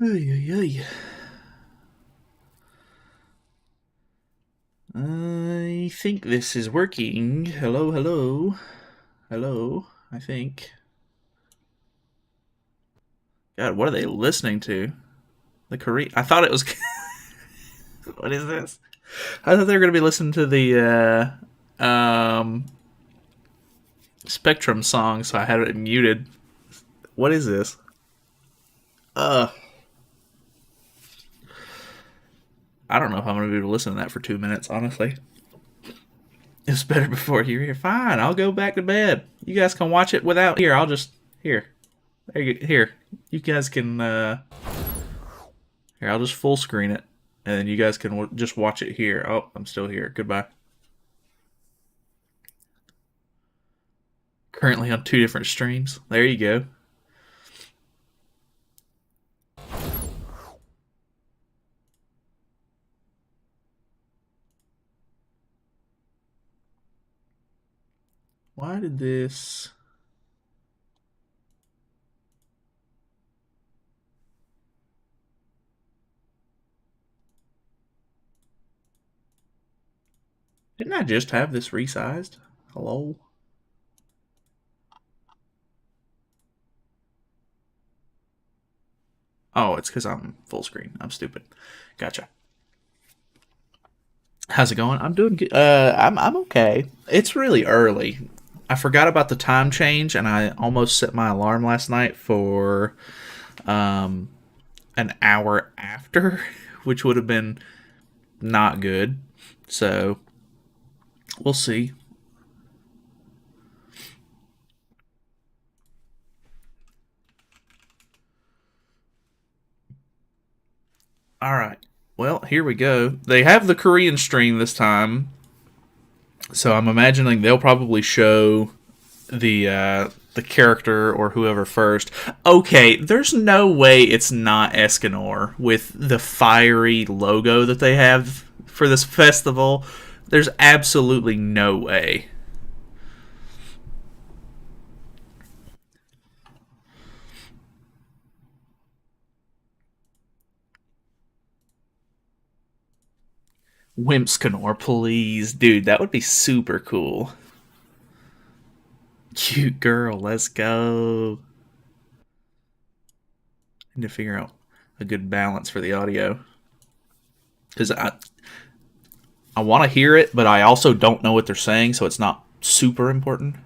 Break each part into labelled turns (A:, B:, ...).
A: Ay, ay, ay. I think this is working. Hello, hello. Hello, I think. God, what are they listening to? The Korean. I thought it was. What is this? I thought they were going to be listening to the Spectrum song, so I had it muted. What is this? Uh, I don't know if I'm going to be able to listen to that for 2 minutes, honestly. It's better before you're here. Fine, I'll go back to bed. You guys can watch it without here. I'll just here. There you go. Here. You guys can here, I'll just full screen it and then you guys can just watch it here. Oh, I'm still here. Goodbye. Currently on two different streams. There you go. Why did this Didn't I just have this resized? Hello? Oh, it's because I'm full screen. I'm stupid. Gotcha. How's it going? I'm doing good. I'm okay. It's really early. I forgot about the time change, and I almost set my alarm last night for um, an hour after, which would have been not good. So we'll see. All right. Well, here we go. They have the Korean stream this time, so I'm imagining they'll probably show the character or whoever first. Okay, there's no way it's not Escanor with the fiery logo that they have for this festival. There's absolutely no way. Wimpscanor, please, dude, that would be super cool. Cute girl, let's go. Need to figure out a good balance for the audio because I want to hear it, but I also don't know what they're saying, so it's not super important.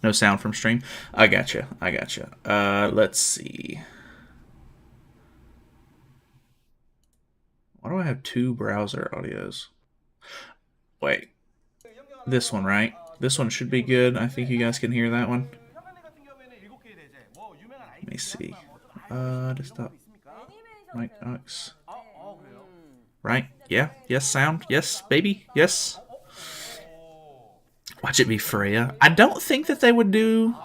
A: No sound from stream. I gotcha. I gotcha. Let's see. Why do I have two browser audios? Wait, this one, right? This one should be good. I think you guys can hear that one. Let me see. Desktop. Mic Ox. Right? Yeah. Yes. Sound. Yes, baby. Yes. Watch it be Freya. I don't think that they would do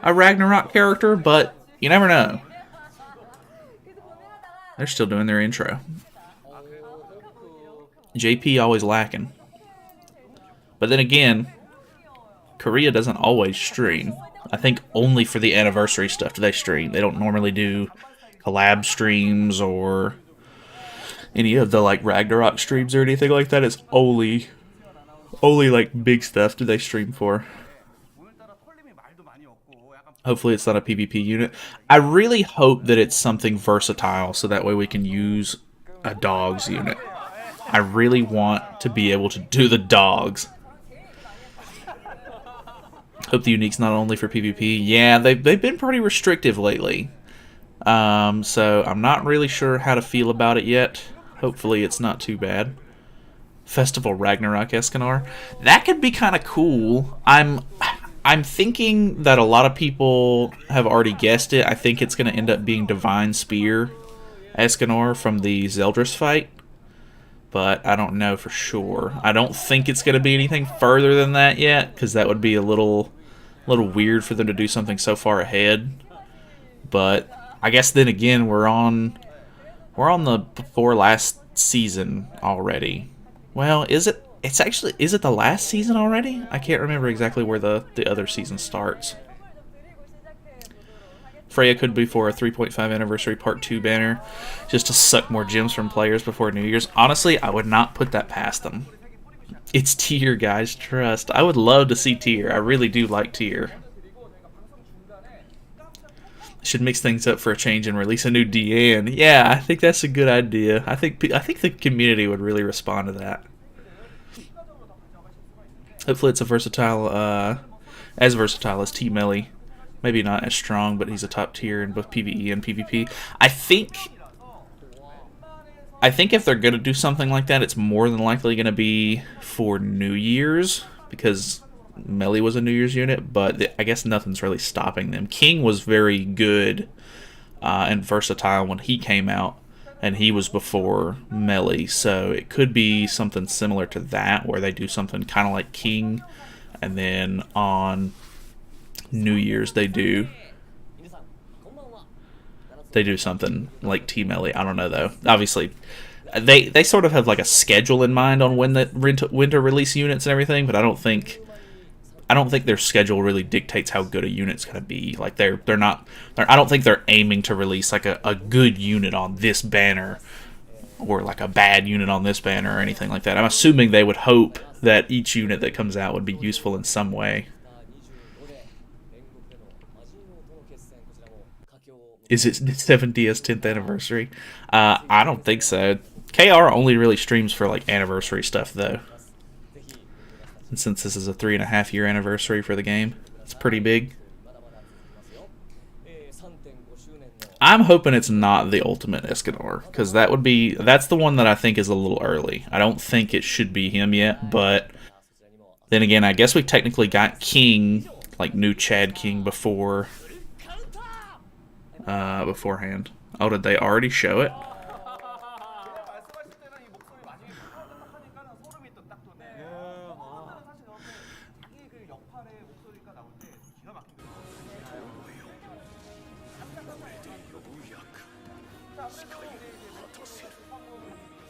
A: a Ragnarok character, but you never know. They're still doing their intro. JP always lacking. But then again, Korea doesn't always stream. I think only for the anniversary stuff do they stream. They don't normally do collab streams or any of the like Ragnarok streams or anything like that. It's only like big stuff do they stream for. Hopefully it's not a PvP unit. I really hope that it's something versatile so that way we can use a dogs unit. I really want to be able to do the dogs. Hope the unique's not only for PvP. Yeah, they've been pretty restrictive lately. So I'm not really sure how to feel about it yet. Hopefully it's not too bad. Festival Ragnarok Escanor. That could be kind of cool. I'm thinking that a lot of people have already guessed it. I think it's going to end up being Divine Spear Escanor from the Zeldris fight. But I don't know for sure. I don't think it's going to be anything further than that yet, because that would be a little weird for them to do something so far ahead. But I guess then again we're on the before last season already. Well, is it? Is it the last season already? I can't remember exactly where the other season starts. Freya could be for a 3.5 anniversary part 2 banner, just to suck more gems from players before New Year's. Honestly, I would not put that past them. It's tier, guys, trust. I would love to see tier. I really do like tier. Should mix things up for a change and release a new DN. Yeah, I think that's a good idea. I think the community would really respond to that. Hopefully it's a versatile, as versatile as T-Melly. Maybe not as strong, but he's a top tier in both PvE and PvP. I think if they're going to do something like that, it's more than likely going to be for New Year's, because Melly was a New Year's unit, but I guess nothing's really stopping them. King was very good and versatile when he came out, and he was before Melly, so it could be something similar to that, where they do something kind of like King, and then on New Year's they do something like T-Melly. I don't know, though. Obviously, they sort of have like a schedule in mind on when to release units and everything, but I don't think their schedule really dictates how good a unit's gonna be. Like I don't think they're aiming to release like a good unit on this banner, or like a bad unit on this banner, or anything like that. I'm assuming they would hope that each unit that comes out would be useful in some way. Is it 70th 10th anniversary? I don't think so. KR only really streams for like anniversary stuff, though. And since this is a 3.5-year anniversary for the game, it's pretty big. I'm hoping it's not the ultimate Escanor, because that's the one that I think is a little early. I don't think it should be him yet, but then again, I guess we technically got King, like new Chad King, beforehand. Oh, did they already show it?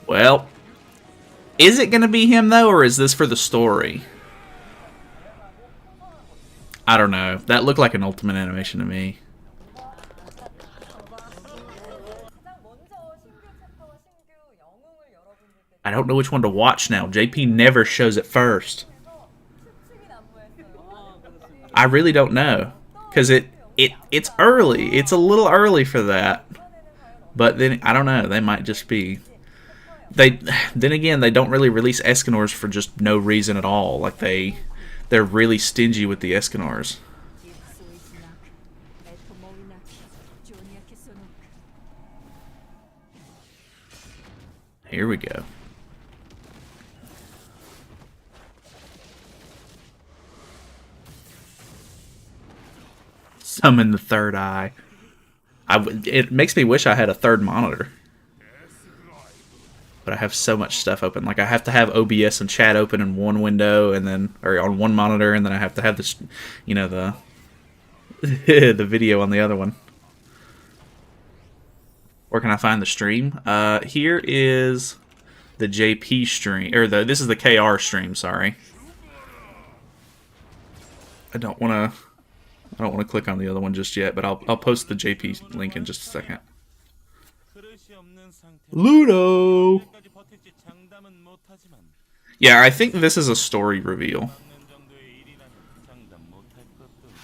A: Well, is it going to be him, though, or is this for the story? I don't know. That looked like an ultimate animation to me. I don't know which one to watch now. JP never shows it first. I really don't know, because it's early. It's a little early for that. But then I don't know. They might just be. Then again, they don't really release Escanors for just no reason at all. Like they're really stingy with the Escanors. Here we go. Summon the third eye. It makes me wish I had a third monitor. But I have so much stuff open. Like I have to have OBS and chat open in one window, and then on one monitor, and then I have to have this, the the video on the other one. Where can I find the stream? Here is the JP stream, or this is the KR stream. Sorry, I don't want to click on the other one just yet, but I'll post the JP link in just a second. Ludo! Yeah, I think this is a story reveal.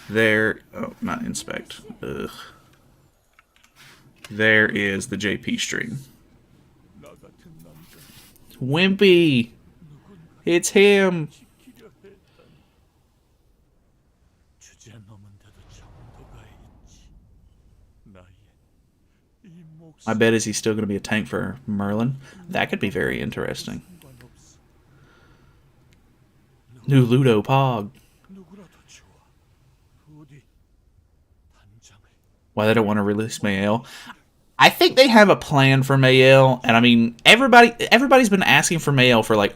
A: There... Oh, not inspect. Ugh. There is the JP stream. Wimpy! It's him! My bet is he's still going to be a tank for Merlin. That could be very interesting. New Ludo Pog. Why they don't want to release Mael? I think they have a plan for Mael, and I mean, everybody's been asking for Mael for like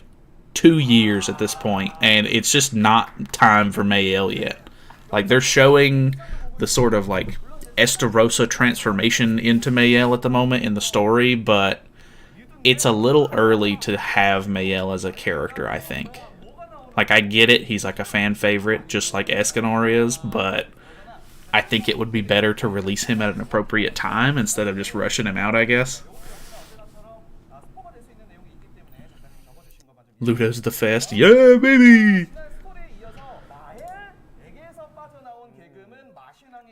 A: 2 years at this point, and it's just not time for Mael yet. Like, they're showing the sort of like Estarossa transformation into Mael at the moment in the story, but it's a little early to have Mael as a character, I think. Like, I get it, he's like a fan favorite, just like Escanor is, but I think it would be better to release him at an appropriate time instead of just rushing him out, I guess. Ludo's the fest. Yeah, baby!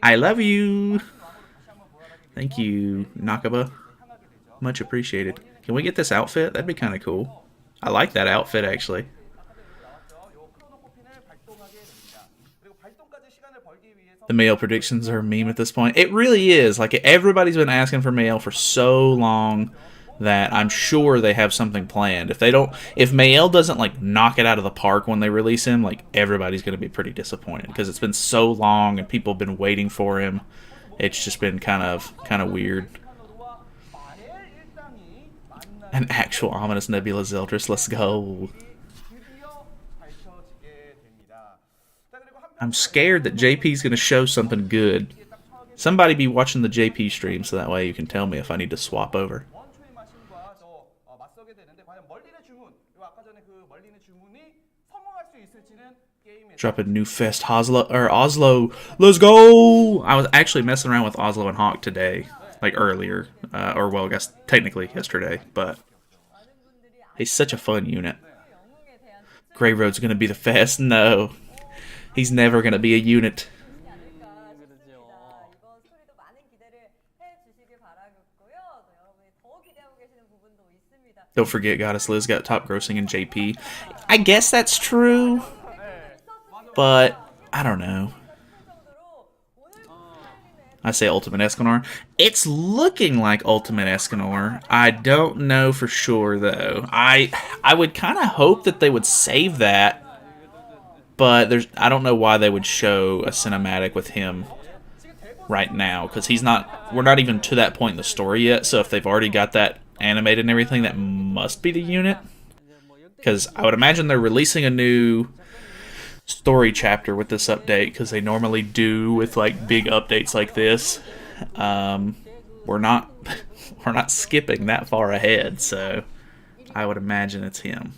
A: I love you! Thank you, Nakaba. Much appreciated. Can we get this outfit? That'd be kind of cool. I like that outfit, actually. The mail predictions are a meme at this point. It really is. Like, everybody's been asking for mail for so long that I'm sure they have something planned. If Mael doesn't like knock it out of the park when they release him, like everybody's going to be pretty disappointed because it's been so long and people have been waiting for him. It's just been kind of weird. An actual ominous Nebula Zeldris. Let's go. I'm scared that JP's going to show something good. Somebody be watching the JP stream so that way you can tell me if I need to swap over. Drop a new fest Oslo. Let's go! I was actually messing around with Oslo and Hawk today. Like earlier. Or well, I guess technically yesterday. But he's such a fun unit. Grey Road's going to be the fest? No. He's never going to be a unit. Don't forget, Goddess Liz got top grossing in JP. I guess that's true. But, I don't know. I say Ultimate Escanor. It's looking like Ultimate Escanor. I don't know for sure, though. I would kind of hope that they would save that. But I don't know why they would show a cinematic with him right now. Because we're not even to that point in the story yet. So if they've already got that animated and everything, that must be the unit. Because I would imagine they're releasing a new story chapter with this update, because they normally do with like big updates like this. We're not skipping that far ahead, so I would imagine it's him.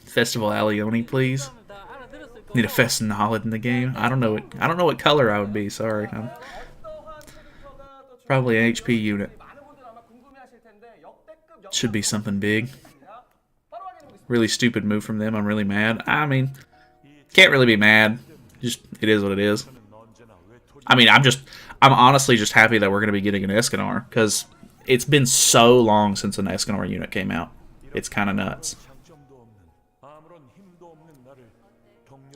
A: Festival Alioni, please. Need a Fest Nalyd in the game. I don't know what color I would be. Sorry, I'm probably an HP unit. Should be something big. Really stupid move from them. I'm really mad. I mean, can't really be mad. Just, it is what it is. I mean, I'm honestly just happy that we're going to be getting an Escanor, because it's been so long since an Escanor unit came out. It's kind of nuts.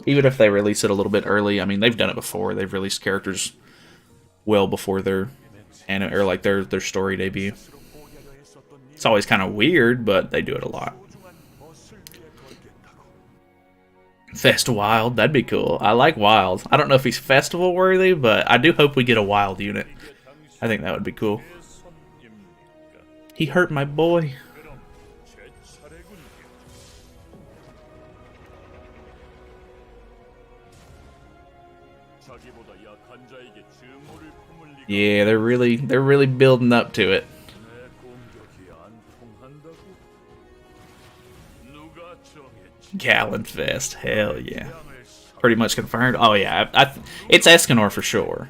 A: Even if they release it a little bit early, I mean, they've done it before. They've released characters well before their story debut. It's always kind of weird, but they do it a lot. Fest Wild, that'd be cool. I like Wild. I don't know if he's festival worthy, but I do hope we get a Wild unit. I think that would be cool. He hurt my boy. Yeah, they're really building up to it. Gallon Fest, hell yeah. Pretty much confirmed. Oh yeah, it's Escanor for sure.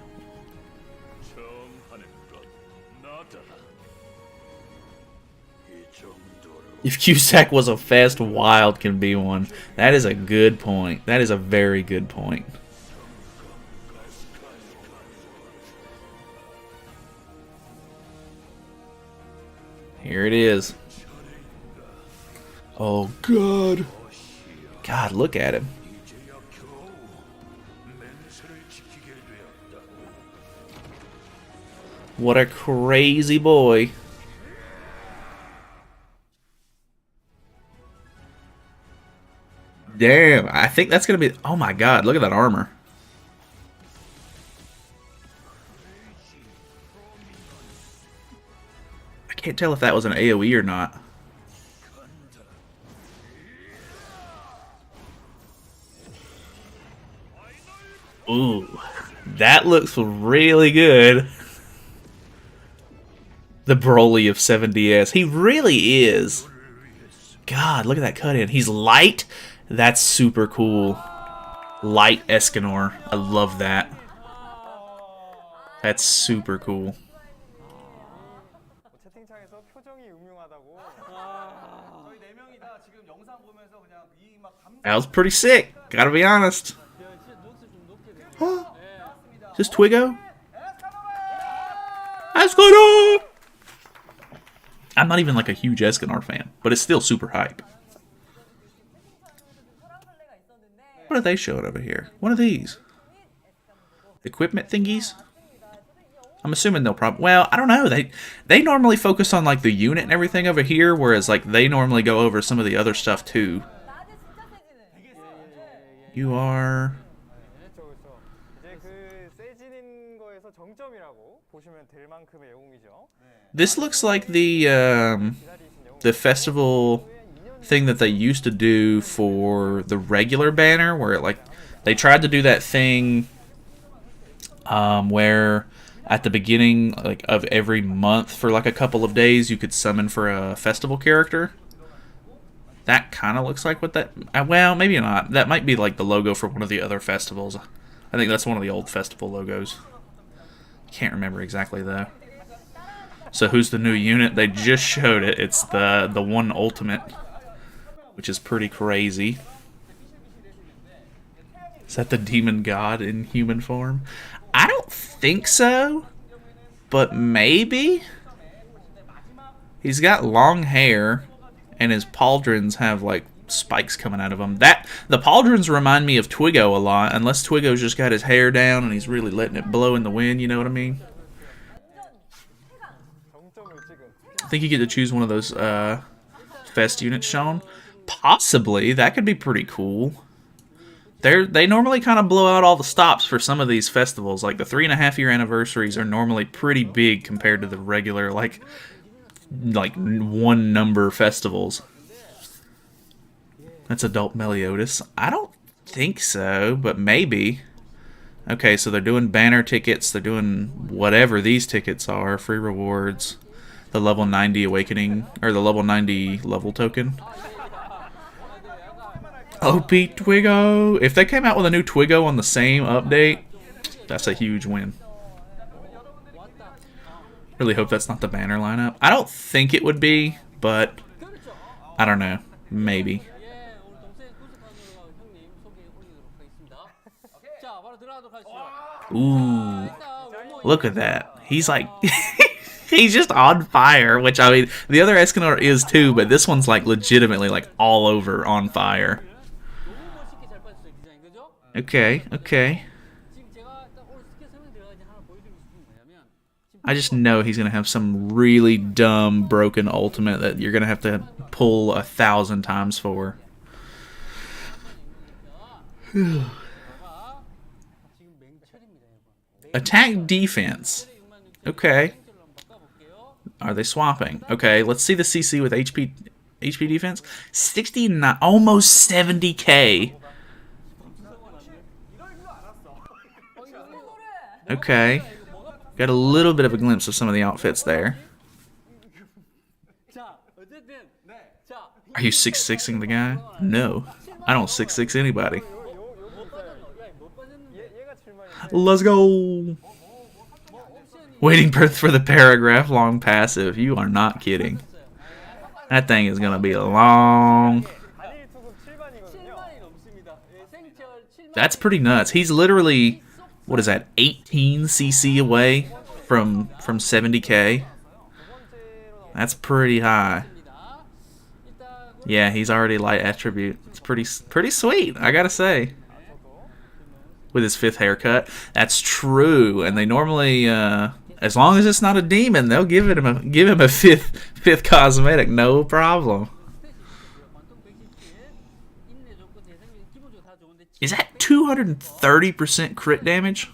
A: If Cusack was a fest, Wild can be one. That is a good point. That is a very good point. Here it is. Oh, God. God, look at him. What a crazy boy. Damn, I think that's going to be... Oh my God, look at that armor. I can't tell if that was an AoE or not. Ooh, that looks really good. The Broly of 7DS. He really is. God, look at that cut in. He's light. That's super cool. Light Escanor. I love that. That's super cool. That was pretty sick, gotta be honest. Is this Twiggo? Escanor! I'm not even like a huge Escanor fan, but it's still super hype. What are they showing over here? What are these? Equipment thingies? I'm assuming they'll probably... Well, I don't know. They normally focus on like the unit and everything over here, whereas like they normally go over some of the other stuff too. You are... This looks like the festival thing that they used to do for the regular banner, where like they tried to do that thing where at the beginning like of every month for like a couple of days you could summon for a festival character. That kind of looks like what that... Well, maybe not. That might be like the logo for one of the other festivals. I think that's one of the old festival logos. Can't remember exactly though. So who's the new unit? They just showed it. It's the one ultimate, which is pretty crazy. Is that the demon god in human form? I don't think so, but maybe. He's got long hair, and his pauldrons have like spikes coming out of them. The pauldrons remind me of Twiggo a lot, unless Twiggo's just got his hair down and he's really letting it blow in the wind. You know what I mean? I think you get to choose one of those fest units shown. Possibly. That could be pretty cool. They normally kind of blow out all the stops for some of these festivals. Like the 3.5-year anniversaries are normally pretty big compared to the regular like one number festivals. That's adult Meliodas. I don't think so, but maybe. Okay, so they're doing banner tickets. They're doing whatever these tickets are. Free rewards. The level 90 awakening, or the level 90 level token. OP Twiggo. If they came out with a new Twiggo on the same update, that's a huge win. Really hope that's not the banner lineup. I don't think it would be, but I don't know. Maybe. Ooh. Look at that. He's like... He's just on fire, which, I mean, the other Escanor is too, but this one's like legitimately like all over on fire. Okay, okay. I just know he's going to have some really dumb broken ultimate that you're going to have to pull 1,000 times for. Attack defense. Okay. Are they swapping? Okay, let's see the CC with HP defense. 69, almost 70k. Okay. Got a little bit of a glimpse of some of the outfits there. Are you 6'6"ing the guy? No. I don't 6'6" anybody. Let's go. Waiting for the paragraph long passive. You are not kidding. That thing is going to be long. That's pretty nuts. He's literally, what is that, 18 CC away from 70k? That's pretty high. Yeah, he's already light attribute. It's pretty sweet, I gotta say. With his 5th haircut. That's true. And they normally... as long as it's not a demon, they'll give him a fifth cosmetic, no problem. Is that 230% crit damage?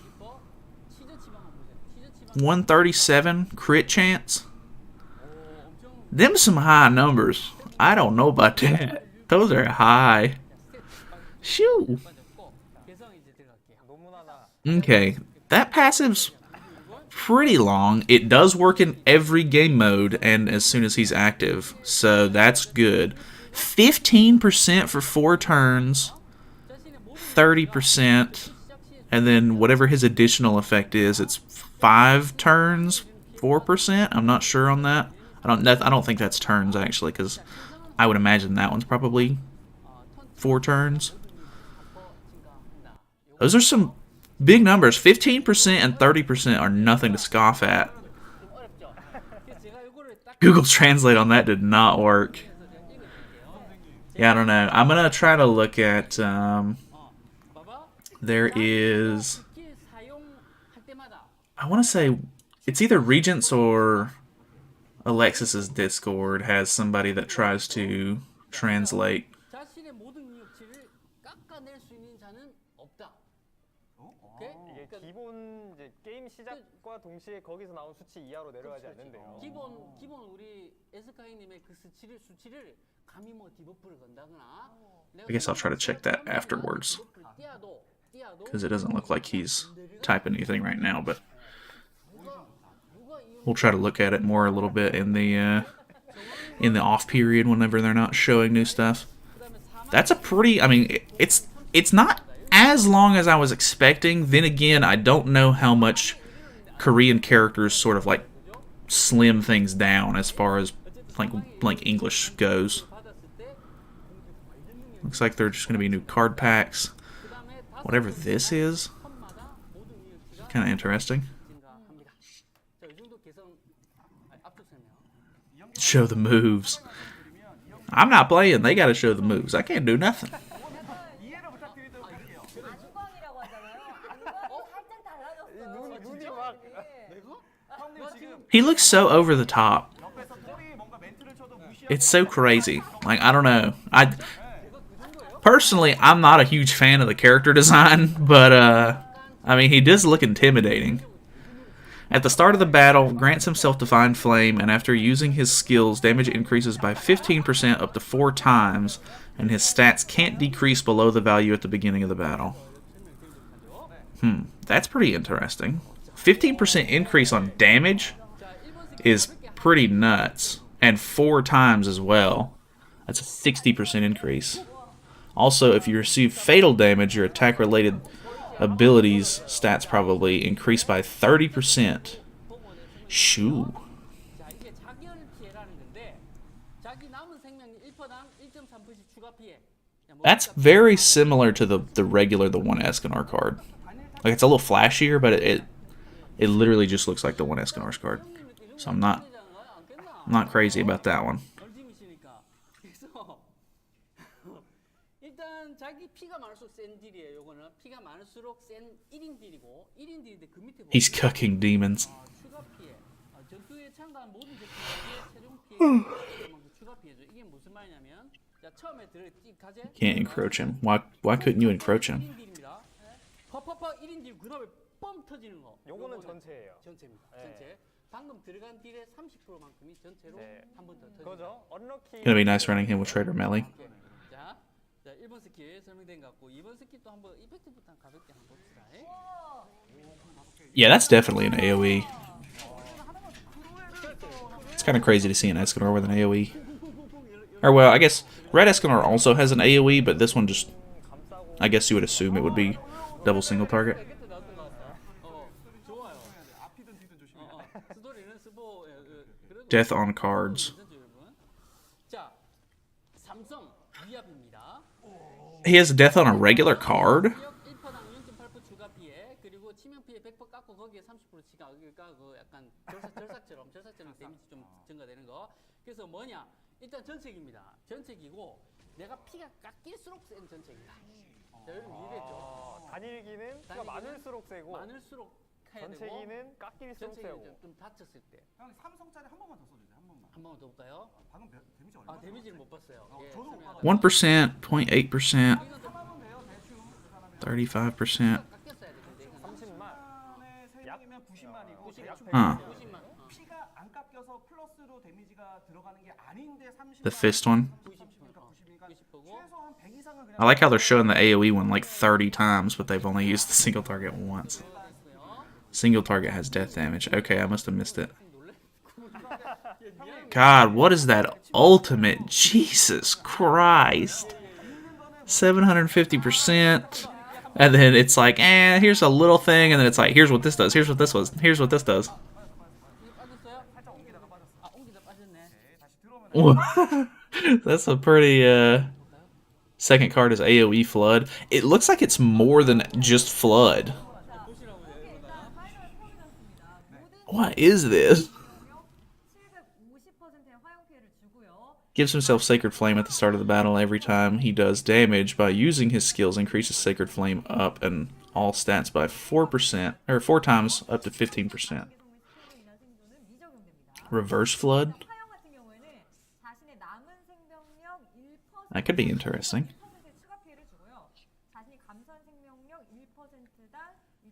A: 137 crit chance? Them some high numbers. I don't know about that. Those are high. Shoo. Okay, that passive's pretty long. It does work in every game mode and as soon as he's active, so that's good. 15% for 4 turns, 30%, And then whatever his additional effect is, it's 5 turns, 4%. I'm not sure on that. I don't think that's turns actually, because I would imagine that one's probably 4 turns. Those are some big numbers. 15% and 30% are nothing to scoff at. Google Translate on that did not work. Yeah, I don't know. I'm going to try to look at... there is... I want to say it's either Regents or Alexis's Discord has somebody that tries to translate.
B: 기본 이제 게임 시작과 동시에 거기서 나온 수치 이하로 내려가지 않는데요. 기본 우리 에스카이님의 그 수치를 감히 뭐 디버프를 건다거나.
A: I guess I'll try to check that afterwards, because it doesn't look like he's typing anything right now. But we'll try to look at it more a little bit in the off period whenever they're not showing new stuff. That's a pretty. I mean, it's not as long as I was expecting. Then again, I don't know how much Korean characters sort of like slim things down as far as like English goes. Looks like they're just going to be new card packs. Whatever this is, kind of interesting. Show the moves. I'm not playing. They got to show the moves. I can't do nothing. He looks so over the top. It's so crazy. Like, I don't know. Personally, I'm not a huge fan of the character design, but I mean, he does look intimidating. At the start of the battle, grants himself Divine Flame, and after using his skills, damage increases by 15% up to 4 times, and his stats can't decrease below the value at the beginning of the battle. That's pretty interesting. 15% increase on damage is pretty nuts, and 4 times as well. That's a 60% increase. Also, if you receive fatal damage, your attack-related abilities stats probably increase by 30%. Shoo. That's very similar to the regular, the one Escanor card. Like, it's a little flashier, but it literally just looks like the one Escanor's card. So I'm not crazy about that one. He's cucking demons. Can't encroach him. Why couldn't you encroach him?
B: 요거는 전체예요. 전체입니다. 전체. 방금 들어간 딜의 30%만큼이 전체로 한 번 더 터집니다. 그거죠. 언럭키.
A: Gonna be nice running him with Trader Melee.
B: 자, 1번 스킬 설명된 것 같고 2번 스킬 또 한번 이펙트부터 가볍게 한번 봅시다.
A: Yeah, that's definitely an AoE. It's kind of crazy to see an Escanor with an AoE. Or well, I guess Red Escanor also has an AoE, but this one just, I guess you would assume it would be double single target. Death on cards. He has death on a regular card?
B: 단일기는 피가 많을수록 세고 전체기는 깎일수록 세고 좀 다쳤을 때
C: 형 3성짜리 한 번만 더 써주세요. 한 번만
B: 더 볼까요?
C: 방금 데미지 얼마?
B: 데미지를 못 봤어요.
C: 저도 못 받았어요.
A: 1%, 0.8%, 35%.
B: 30만
C: 3명이면 90만이고 피가 안 깎여서 플러스로 데미지가 들어가는 게 아닌데 30만.
A: The fist one.
C: 최소한 100 이상은 그냥
A: I like how they're showing the AoE one like 30 times, but they've only used the single target once. Single target has death damage. Okay, I must have missed it. God, what is that ultimate? Jesus Christ. 750%. And then it's like, here's a little thing, and then it's like, here's what this does, here's what this was, here's what this does. That's a pretty, second card is AoE Flood. It looks like it's more than just Flood. What is this? Gives himself Sacred Flame at the start of the battle. Every time he does damage by using his skills, increases Sacred Flame up and all stats by 4%, or 4 times up to 15%. Reverse Flood? That could be interesting.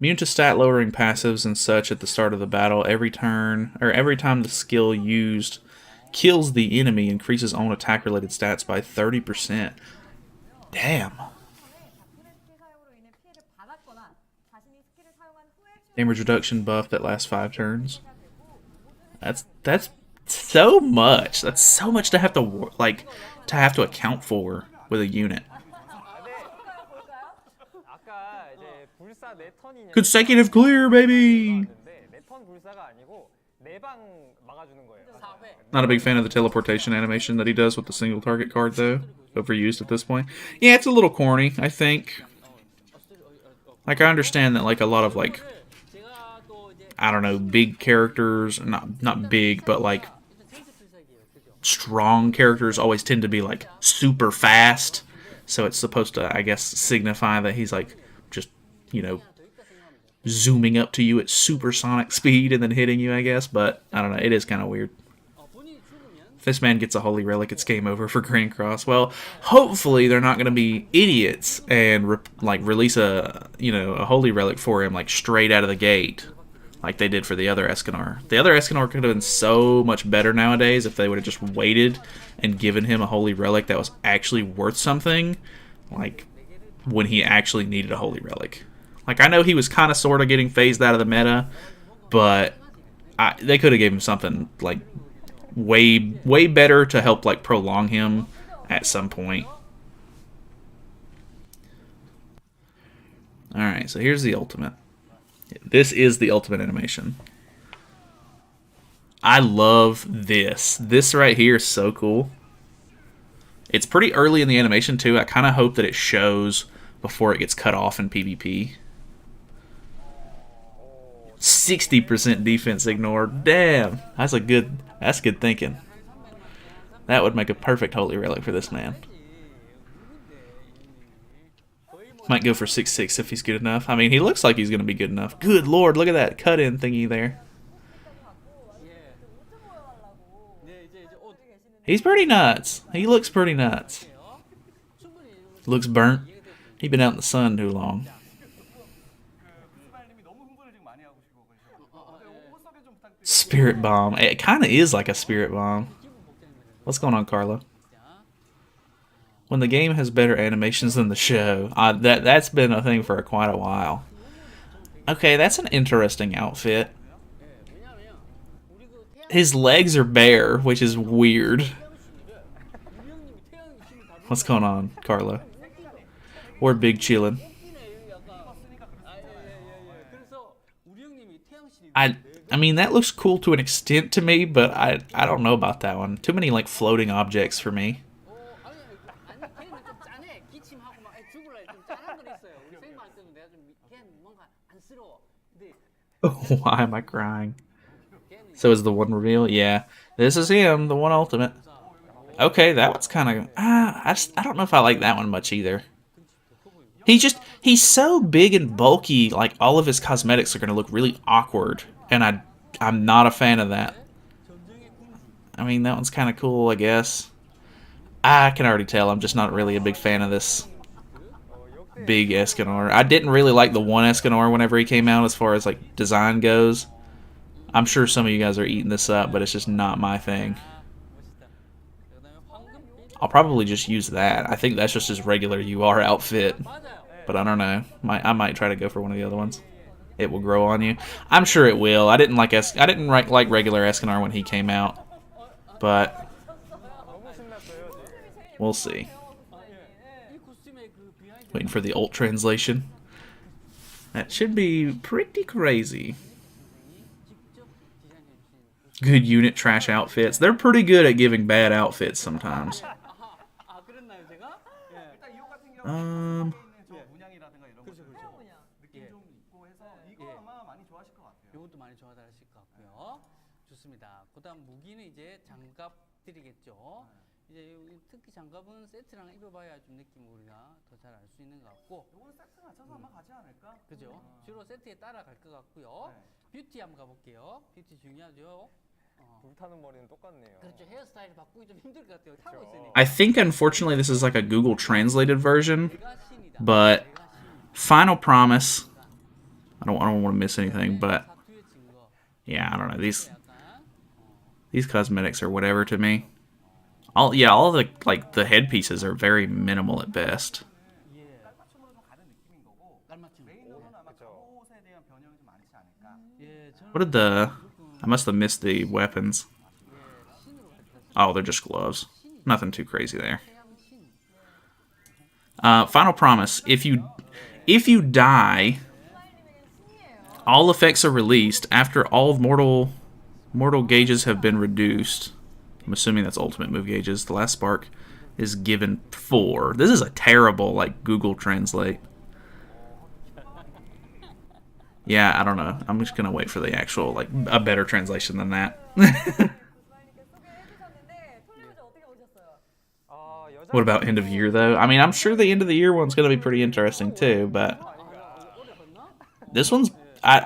A: Immune to stat lowering passives and such at the start of the battle. Every turn, or every time the skill used kills the enemy, increases own attack related stats by 30%. Damn. Damage reduction buff that lasts 5 turns. That's so much. That's so much to have to account for with a unit. Consecutive clear, baby. Not a big fan of the teleportation animation that he does with the single target card, though. Overused at this point. Yeah, it's a little corny, I think. Like, I understand that, like, a lot of, like, I don't know, big characters, not big, but, like, strong characters always tend to be, like, super fast. So it's supposed to, I guess, signify that he's, like, just, you know, zooming up to you at supersonic speed and then hitting you, I guess. But, I don't know, it is kind of weird. If this man gets a Holy Relic, it's game over for Grand Cross. Well, hopefully they're not going to be idiots and release a Holy Relic for him like straight out of the gate, like they did for the other Escanor. The other Escanor could have been so much better nowadays if they would have just waited and given him a Holy Relic that was actually worth something, like when he actually needed a Holy Relic. Like, I know he was kind of sort of getting phased out of the meta, but they could have gave him something like way better to help like prolong him at some point. Alright, so here's the ultimate. This is the ultimate animation. I love this. This right here is so cool. It's pretty early in the animation too. I kind of hope that it shows before it gets cut off in PvP. 60% defense ignored. Damn, that's good thinking. That would make a perfect Holy Relic for this man. Might go for 6/6 if he's good enough. I mean, he looks like he's going to be good enough. Good lord, look at that cut-in thingy there. He's pretty nuts. He looks pretty nuts. Looks burnt. He's been out in the sun too long. Spirit Bomb. It kind of is like a Spirit Bomb. What's going on, Carlo? When the game has better animations than the show. That's been a thing for quite a while. Okay, that's an interesting outfit. His legs are bare, which is weird. What's going on, Carlo? We're big chillin'. I mean, that looks cool to an extent to me, but I don't know about that one. Too many, like, floating objects for me. Why am I crying? So is the one reveal? Yeah. This is him, the one ultimate. Okay, that one's kind of... I don't know if I like that one much either. He's so big and bulky, like, all of his cosmetics are going to look really awkward. And I'm not a fan of that. I mean, that one's kind of cool, I guess. I can already tell I'm just not really a big fan of this big Escanor. I didn't really like the one Escanor whenever he came out as far as, like, design goes. I'm sure some of you guys are eating this up, but it's just not my thing. I'll probably just use that. I think that's just his regular UR outfit. But I don't know. I might try to go for one of the other ones. It will grow on you. I'm sure it will. I didn't like regular Escanor when he came out. But we'll see. Waiting for the ult translation. That should be pretty crazy.
B: 직접 디자인해 주신
A: Good unit trash outfits. They're pretty good at giving bad outfits sometimes.
B: 아 그랬나요 제가? 예.
C: 일단 이거 같은 경우는
A: Um,
C: 있는 저 문양이라든가 이런
B: 그렇죠,
C: 것들
B: 그렇죠.
C: 느낌
B: 예.
C: 좀 있고 해서 이거
B: 예.
C: 아마 많이 좋아하실 것 같아요.
B: 이것도 많이 좋아하실 것 같고요. 좋습니다. 그다음 무기는 이제 장갑들이겠죠. 이제 특히 장갑은 세트랑 입어봐야 좀 느낌 우리가 더 잘 알 수 있는 것 같고,
C: 이거는 세트 맞춰서 아마 가지 않을까?
B: 그죠? 주로 세트에 따라갈 것 같고요.
C: 네.
B: 뷰티 한번 가볼게요. 뷰티 중요하죠.
D: 불타는 머리는 똑같네요.
B: 그렇죠. 헤어스타일 바꾸기 좀 힘들 것 같아요. 타고 있으니까.
A: I think unfortunately this is like a Google translated version,
B: 내가 신이다.
A: but
B: 내가 신.
A: final promise. I don't want to miss anything, but
B: 사투의 증거.
A: yeah, I don't know.
B: 약간
A: These cosmetics are whatever to me. All the like the headpieces are very minimal at best.
B: 예.
C: 깔맞춤으로 좀 가는 느낌인 거고
B: 깔맞춤.
C: 메인으로는 아마
D: 그쵸.
C: 갑옷에 대한 변형이 좀 많지 않을까?
B: 예. 저는
A: What did the? I must have missed the weapons.
B: 예, 신으로 갈것
A: Oh, they're just gloves. Nothing too crazy there.
B: 태양 신.
A: Final promise. If you die, all effects are released after all mortal gauges have been reduced. I'm assuming that's ultimate move gauges. The last spark is given 4. This is a terrible like Google Translate. Yeah, I don't know. I'm just gonna wait for the actual like a better translation than that. What about end of year though? I mean, I'm sure the end of the year one's gonna be pretty interesting too, but
B: 오래 봤나?
A: this one's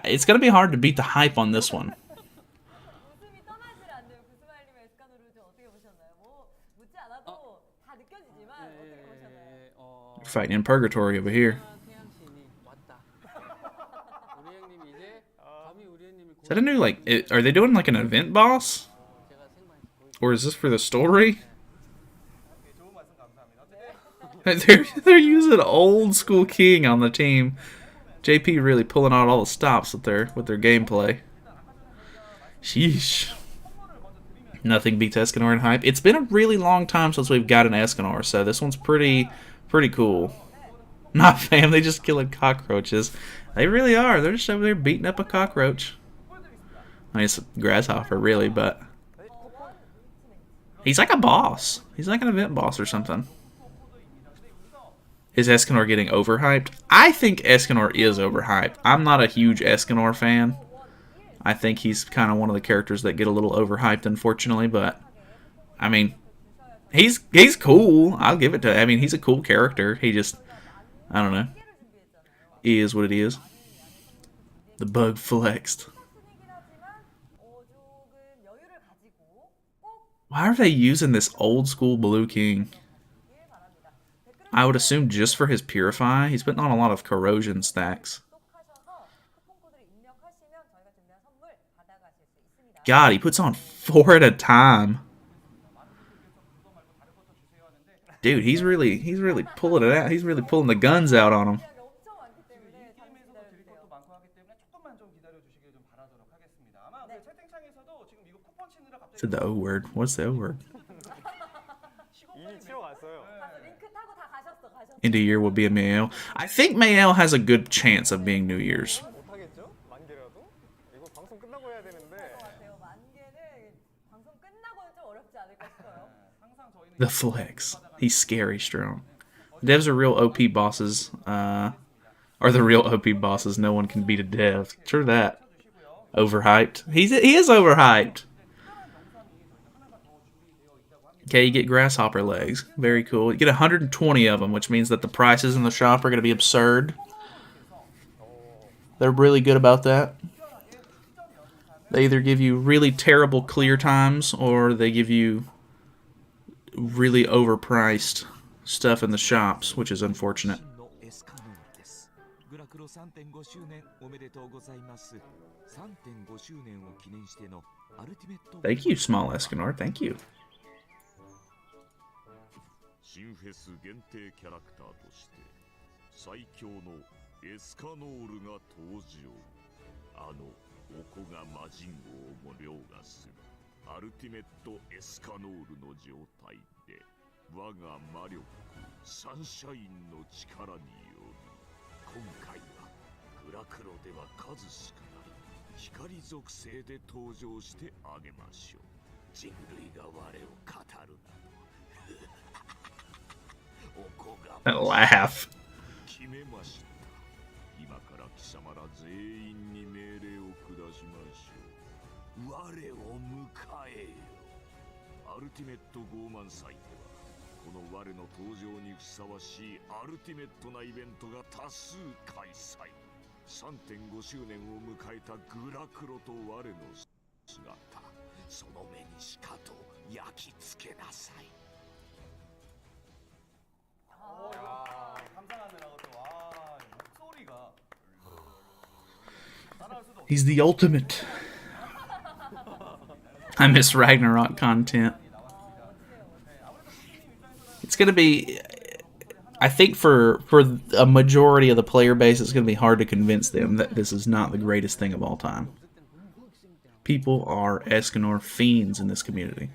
A: it's gonna be hard to beat the hype on this one.
E: 웃음이 떠나질 않는 구스마일님의 에스카노를 좀 어떻게 보셨나요? 뭐 묻지 않아도 다 느껴지지만 어떻게 보셨나요?
A: We're fighting in purgatory over here.
B: 태양 신이 왔다. 우리 형님이 이제 감히 우리 형님이
A: Is that a new like? Are they doing like an event boss,
B: 제가 생방에서 보여드릴게요.
A: or is this for the story?
C: 네, 좋은 말씀 감사합니다. 어쨌든
A: They're using old school King on the team. JP really pulling out all the stops with their gameplay. Sheesh. Nothing beats Escanor in hype. It's been a really long time since we've got an Escanor, so this one's pretty cool. Not fam, they just killing cockroaches. They really are. They're just over there beating up a cockroach. I mean, it's a grasshopper, really, but he's like a boss. He's like an event boss or something. Is Escanor getting overhyped? I think Escanor is overhyped. I'm not a huge Escanor fan. I think he's kind of one of the characters that get a little overhyped, unfortunately, but I mean, he's cool. I'll give it to him. I mean, he's a cool character. He just, I don't know. Is what it is. The bug flexed.
E: 조금 여유를 가지고 꼭
A: Why are they using this old school Blue King? I would assume just for his Purify. He's putting on a lot of corrosion stacks.
E: 구독하셔서 쿠폰코드를 입력하시면 저희가 준비한 선물 받아가실 수 있습니다.
A: God, he puts on 4 at a time. Dude, he's really pulling it out. He's really pulling the guns out on him.
E: 예약이 엄청 많기 때문에 잠시
C: 게임에서도 드릴
E: 기다려주세요.
C: 것도 많고 하기 때문에 조금만 좀 기다려 주시길 좀 바라도록 하겠습니다. 아마 그 채팅창에서도 지금 이거 쿠폰 치느라 갑자기
A: Said the O word. What's the O word?
D: 이미 치러 갔어요.
E: 가서 링크 타고 다 가셨어.
A: End of year will be a Mael. I think Mael has a good chance of being New Year's.
D: 못하겠죠? 만 개라도? 이거 방송 끝나고 해야 되는데.
E: 같아요. 만 개는 방송 끝나고는 좀 어렵지 않을까 싶어요.
C: 항상 저희는
A: The flex. He's scary strong. Devs are real OP bosses. Are the real OP bosses. No one can beat a dev. True that. Overhyped. He is overhyped. Okay, you get grasshopper legs. Very cool. You get 120 of them, which means that the prices in the shop are going to be absurd. They're really good about that. They either give you really terrible clear times, or they give you really overpriced stuff in the shops, which is unfortunate.
F: のエスカノールです。グラクロ3.5周年おめでとうございます。3.5周年を記念してのアルティメット
A: Thank you, small Escanor. Thank you.
G: 新フェス限定キャラクターとして最強のエスカノールが登場。あのおこが魔人王も凌駕するアルティメットエスカノールの状態で我が魔力サンシャインの力により今回はググラクロでは数少ない光属性で登場してあげましょう。人類が我を語るなどおこが
A: That laugh.
G: 決めました。今から貴様ら全員に命令を下しましょう。我を迎えよ。アルティメット傲慢祭ではこの我の登場にふさわしいアルティメットなイベントが多数開催。3.5 周年を迎えたグラクロと我の姿、その目にしかと焼き付けなさい。
C: 감상하느라고 또 와, 목소리가 따라할 수도 없어.
A: He's the ultimate. I miss Ragnarok content. It's gonna be, I think for a majority of the player base, it's gonna be hard to convince them that this is not the greatest thing of all time. People are Escanor fiends in this community.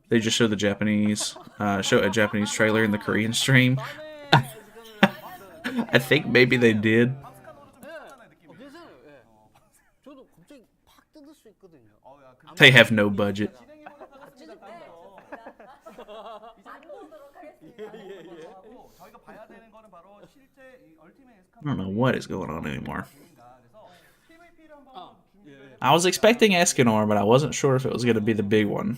A: They just show the Japanese, show a Japanese trailer in the Korean stream. I think maybe they did.
B: 괜찮아요. 예. 저도 갑자기 팍 뜯을 수 있거든요.
A: They have no budget.
E: 만나보도록 하겠습니다.
C: 하고 저희가 봐야 되는 거는 바로 실제 이 얼티메
A: I don't know what is going on anymore.
C: 그래서 PVP를 한번 준비를
A: I was expecting Escanor, but I wasn't sure if it was going to be the big one.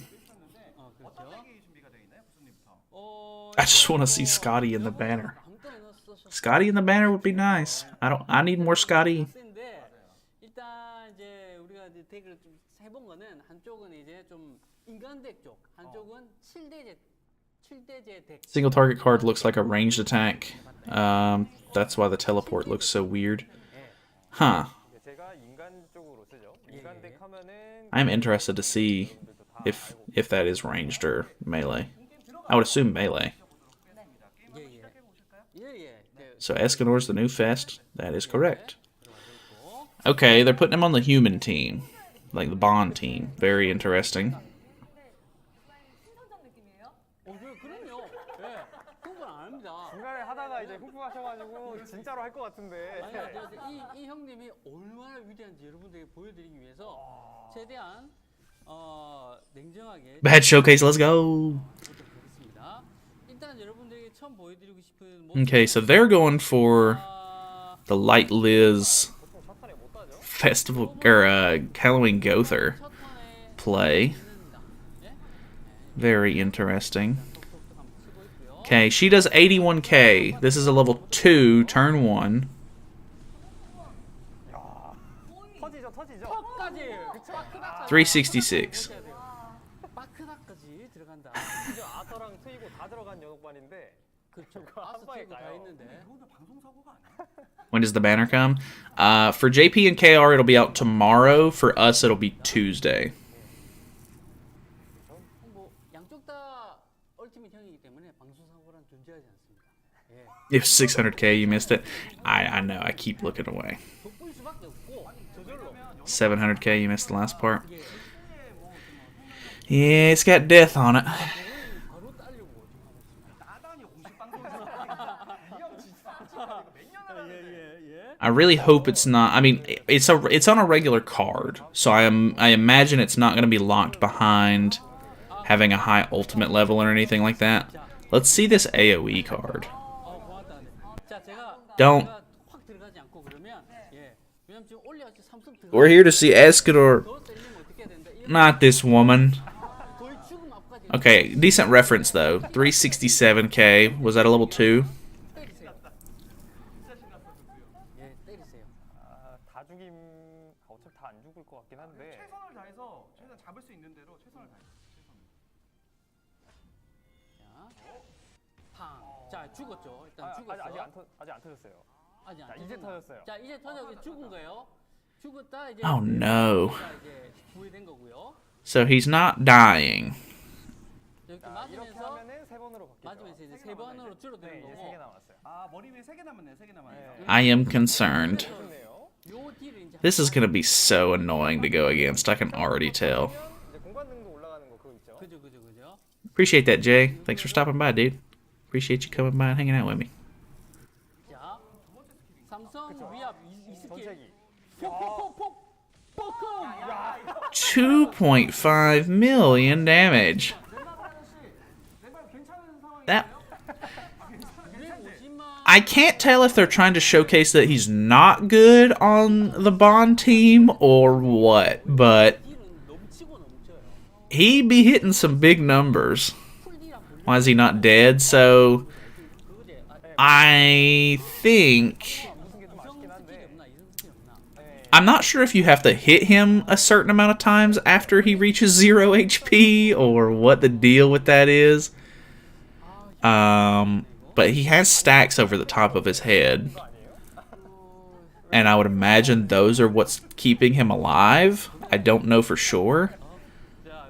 C: 어떤 얘기 준비가 돼 있나요, 부수님부터?
A: I just want to see Scotty in the banner. Scotty in the banner would be nice. I need more Scotty.
B: 센데 일단 이제 우리가 이제 덱을 좀 해본 거는 한쪽은 이제 좀 인간덱 쪽, 한쪽은 7대제 덱.
A: Single target card looks like a ranged attack. That's why the teleport looks so weird. Huh.
D: 제가 인간 쪽으로 쓰죠. 인간 덱 하면은
A: I'm interested to see if that is ranged or melee. I would assume melee. So Escanor's the new Fest. That is correct. Okay, they're putting him on the human team. Like the Bond team. Very interesting.
E: 신선장 느낌이에요?
B: 그럼요. 예. 그건 아닙니다.
D: 중간에 하다가 이제 훅훅하셔가지고 진짜로 할 것 같은데.
B: 아니, 이 형님이 얼마나 위대한지 여러분들에게 보여드리기 위해서 최대한 냉정하게
A: Bad showcase, let's go!
B: 보겠습니다. 일단 여러분들에게 처음 보여드리고 싶은
A: Okay, so they're going for the Light Liz
D: 보통 첫 턴에 못 따죠.
A: Festival, or Halloween Gother
B: 첫 턴에
A: play.
B: 예?
A: Very interesting.
B: 한번 치고 있고요.
A: Okay, she does 81k. This is a level 2, turn 1.
D: 터지죠, 터지죠.
B: 턱까지
A: 366.
B: 빠크다까지 들어간다.
D: 이제 아서랑 트이고 다 들어간 연옥반인데
B: 그렇죠.
D: 한
B: 아스
D: 방에
B: 치고 다
D: 가요.
B: 있는데.
C: 이거는 방송사고가 아니야?
A: When does the banner come? For JP and KR, it'll be out tomorrow. For us, it'll be Tuesday.
B: 뭐 양쪽 다 얼티밋 형이기 때문에 방송 사고란 존재하지 않습니다. 예.
A: If 600k, you missed it. I know, I keep looking away.
B: 돋보일 수밖에 없고 저절로
A: 700k, you missed the last part. Yeah, it's got death on it.
B: 바로 따려고
C: 나단이 공식 방송에서 이형 진짜 이거 몇년 하는데
A: I really hope it's not. I mean, it's on a regular card, so I imagine it's not going to be locked behind having a high ultimate level or anything like that. Let's see this AOE card.
B: 고맙다. 자,
A: Don't.
B: 제가 확 들어가지 않고 그러면 예. 왜냐면 지금 올려가지고 삼성 들어가.
A: We're here to see Escanor,
B: 더 셀리면 어떻게 된다. 이런
A: not this woman.
B: 거의 죽음 앞까지
A: Okay, decent reference though. 367k. Was that a level 2?
B: 때리세요. 예, 때리세요.
D: 다 죽임 어차피 다 안 죽을 것 같긴 한데.
C: 최선을 다해서 최선 잡을 수 있는 대로 최선을 다해서
B: 자, 팡. 자, 죽었죠. 일단 죽었어.
D: 아직 안 터졌어요.
B: 아직 안
D: 자, 이제
B: 터졌나?
D: 터졌어요.
B: 자, 이제 터져 죽은 거예요. 죽었다 이제.
A: Oh no.
B: 이제 구해된 거고요.
A: So he's not dying.
B: 이렇게
D: 자, 이렇게
B: 맞으면서
D: 하면은 세 번으로 바뀌죠.
B: 맞으면서 이제
D: 세
B: 세
D: 개
B: 번으로
D: 남았네.
B: 줄어드는
D: 네, 이제
B: 거고.
D: 세 개 남았어요.
C: 아 머리 위에 3개 남았네 3개 남았네
A: I am concerned.
D: 좋네요.
B: 요 딜을 이제
A: This is gonna be so annoying to go against. I can already tell.
D: 이제 공간 능도 올라가는 거 그거 있죠.
B: 그죠.
A: Appreciate that, Jay. Thanks for stopping by, dude. Appreciate you coming by and hanging out with me.
B: 자, 삼성 위압
A: 2.5 million damage. That... I can't tell if they're trying to showcase that he's not good on the Bond team or what, but he be hitting some big numbers. Why is he not dead? So I think... I'm not sure if you have to hit him a certain amount of times after he reaches 0 HP or what the deal with that is. But he has stacks over the top of his head. And I would imagine those are what's keeping him alive. I don't know for sure.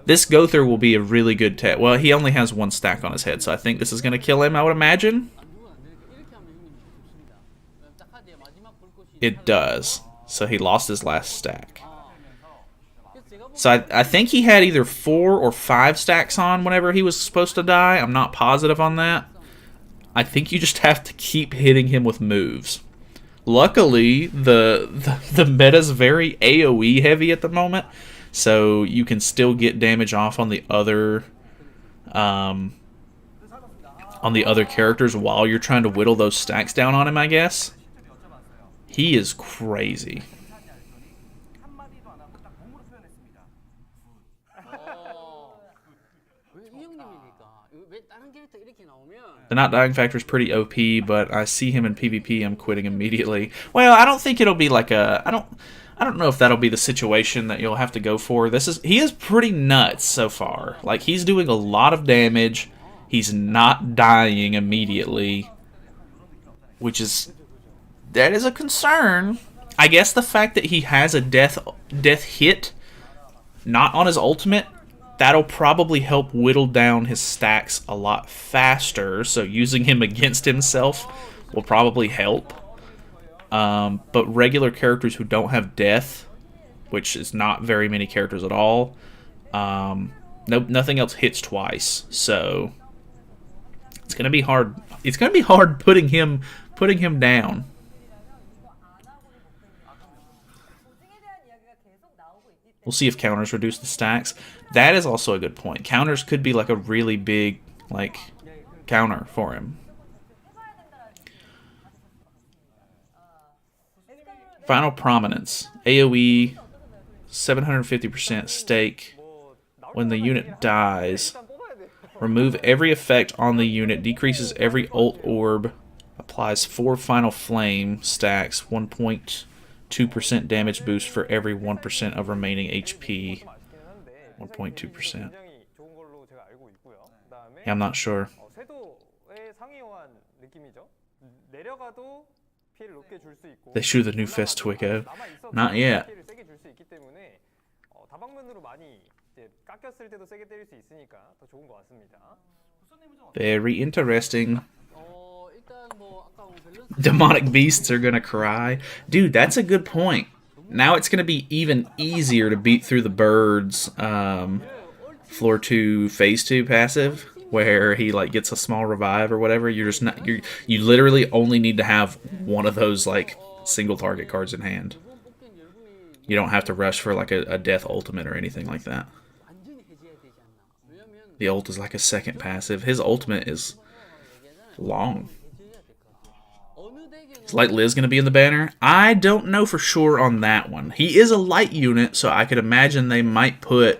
A: This go-through will be a really good test. Well, he only has 1 stack on his head, so I think this is going to kill him, I would imagine. It does. So he lost his last stack. So I think he had either 4 or 5 stacks on whenever he was supposed to die. I'm not positive on that. I think you just have to keep hitting him with moves. Luckily, the meta's very AoE heavy at the moment, so you can still get damage off on the other characters while you're trying to whittle those stacks down on him, I guess. He is crazy. The not dying factor is pretty OP, but I see him in PvP, I'm quitting immediately. Well, I don't think it'll be like a... I don't know if that'll be the situation that you'll have to go for. He is pretty nuts so far. Like, he's doing a lot of damage. He's not dying immediately, which is... that is a concern. I guess the fact that he has a death hit, not on his ultimate, that'll probably help whittle down his stacks a lot faster, so using him against himself will probably help. But regular characters who don't have death, which is not very many characters at all, nothing else hits twice, so it's gonna be hard. It's gonna be hard putting him down. We'll see if counters reduce the stacks. That is also a good point. Counters could be like a really big, like, counter for him. Final Prominence. AoE, 750% stake. When the unit dies, remove every effect on the unit, decreases every ult orb, applies 4 Final Flame stacks, 1.2% damage boost for every 1% of remaining HP. 1.2%. Yeah, I'm not sure. They shoot the new Festuico. Not yet. Very interesting. Demonic beasts are gonna cry. Dude, that's a good point. Now it's gonna be even easier to beat through the birds floor 2 phase 2 passive, where he like gets a small revive or whatever. You're just not you literally only need to have one of those like single target cards in hand. You don't have to rush for like a death ultimate or anything like that. The ult is like a second passive. His ultimate is long. Is Light Liz going to be in the banner? I don't know for sure on that one. He is a light unit, so I could imagine they might put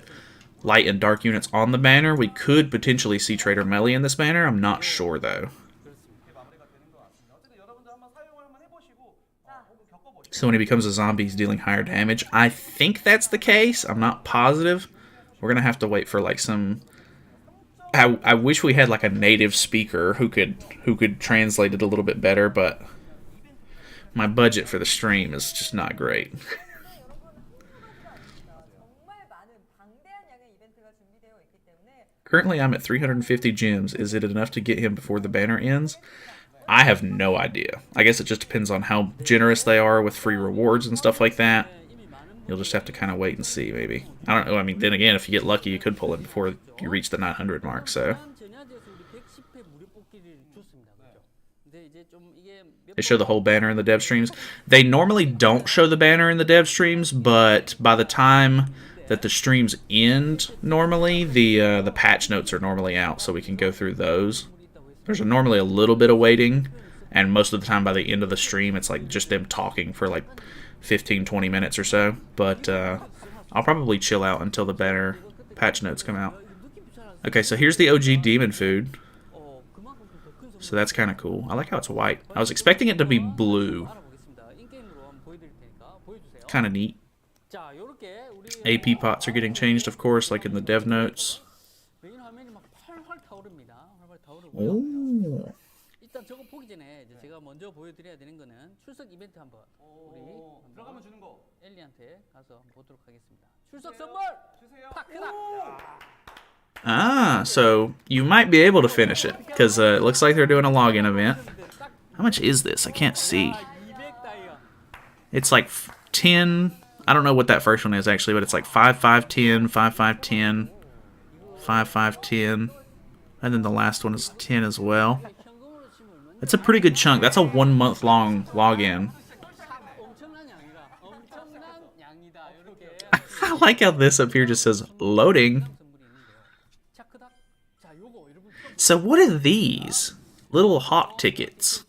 A: light and dark units on the banner. We could potentially see Trader Melly in this banner. I'm not sure, though. So when he becomes a zombie, he's dealing higher damage. I think that's the case. I'm not positive. We're going to have to wait for like some... I wish we had like a native speaker who could translate it a little bit better, but my budget for the stream is just not great. Currently, I'm at 350 gems. Is it enough to get him before the banner ends? I have no idea. I guess it just depends on how generous they are with free rewards and stuff like that. You'll just have to kind of wait and see, maybe. I don't know. I mean, then again, if you get lucky, you could pull it before you reach the 900 mark, so... They show the whole banner in the dev streams. They normally don't show the banner in the dev streams, but by the time that the streams end normally, the patch notes are normally out, so we can go through those. There's normally a little bit of waiting, and most of the time by the end of the stream, it's like just them talking for like 15-20 minutes or so. But I'll probably chill out until the banner patch notes come out. Okay, so here's the OG demon food. So that's kind of cool. I like how it's white. I was expecting it to be blue. Kind of neat. AP pots are getting changed, of course, like in the dev notes. Oh.
B: 일단 저거 보기 전에 이제 제가 먼저 보여드려야 되는 거는 출석 이벤트 한번
C: 들어가면 주는 거.
B: 엘리한테 가서 보도록 하겠습니다. 출석 선물 파크다.
A: Ah, so you might be able to finish it, because it looks like they're doing a login event. How much is this? I can't see. It's like 10... I don't know what that first one is, actually, but it's like 5, 5, 10, 5, 5, 10, 5, 5, 10. And then the last one is 10 as well. That's a pretty good chunk. That's a 1 month long login. I like how this up here just says loading. So what are these? Little hot tickets.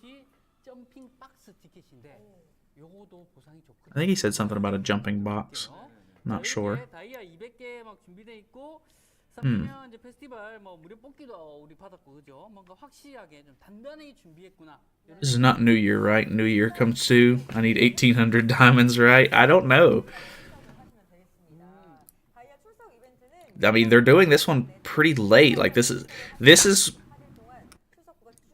A: I think he said something about a jumping box. Not sure. This is not New Year, right? New Year comes soon. I need 1,800 diamonds, right? I don't know. I mean, they're doing this one pretty late. Like, this is...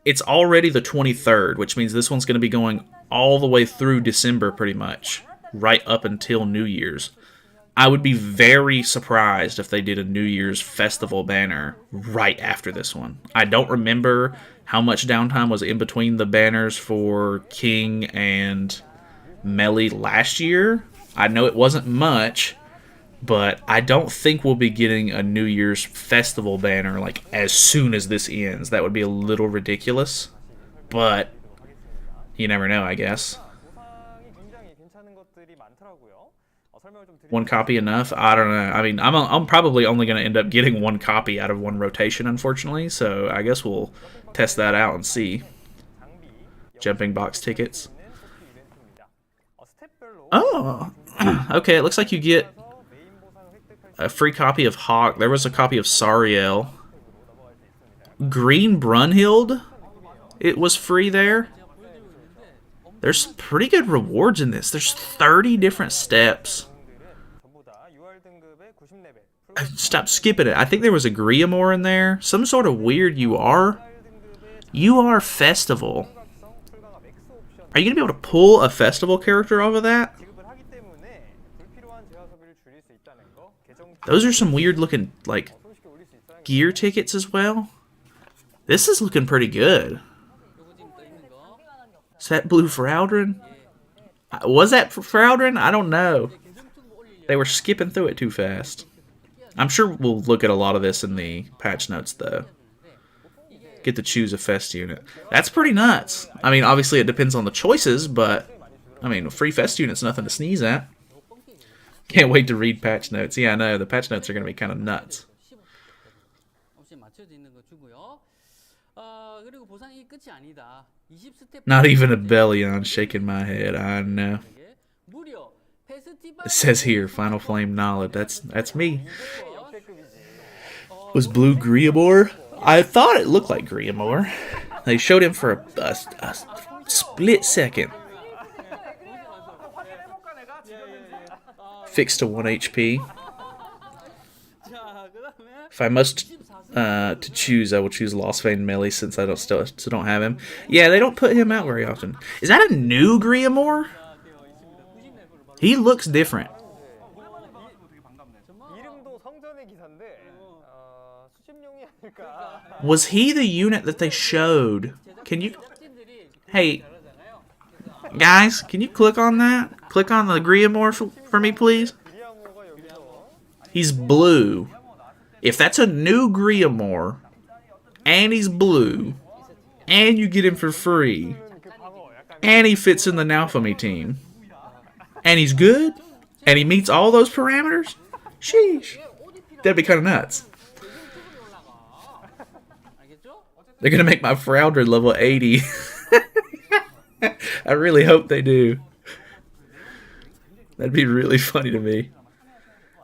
A: It's already the 23rd, which means this one's going to be going all the way through December, pretty much. Right up until New Year's. I would be very surprised if they did a New Year's festival banner right after this one. I don't remember how much downtime was in between the banners for King and Nalyd last year. I know it wasn't much, but I don't think we'll be getting a New Year's festival banner like as soon as this ends. That would be a little ridiculous, but you never know, I guess. One copy enough? I don't know. I mean, I'm probably only going to end up getting one copy out of one rotation, unfortunately. So I guess we'll test that out and see. Jumping box tickets. Oh, okay. It looks like you get a free copy of Hawk. There was a copy of Sariel. Green Brunhild. It was free there. There's pretty good rewards in this. There's 30 different steps. Stop skipping it. I think there was a Griamore in there. Some sort of weird UR. UR Festival. Are you going to be able to pull a festival character off of that? Those are some weird looking, like, gear tickets as well. This is looking pretty good. Is that Blue Frowdrin? Was that Frowdrin? I don't know. They were skipping through it too fast. I'm sure we'll look at a lot of this in the patch notes, though. Get to choose a fest unit. That's pretty nuts. I mean, obviously it depends on the choices, but, I mean, a free fest unit's nothing to sneeze at. Can't wait to read patch notes. Yeah, I know. The patch notes are going to be kind of nuts. Not even a Bellion shaking my head. I know. It says here, Final Flame Nalyd. That's me. Was Blue Griamore? I thought it looked like Griamore. They showed him for a split second. Fixed to 1 HP. If I must to choose, I will choose Lost Vein Melee since I still don't have him. Yeah, they don't put him out very often. Is that a new Griamore? He looks different. Was he the unit that they showed? Can you... Hey, guys, can you click on that? Click on the Griamore for me, please. He's blue. If that's a new Griamore, and he's blue, and you get him for free, and he fits in the Naofumi team, and he's good, and he meets all those parameters, Sheesh. That'd be kind of nuts. They're gonna make my Frowdred level 80. I really hope they do. That'd be really funny to me.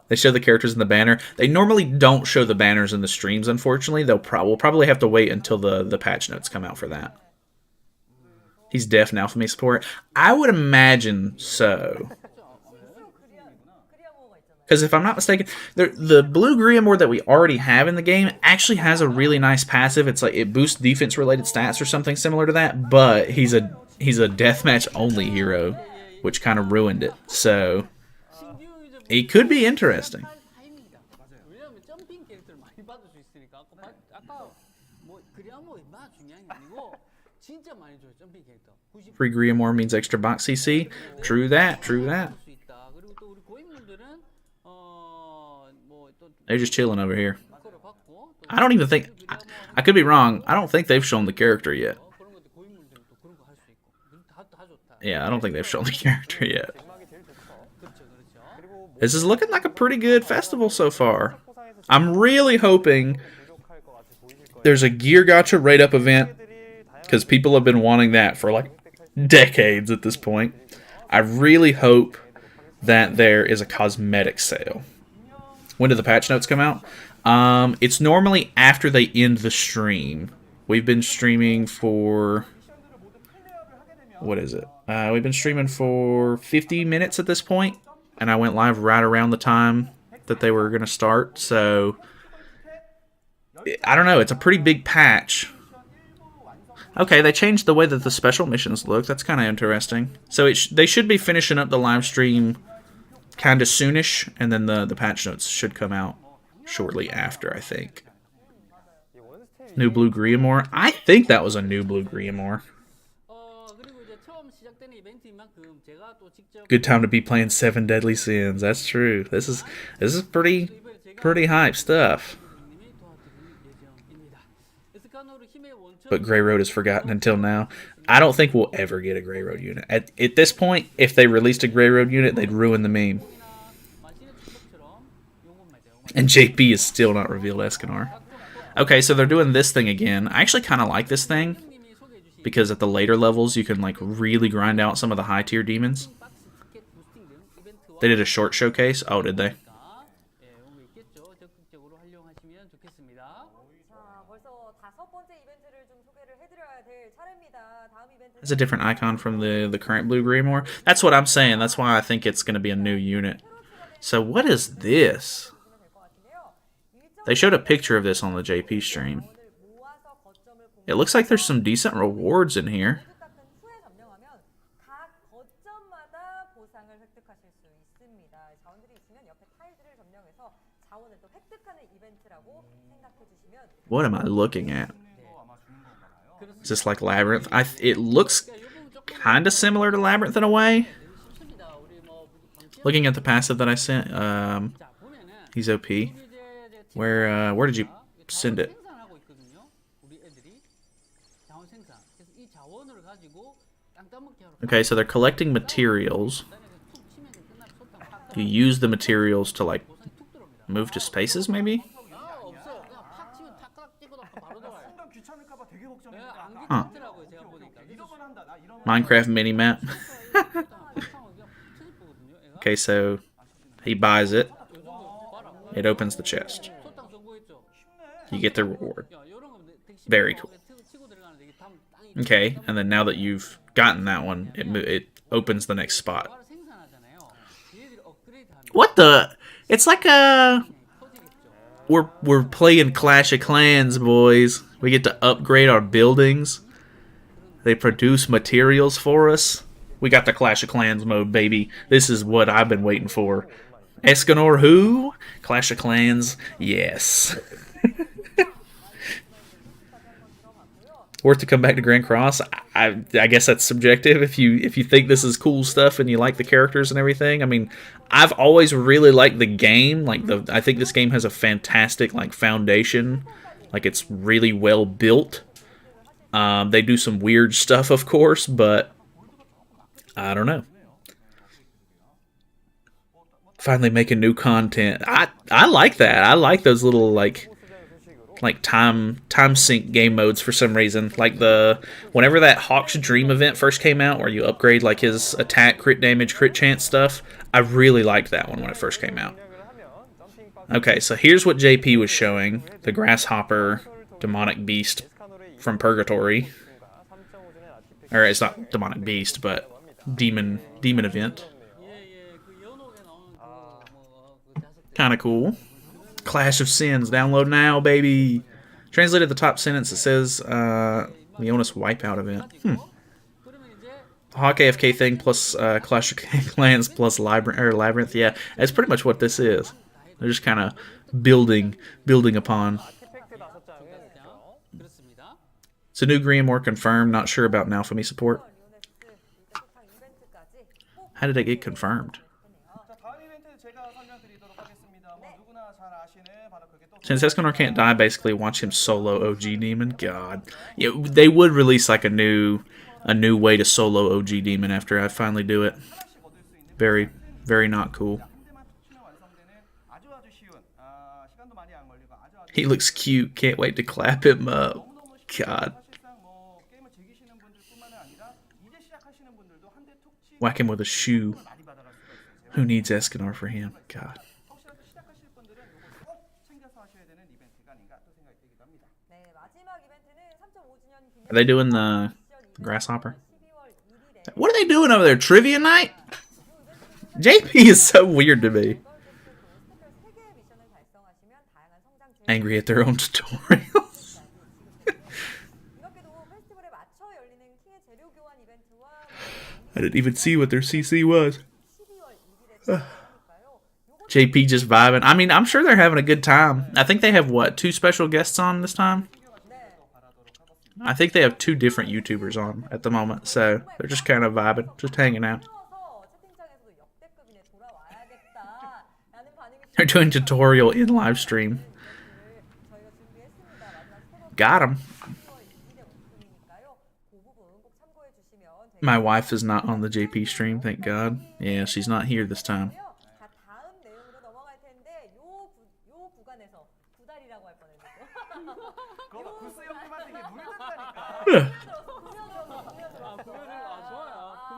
A: They show the characters in the banner. They normally don't show the banners in the streams, unfortunately. We'll probably have to wait until the patch notes come out for that. He's deaf now for me support. I would imagine so. Because if I'm not mistaken, the blue Griamore that we already have in the game actually has a really nice passive. It's like it boosts defense-related stats or something similar to that, but he's a deathmatch-only hero, which kind of ruined it. So he could be interesting. Free Griamore means extra box CC. True that, true that. They're just chilling over here. I don't even think... I could be wrong. I don't think they've shown the character yet. Yeah, I don't think they've shown the character yet. This is looking like a pretty good festival so far. I'm really hoping there's a gear gacha rate-up event, because people have been wanting that for like decades at this point. I really hope that there is a cosmetic sale. When do the patch notes come out? It's normally after they end the stream. We've been streaming for... What is it? We've been streaming for 50 minutes at this point, and I went live right around the time that they were going to start, so... I don't know, it's a pretty big patch. Okay, they changed the way that the special missions look. That's kind of interesting. So they should be finishing up the live stream kind of soonish, and then the patch notes should come out shortly after, I think. New Blue Griamore? I think that was a new Blue Griamore. Good time to be playing 7 Deadly Sins. That's true. This is pretty hype stuff. But Grey Road is forgotten until now. I don't think we'll ever get a Grey Road unit. At this point, if they released a Grey Road unit, they'd ruin the meme. And JP is still not revealed Escanor. Okay, so they're doing this thing again. I actually kind of like this thing, because at the later levels, you can like really grind out some of the high tier demons. They did a short showcase. Oh, did they? It's a different icon from the current Blue Griamore. That's what I'm saying. That's why I think it's going to be a new unit. So what is this? They showed a picture of this on the JP stream. It looks like there's some decent rewards in here. What am I looking at? Is this like Labyrinth? It looks kind of similar to Labyrinth in a way. Looking at the passive that I sent, he's OP. Where did you send it? Okay, so they're collecting materials. You use the materials to like move to spaces, maybe? Huh. Minecraft mini-map. Okay, so he buys it. It opens the chest. You get the reward. Very cool. Okay, and then now that you've gotten that one, it opens the next spot. What the? It's like a... We're playing Clash of Clans, boys. We get to upgrade our buildings. They produce materials for us. We got the Clash of Clans mode, baby. This is what I've been waiting for. Escanor who? Clash of Clans, yes. Worth to come back to Grand Cross? I guess that's subjective. If you think this is cool stuff and you like the characters and everything. I mean, I've always really liked the game. I think this game has a fantastic foundation. It's really well built. They do some weird stuff, of course, but I don't know. Finally making new content. I like that. I like those little like time sync game modes for some reason. Like whenever that Hawk's Dream event first came out, where you upgrade like his attack, crit damage, crit chance stuff. I really liked that one when it first came out. Okay, so here's what JP was showing: the grasshopper demonic beast from Purgatory. Or it's not demonic beast, but demon event. Kind of cool. Clash of Sins. Download now, baby. Translated the top sentence. It says Leonis Wipeout event. The Hawk AFK thing plus Clash of Clans plus Labyrinth. Yeah, that's pretty much what this is. They're just kind of building upon. It's a new Grimoire confirmed. Not sure about Naofumi support. How did it get confirmed? Since Escanor can't die, basically watch him solo OG Demon. God, yeah, they would release like a new way to solo OG Demon after I finally do it. Very, very not cool. He looks cute. Can't wait to clap him up. God. Whack him with a shoe. Who needs Escanor for him? God. Are they doing the grasshopper? What are they doing over there? Trivia night? JP is so weird to me. Angry at their own tutorials. I didn't even see what their CC was. JP just vibing. I mean, I'm sure they're having a good time. I think they have, what, 2 special guests on this time? I think they have 2 different YouTubers on at the moment, so they're just kind of vibing, just hanging out. They're doing tutorial in live stream. Got him. My wife is not on the JP stream, thank God. Yeah, she's not here this time.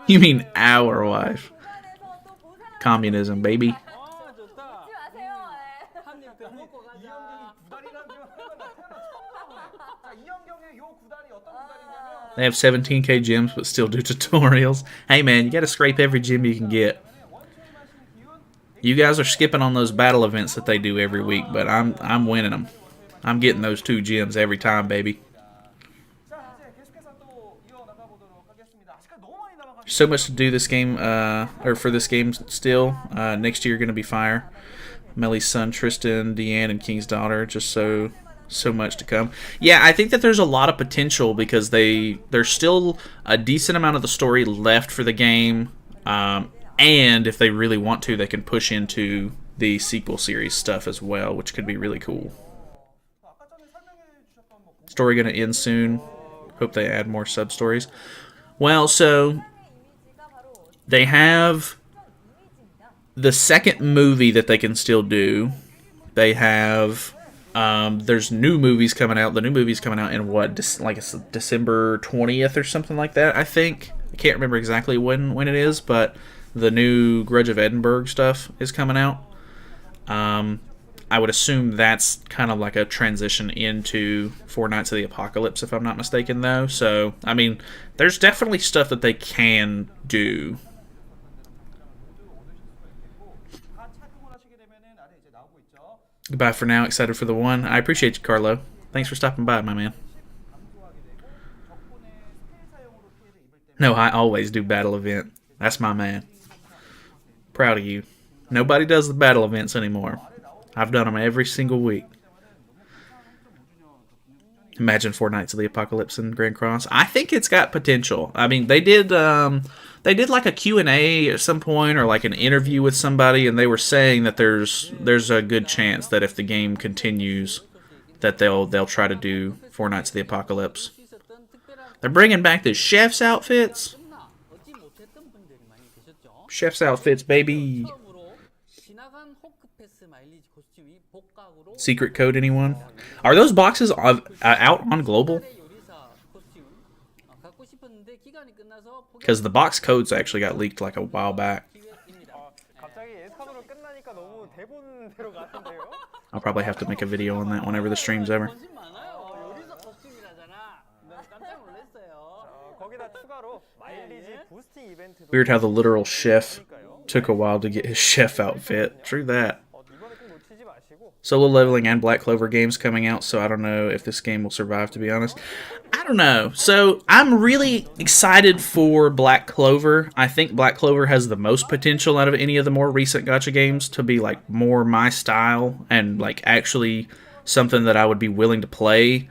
A: You mean our wife? Communism, baby. They have 17k gems, but still do tutorials. Hey man, you gotta scrape every gem you can get. You guys are skipping on those battle events that they do every week, but I'm winning them. I'm getting those 2 gems every time, baby. So much to do this game, or for this game still. Next year gonna be fire. Melly's son Tristan, Deanne, and King's daughter. Just so much to come. Yeah, I think that there's a lot of potential because there's still a decent amount of the story left for the game, and if they really want to, they can push into the sequel series stuff as well, which could be really cool. Story gonna end soon. Hope they add more sub stories. Well, so they have the second movie that they can still do. They have there's new movies coming out. The new movie's coming out in what, like it's December 20th or something like that, I think. I can't remember exactly when it is, but the new Grudge of Edinburgh stuff is coming out. I would assume that's kind of like a transition into Four Knights of the Apocalypse, if I'm not mistaken, though. So, I mean, there's definitely stuff that they can do. Goodbye for now. Excited for the one. I appreciate you, Carlo. Thanks for stopping by, my man. No, I always do battle event. That's my man. Proud of you. Nobody does the battle events anymore. I've done them every single week. Imagine Four Knights of the Apocalypse and Grand Cross. I think it's got potential. I mean, they did like a Q&A at some point, or like an interview with somebody, and they were saying that there's a good chance that if the game continues, that they'll try to do Four Knights of the Apocalypse. They're bringing back the chef's outfits. Chef's outfits, baby.
B: 마일리지 코스튬이 복각으로
A: Secret code, anyone? Are those boxes out on global?
B: 요리사 코스튬 갖고 싶었는데 기간이 끝나서
A: Because the box codes actually got leaked like a while back.
B: 기회입니다.
D: 갑자기 에스카노로 끝나니까 너무 대본대로 가는데요?
A: I'll probably have to make a video on that whenever the stream's over.
B: 관심 많아요. 요리사 코스튬이라잖아. 나 깜짝 놀랐어요.
D: 거기다 추가로 마일리지 부스팅 이벤트도
A: Weird how the literal chef took a while to get his chef outfit. True that.
D: 이번에 꼭 놓치지 마시고
A: Solo leveling and Black Clover games coming out, so I don't know if this game will survive, to be honest. I don't know. So I'm really excited for Black Clover. I think Black Clover has the most potential out of any of the more recent gacha games to be like more my style and like actually something that I would be willing to play.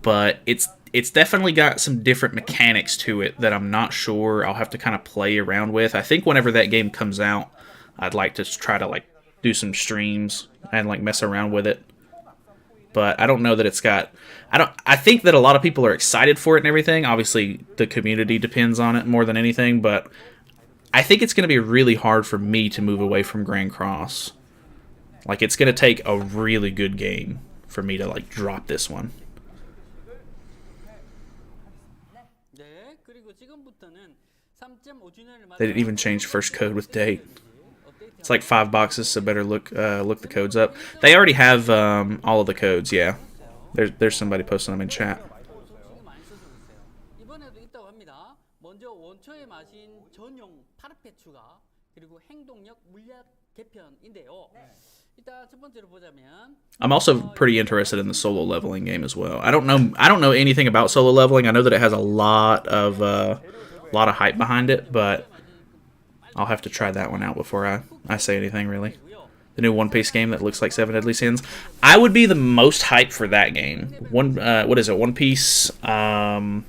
A: But it's definitely got some different mechanics to it that I'm not sure I'll have to kind of play around with. I think whenever that game comes out, I'd like to try to like do some streams and like mess around with it. But I don't know that it's got I think that a lot of people are excited for it and everything. Obviously the community depends on it more than anything, but I think it's going to be really hard for me to move away from Grand Cross. Like it's going to take a really good game for me to like drop this one.
B: 네, 그리고 지금부터는 3.5주년을
A: They didn't even change first code with date. It's like 5 boxes, so better look the codes up. They already have all of the codes, yeah. There's somebody posting them in chat.
B: 신경 많이 써주고 있어요. 이번에도 있다고 합니다. 먼저 원초의 맛인 전용 파르페 추가 그리고 행동력 물약 개편인데요. 일단 첫 번째로 보자면
A: I'm also pretty interested in the solo leveling game as well. I don't know anything about solo leveling. I know that it has a lot of hype behind it, but I'll have to try that one out before I say anything really. The new One Piece game that looks like Seven Deadly Sins. I would be the most hyped for that game. What is it? One Piece Dream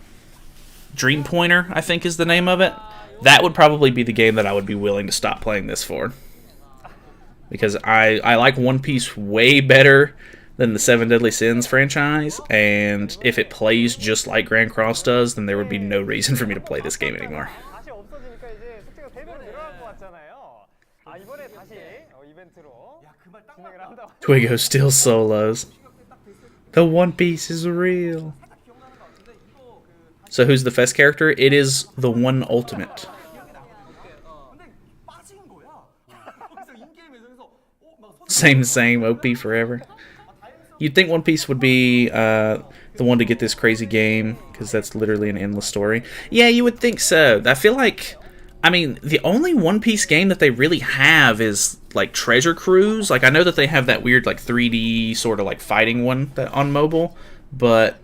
A: Pointer, I think is the name of it. That would probably be the game that I would be willing to stop playing this for. Because I like One Piece way better than the Seven Deadly Sins franchise, and if it plays just like Grand Cross does, then there would be no reason for me to play this game anymore.
D: 다시 없어지니까 이제 숙제가 대대로 늘어날 것 같잖아요. 이번에 다시 이벤트로 진행을 한다고.
A: Twigo still solos. The One Piece is real. So who's the Fest character? It is the One Ultimate. Same, OP forever. You'd think One Piece would be the one to get this crazy game, because that's literally an endless story. Yeah, you would think so. I feel like, I mean, the only One Piece game that they really have is, like, Treasure Cruise. Like, I know that they have that weird, like, 3D sort of, like, fighting one on mobile, but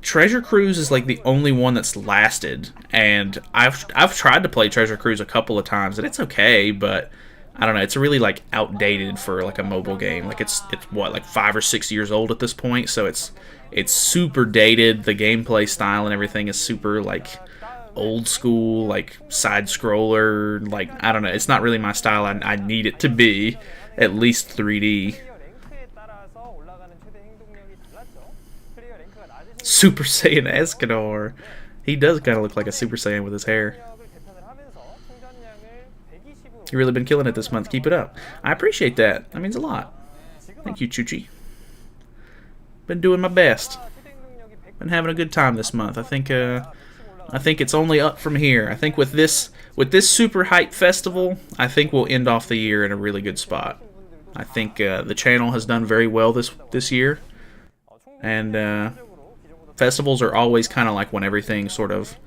A: Treasure Cruise is, like, the only one that's lasted, and I've tried to play Treasure Cruise a couple of times, and it's okay, but I don't know, it's really like outdated for like a mobile game. Like it's what, like 5 or 6 years old at this point, so it's super dated. The gameplay style and everything is super like old school, like side scroller, like I don't know, it's not really my style. I need it to be at least 3D. Super Saiyan Escanor. He does kind of look like a Super Saiyan with his hair. You've really been killing it this month. Keep it up. I appreciate that. That means a lot. Thank you, Chuchi. Been doing my best. Been having a good time this month. I think it's only up from here. I think with this super hype festival, I think we'll end off the year in a really good spot. I think the channel has done very well this year, and festivals are always kind of like when everything sort of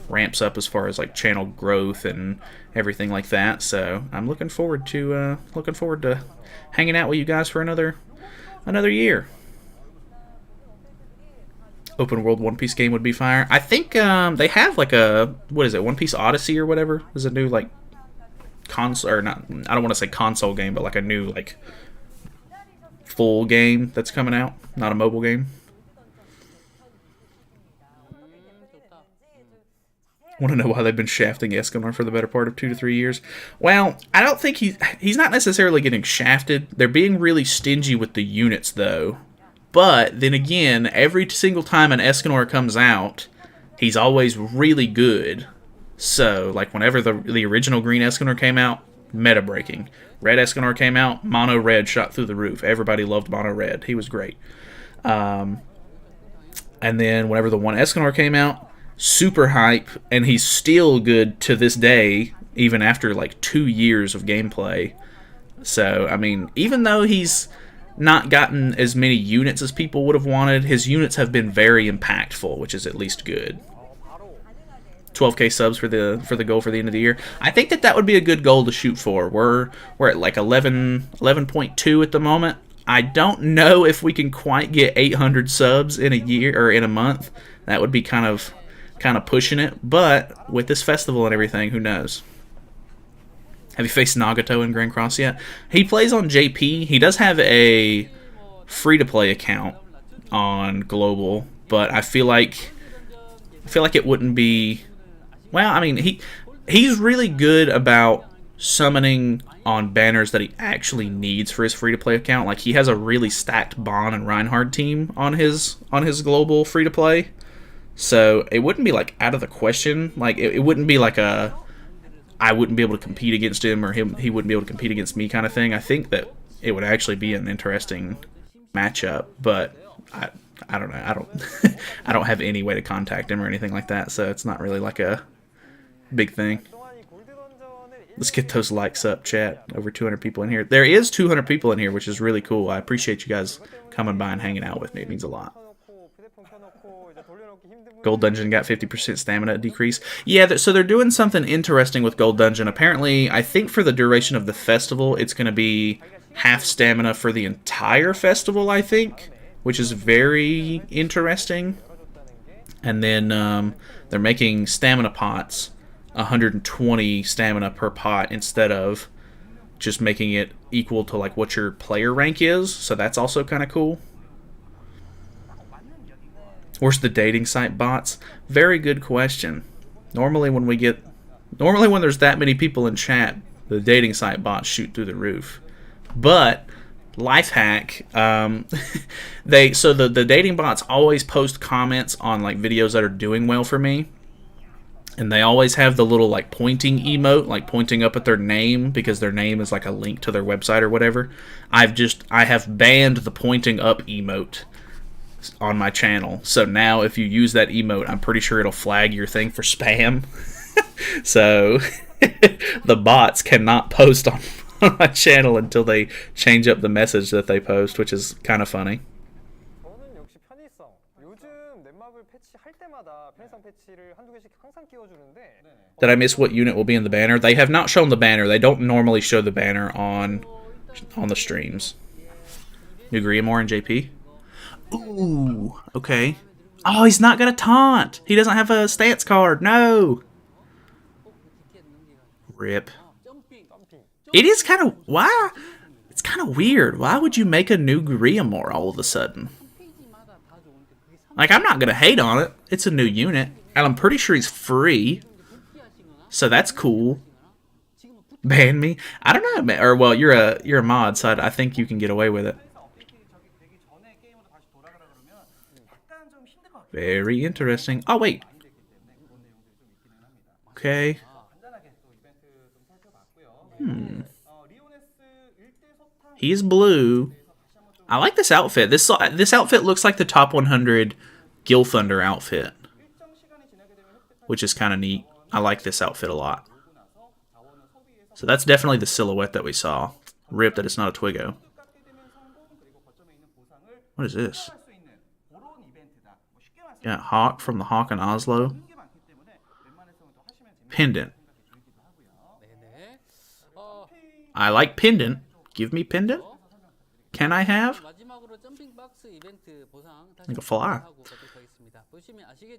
A: ramps up as far as like channel growth and everything like that. So I'm looking forward to hanging out with you guys for another year. Open world One Piece game would be fire. I think they have like a, what is it, One Piece Odyssey or whatever is a new like console, or not, I don't want to say console game, but like a new like full game that's coming out, not a mobile game. Want to know why they've been shafting Escanor for the better part of 2 to 3 years? Well, I don't think he's not necessarily getting shafted. They're being really stingy with the units, though. But then again, every single time an Escanor comes out, he's always really good. So, like whenever the original Green Escanor came out, meta breaking. Red Escanor came out, Mono Red shot through the roof. Everybody loved Mono Red. He was great. And then whenever the one Escanor came out, super hype, and he's still good to this day, even after like 2 years of gameplay. So, I mean, even though he's not gotten as many units as people would have wanted, his units have been very impactful, which is at least good. 12k subs for the goal for the end of the year. I think that would be a good goal to shoot for. We're at like 11.2 at the moment. I don't know if we can quite get 800 subs in a year or in a month. That would be kind of pushing it, but with this festival and everything, who knows? Have you faced Nagato in Grand Cross yet? He plays on JP. He does have a free-to-play account on Global, but I feel like it wouldn't be. Well, I mean, he's really good about summoning on banners that he actually needs for his free-to-play account. Like, he has a really stacked Bon and Reinhardt team on his Global free-to-play. So it wouldn't be like out of the question. Like it wouldn't be like I wouldn't be able to compete against him or he wouldn't be able to compete against me kind of thing. I think that it would actually be an interesting matchup, but I don't know. I don't have any way to contact him or anything like that, so it's not really like a big thing. Let's get those likes up, chat. Over 200 people in here. There is 200 people in here, which is really cool. I appreciate you guys coming by and hanging out with me. It means a lot. Gold Dungeon got 50% stamina decrease. Yeah, so they're doing something interesting with Gold Dungeon. Apparently, I think for the duration of the festival, it's going to be half stamina for the entire festival, I think, which is very interesting. And then they're making stamina pots 120 stamina per pot instead of just making it equal to like what your player rank is. So that's also kind of cool. Where's the dating site bots? Very good question. Normally when there's that many people in chat, the dating site bots shoot through the roof. But life hack, the dating bots always post comments on like videos that are doing well for me. And they always have the little like pointing emote, like pointing up at their name because their name is like a link to their website or whatever. I have banned the pointing up emote on my channel, so now if you use that emote, I'm pretty sure it'll flag your thing for spam. So the bots cannot post on my channel until they change up the message that they post, which is kind of funny. Did I miss what unit will be in the banner? They have not shown the banner. They don't normally show the banner on the streams. New Griamore and JP? Ooh, okay. Oh, he's not gonna taunt. He doesn't have a stance card. No. Rip. It is kind of why. It's kind of weird. Why would you make a new Griamore all of a sudden? Like, I'm not gonna hate on it. It's a new unit, and I'm pretty sure he's free. So that's cool. Ban me? I don't know, man. Or well, you're a mod, so I think you can get away with it. Very interesting. Oh, wait. Okay. He's blue. I like this outfit. This outfit looks like the top 100 Gil Thunder outfit, which is kind of neat. I like this outfit a lot. So that's definitely the silhouette that we saw. Rip that it's not a Twigo. What is this? Yeah, Hawk from the Hawk and Oslo. Pendant. I like pendant. Give me pendant. Can I have? Like a fly.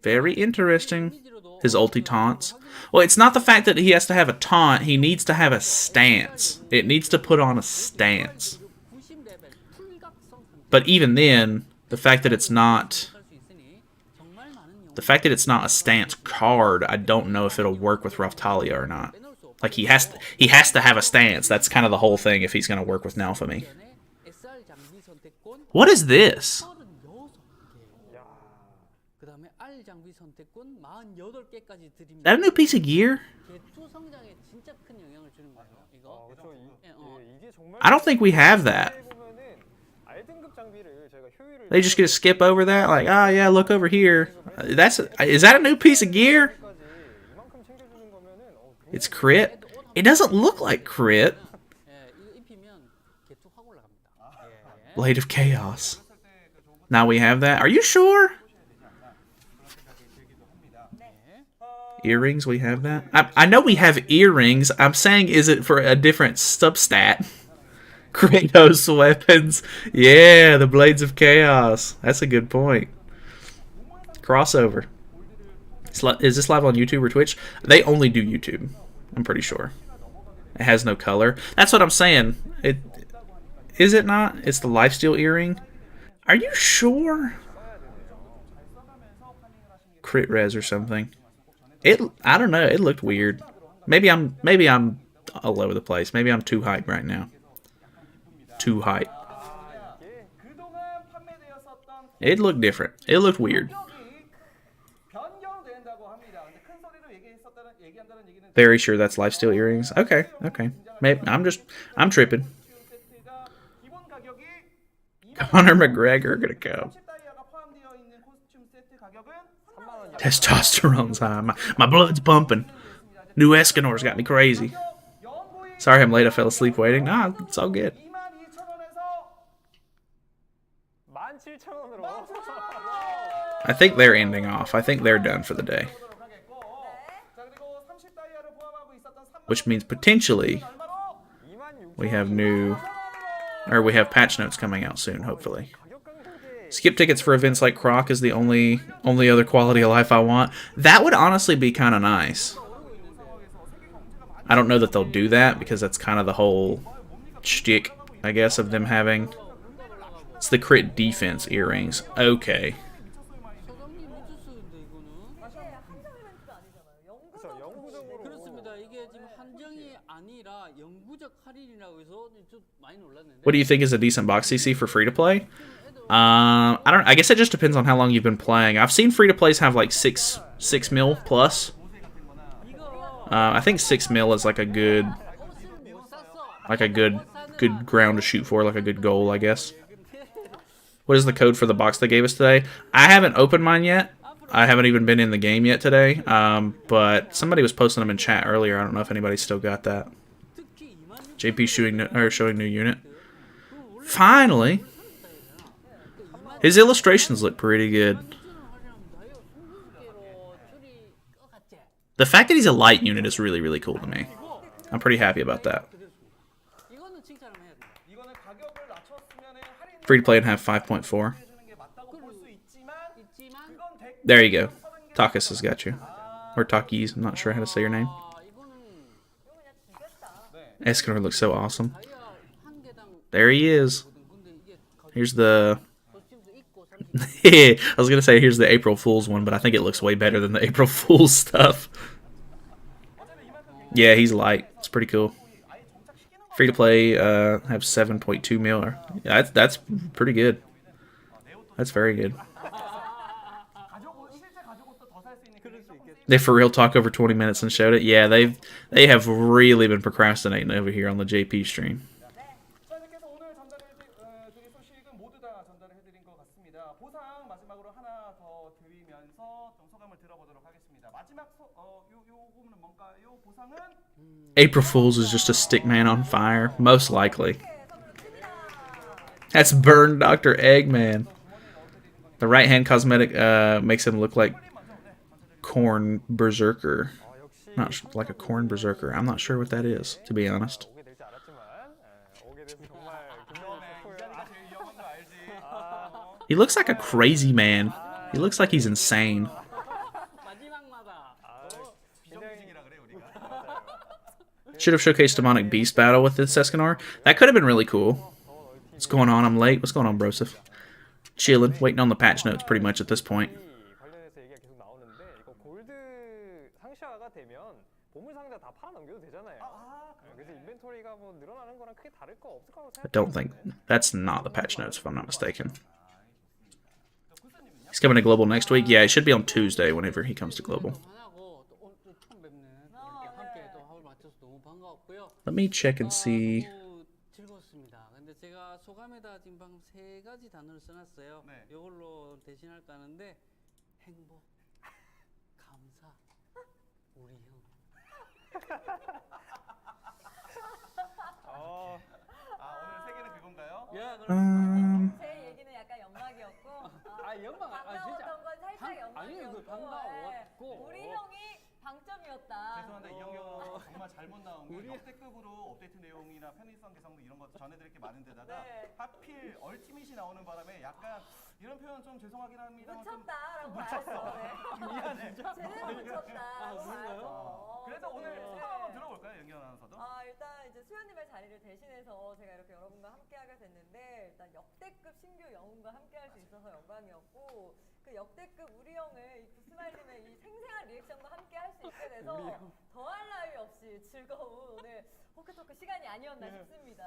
A: Very interesting. His ulti taunts. Well, it's not the fact that he has to have a taunt. He needs to have a stance. It needs to put on a stance. But even then, the fact that it's not a stance card, I don't know if it'll work with Raftalia or not. Like he has to have a stance. That's kind of the whole thing if he's going to work with Nalfami. What is this?
B: R 장비 선택권 48개까지 드립니다.
A: That a new piece of gear?
B: 개투 성장에 진짜 큰 영향을 주는 거예요. 이거.
D: 그렇죠. 이게 정말
A: I don't think we have that.
D: 보면은 R등급 장비를 저희가 효율을
A: They just get to skip over that? Like, oh yeah, look over here. Is that a new piece of gear?
D: 이만큼 챙겨주는 거면은
A: It's crit? It doesn't look like crit.
B: 예, 이거 입히면 개투 확 올라갑니다. 예.
A: Blade of Chaos. Now we have that. Are you sure? Earrings, we have that. I know we have earrings. I'm saying, is it for a different substat? Kratos weapons. Yeah, the Blades of Chaos. That's a good point. Crossover. Is this live on YouTube or Twitch? They only do YouTube. I'm pretty sure. It has no color. That's what I'm saying. Is it not? It's the lifesteal earring. Are you sure? Crit res or something. I don't know. It looked weird. Maybe I'm all over the place. Maybe I'm too hyped right now. Too hyped. It looked different. It looked weird. Very sure that's lifesteal earrings. Okay. Maybe I'm tripping. Conor McGregor gonna come. Testosterone's high. My blood's pumping. New Escanor's got me crazy. Sorry I'm late. I fell asleep waiting. Nah, it's all good.
D: 17,000원으로.
A: I think they're ending off. I think they're done for the day. Which means potentially we have patch notes coming out soon, hopefully. Skip tickets for events like Croc is the only other quality of life I want. That would honestly be kind of nice. I don't know that they'll do that because that's kind of the whole shtick, I guess, of them having. It's the crit defense earrings. Okay.
B: 그렇습니다. 이게 지금 한정이 아니라 영구적 할인이라고 해서 좀 많이 놀랐는데.
A: What do you think is a decent box CC for free to play? I guess it just depends on how long you've been playing. I've seen free to plays have like 6 mil plus. I think 6 mil is like a good ground to shoot for, like a good goal, I guess. What is the code for the box they gave us today? I haven't opened mine yet. I haven't even been in the game yet today. But somebody was posting them in chat earlier. I don't know if anybody's still got that. JP showing new unit. Finally. His illustrations look pretty good. The fact that he's a light unit is really, really cool to me. I'm pretty happy about that. Free to play and have 5.4. There you go. Takas has got you. Or Takis, I'm not sure how to say your name. Escanor looks so awesome. There he is. Here's the... I was going to say here's the April Fool's one, but I think it looks way better than the April Fool's stuff. Yeah, he's light. It's pretty cool. Free to play, have 7.2 mil. That's pretty good. That's very good. They for real talk over 20 minutes and showed it. Yeah, they have really been procrastinating over here on the JP stream. April Fool's is just a stick man on fire, most likely. That's burned Dr. Eggman. The right hand cosmetic makes him look like Corn Berserker. Not like a Corn Berserker. I'm not sure what that is, to be honest. He looks like a crazy man. He looks like he's insane. Should have showcased Demonic Beast battle with this Escanor. That could have been really cool. What's going on? I'm late. What's going on, Broseph? Chilling, waiting on the patch notes pretty much at this point. I don't think... That's not the patch notes, if I'm not mistaken. He's coming to Global next week? Yeah, it should be on Tuesday whenever he comes to Global.
B: 환하고 또 처음 뵙는 이렇게 함께 또 합을 맞춰서 너무 반가웠고요.
A: Let me check and see.
B: 너무 즐거웠습니다. 근데 제가 소감에다 지금 방금 3가지 단어를 써놨어요.
C: 네.
B: 이걸로 대신할까 하는데 행복, 감사, 우리 형.
C: 오늘 세 개는 그건가요?
B: 야, 그럼
E: 제 얘기는 약간 연막이었고
B: 연방
E: 반가웠던 건 살짝 연막이었고
B: 아니 그 반가웠고
E: 네. 우리 형이 방점이었다.
C: 죄송한데 이 경우 정말 잘못 나온 게 역대급으로 업데이트 내용이나 편의성 개성도 이런 것 전해드릴 게 많은데다가
E: 네.
C: 하필 얼티밋이 나오는 바람에 약간 이런 표현 좀 죄송하긴 합니다.
E: 묻혔다라고 봐야죠. 네.
C: 미안해.
E: 제대로 묻혔다라고
B: 그런가요?
E: 봐야죠.
C: 그래요? 오늘
E: 네.
C: 소감 한번 들어볼까요, 연기 아나운서도?
E: 일단 이제 수현님의 자리를 대신해서 제가 이렇게 여러분과 함께하게 됐는데 일단 역대급 신규 영웅과 함께할 수 있어서 영광이었고 그 역대급 우리 형을 이 구스마일님의 이 생생한 리액션과 함께할 수 있게 돼서 더할 나위 없이 즐거운 오늘 호크토크 시간이 아니었나 싶습니다.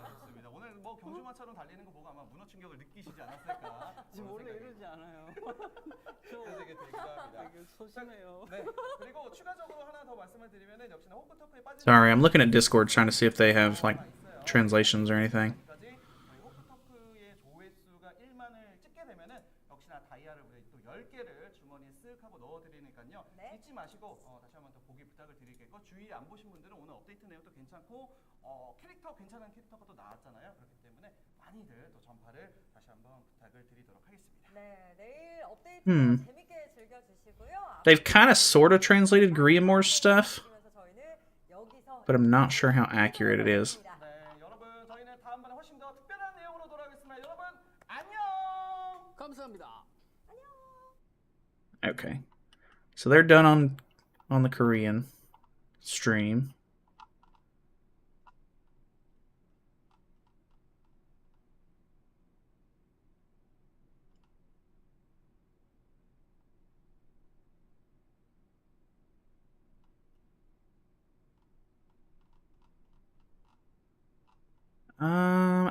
E: 네.
C: 좋습니다. 오늘 뭐 경주마처럼 달리는 거 보고 아마 문어 충격을 느끼시지 않았을까?
B: 지금 원래 이러지 않아요.
C: 되게 감사합니다.
B: 되게 소심해요.
C: 네. 그리고 추가적으로 하나 더 말씀을 드리면은 역시나 호크토크에 빠진
A: Sorry, I'm looking at Discord trying to see if they have like translations or anything.
C: 까지 저희 호크토크의 조회수가 1만을 찍게 되면은 역시나 다이아를 우리 또 10개를 주머니에 쓱 하고 넣어드리니까요.
E: 네.
C: 잊지 마시고 다시 한번 더 보기 부탁을 드리겠고 주위 안 보신 분들은 오늘 업데이트 내용도 괜찮고 캐릭터 괜찮은 캐릭터가 또 나왔잖아요. 그렇기 때문에 많이들 또 전파를 다시 한번 부탁을 드리도록 하겠습니다.
E: 네, 내일 업데이트
A: Hmm.
E: 재밌게 즐겨주시고요.
A: They've kind of sort of translated Griamor's stuff,
E: 저희는 여기서
A: but I'm not sure how accurate it is.
C: 네, 여러분 저희는 다음번에 훨씬 더 특별한 내용으로 돌아오겠습니다. 여러분 안녕.
B: 감사합니다.
A: Okay, so they're done on the Korean stream.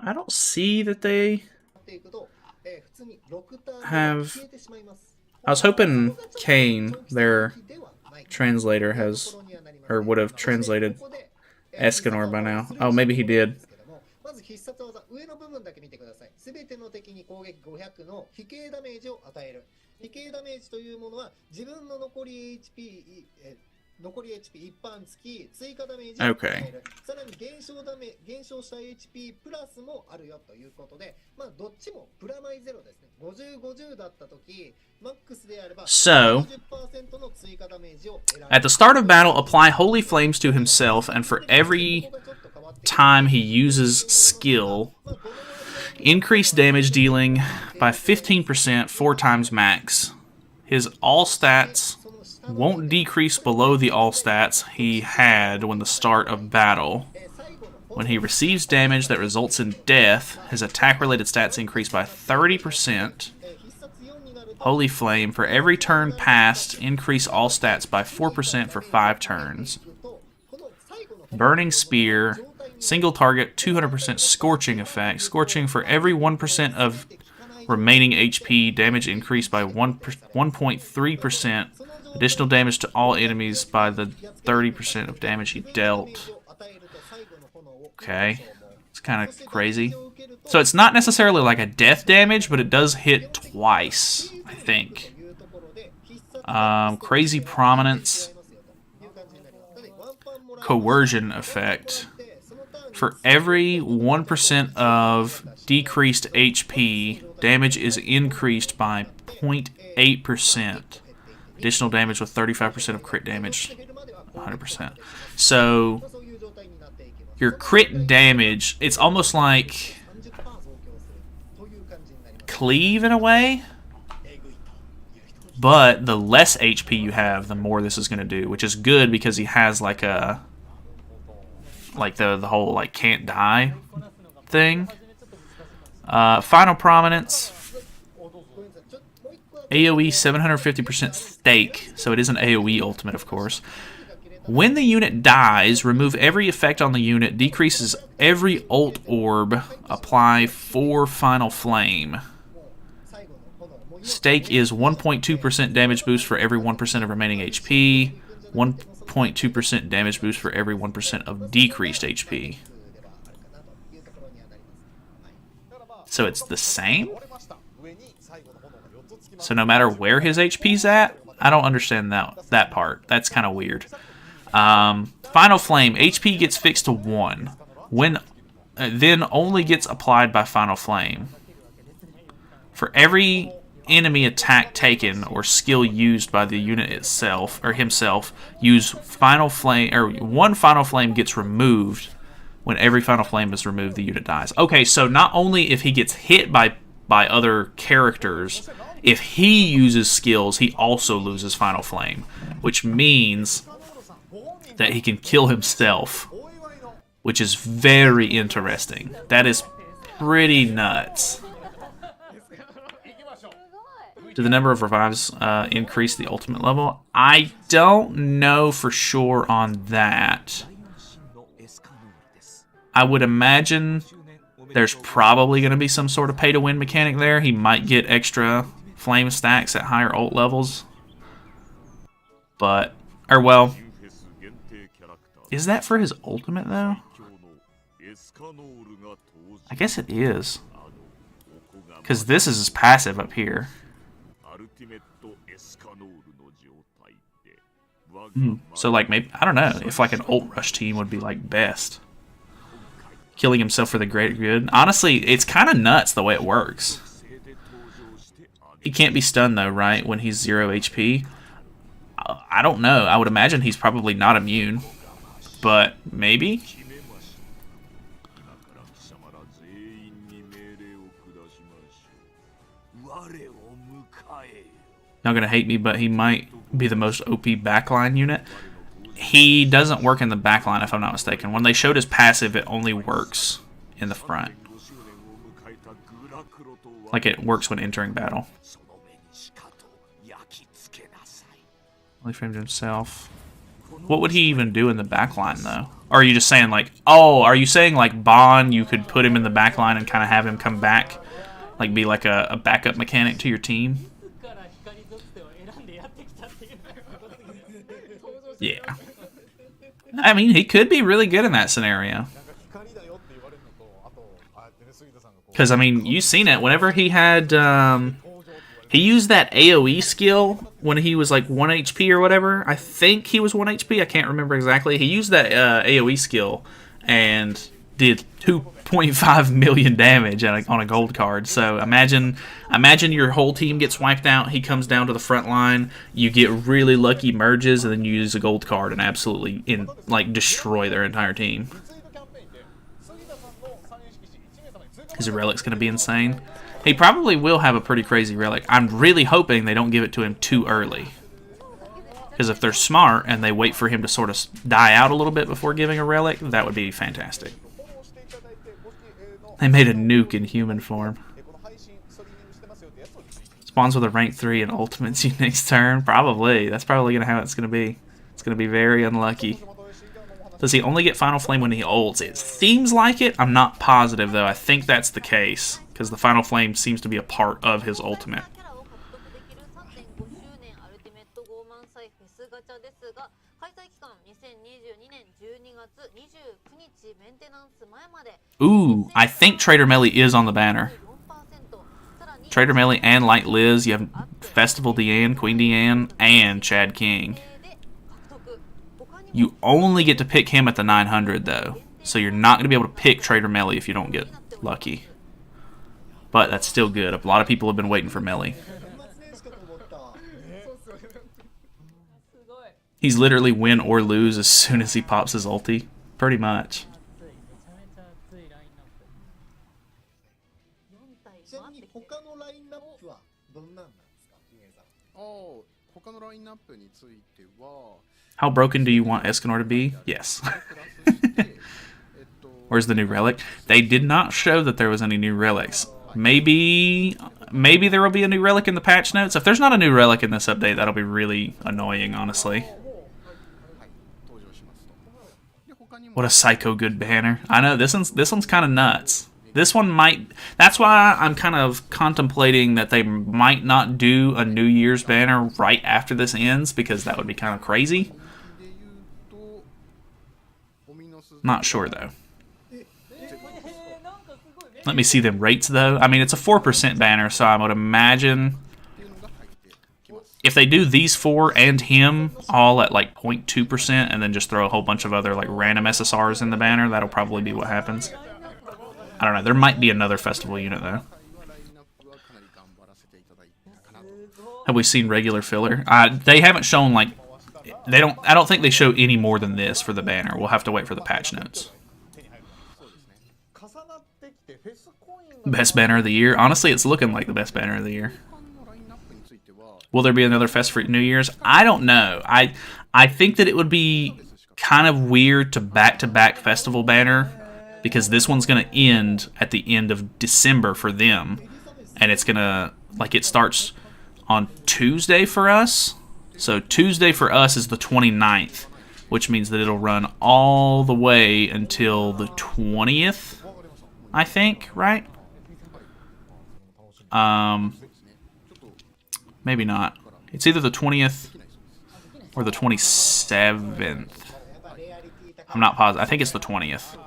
A: I don't see that they have. I was hoping Kane, their translator, has or would have translated Escanor by now. Oh, maybe he did.
H: まず必殺技上の部分だけ見てください。すべての敵に攻撃500の非形ダメージを与える。非形ダメージというものは自分の残り HP 一般付き追加ダメージを与える。さらに減少した HP プラスもあるよということで、まあどっちもプラマイゼロですね。50-50だった時、マックスであれば
A: So,
H: 50% の追加ダメージを得られる。
A: at the start of battle, apply Holy Flames to himself, and for every time he uses skill, increase damage dealing by 15% 4 times max. His all stats won't decrease below the all stats he had when the start of battle. When he receives damage that results in death, his attack-related stats increase by 30%. Holy Flame, for every turn passed, increase all stats by 4% for 5 turns. Burning Spear, single target, 200% Scorching effect. Scorching for every 1% of remaining HP, damage increased by 1.3%. Additional damage to all enemies by the 30% of damage he dealt. Okay, it's kind of crazy. So it's not necessarily like a death damage, but it does hit twice, I think. Crazy Prominence. Coercion effect. For every 1% of decreased HP, damage is increased by 0.8%. Additional damage with 35% of crit damage, 100%. So, your crit damage, it's almost like Cleave in a way, but the less HP you have, the more this is going to do, which is good because he has like a, like the whole like can't die thing. Final Prominence. AoE 750% stake, so it is an AoE ultimate, of course. When the unit dies, remove every effect on the unit, decreases every ult orb, apply 4 Final Flame. Stake is 1.2% damage boost for every 1% of remaining HP, 1.2% damage boost for every 1% of decreased HP. So it's the same? So no matter where his HP's at? I don't understand that part. That's kind of weird. Final Flame, HP gets fixed to 1. Then only gets applied by Final Flame. For every enemy attack taken or skill used by the unit itself or himself, use Final Flame, or 1 Final Flame gets removed. When every Final Flame is removed, the unit dies. Okay, so not only if he gets hit by other characters, if he uses skills, he also loses Final Flame, which means that he can kill himself, which is very interesting. That is pretty nuts. Do the number of revives increase the ultimate level? I don't know for sure on that. I would imagine there's probably going to be some sort of pay-to-win mechanic there. He might get extra flame stacks at higher ult levels. But, or well, is that for his ultimate though? I guess it is. Because this is his passive up here. So like maybe, I don't know, if like an ult rush team would be like best. Killing himself for the greater good. Honestly, it's kind of nuts the way it works. He can't be stunned though, right? When he's 0 HP. I don't know. I would imagine he's probably not immune. But maybe? Y'all gonna hate me, but he might be the most OP backline unit. He doesn't work in the backline, if I'm not mistaken. When they showed his passive, it only works in the front. Like it works when entering battle. Only framed himself. What would he even do in the backline, though? Or are you just saying, like, oh, are you saying, like, Bond, you could put him in the backline and kind of have him come back? Like, be like a backup mechanic to your team? Yeah. I mean, he could be really good in that scenario. Because, I mean, you've seen it. Whenever he had... he used that AoE skill when he was like 1 HP or whatever. I think he was 1 HP. I can't remember exactly. He used that AoE skill and did 2.5 million damage on a gold card. So imagine your whole team gets wiped out. He comes down to the front line. You get really lucky merges, and then you use a gold card and absolutely destroy their entire team. His relic's going to be insane. He probably will have a pretty crazy relic. I'm really hoping they don't give it to him too early. Because if they're smart and they wait for him to sort of die out a little bit before giving a relic, that would be fantastic. They made a nuke in human form. Spawns with a rank 3 and ultimates you next turn? Probably. That's probably how it's going to be. It's going to be very unlucky. Does he only get Final Flame when he ults? It seems like it. I'm not positive, though. I think that's the case. Because the Final Flame seems to be a part of his ultimate. Ooh, I think Trader Melly is on the banner. Trader Melly and Light Liz. You have Festival Deanne, Queen Deanne, and Chad King. You only get to pick him at the 900, though. So you're not going to be able to pick Trader Melly if you don't get lucky. But that's still good. A lot of people have been waiting for Melly. He's literally win or lose as soon as he pops his ulti. Pretty much. How broken do you want Escanor to be? Yes. Where's the new relic? They did not show that there was any new relics. Maybe there will be a new relic in the patch notes. If there's not a new relic in this update, that'll be really annoying, honestly. What a psycho good banner. I know, this one's kind of nuts. This one might... That's why I'm kind of contemplating that they might not do a New Year's banner right after this ends, because that would be kind of crazy. Not sure, though. Let me see them rates, though. I mean, it's a 4% banner, so I would imagine... If they do these 4 and him all at like 0.2% and then just throw a whole bunch of other like random SSRs in the banner, that'll probably be what happens. I don't know. There might be another festival unit though. Have we seen regular filler? They haven't shown like they don't. I don't think they show any more than this for the banner. We'll have to wait for the patch notes. Best banner of the year. Honestly, it's looking like the best banner of the year. Will there be another fest for New Year's? I don't know. I think that it would be kind of weird to back-to-back festival banner, because this one's going to end at the end of December for them, and it's going to, like, it starts on Tuesday for us. So Tuesday for us is the 29th, which means that it'll run all the way until the 20th, I think, right? Maybe not. It's either the 20th or the 27th. I'm not positive. I think it's the 20th.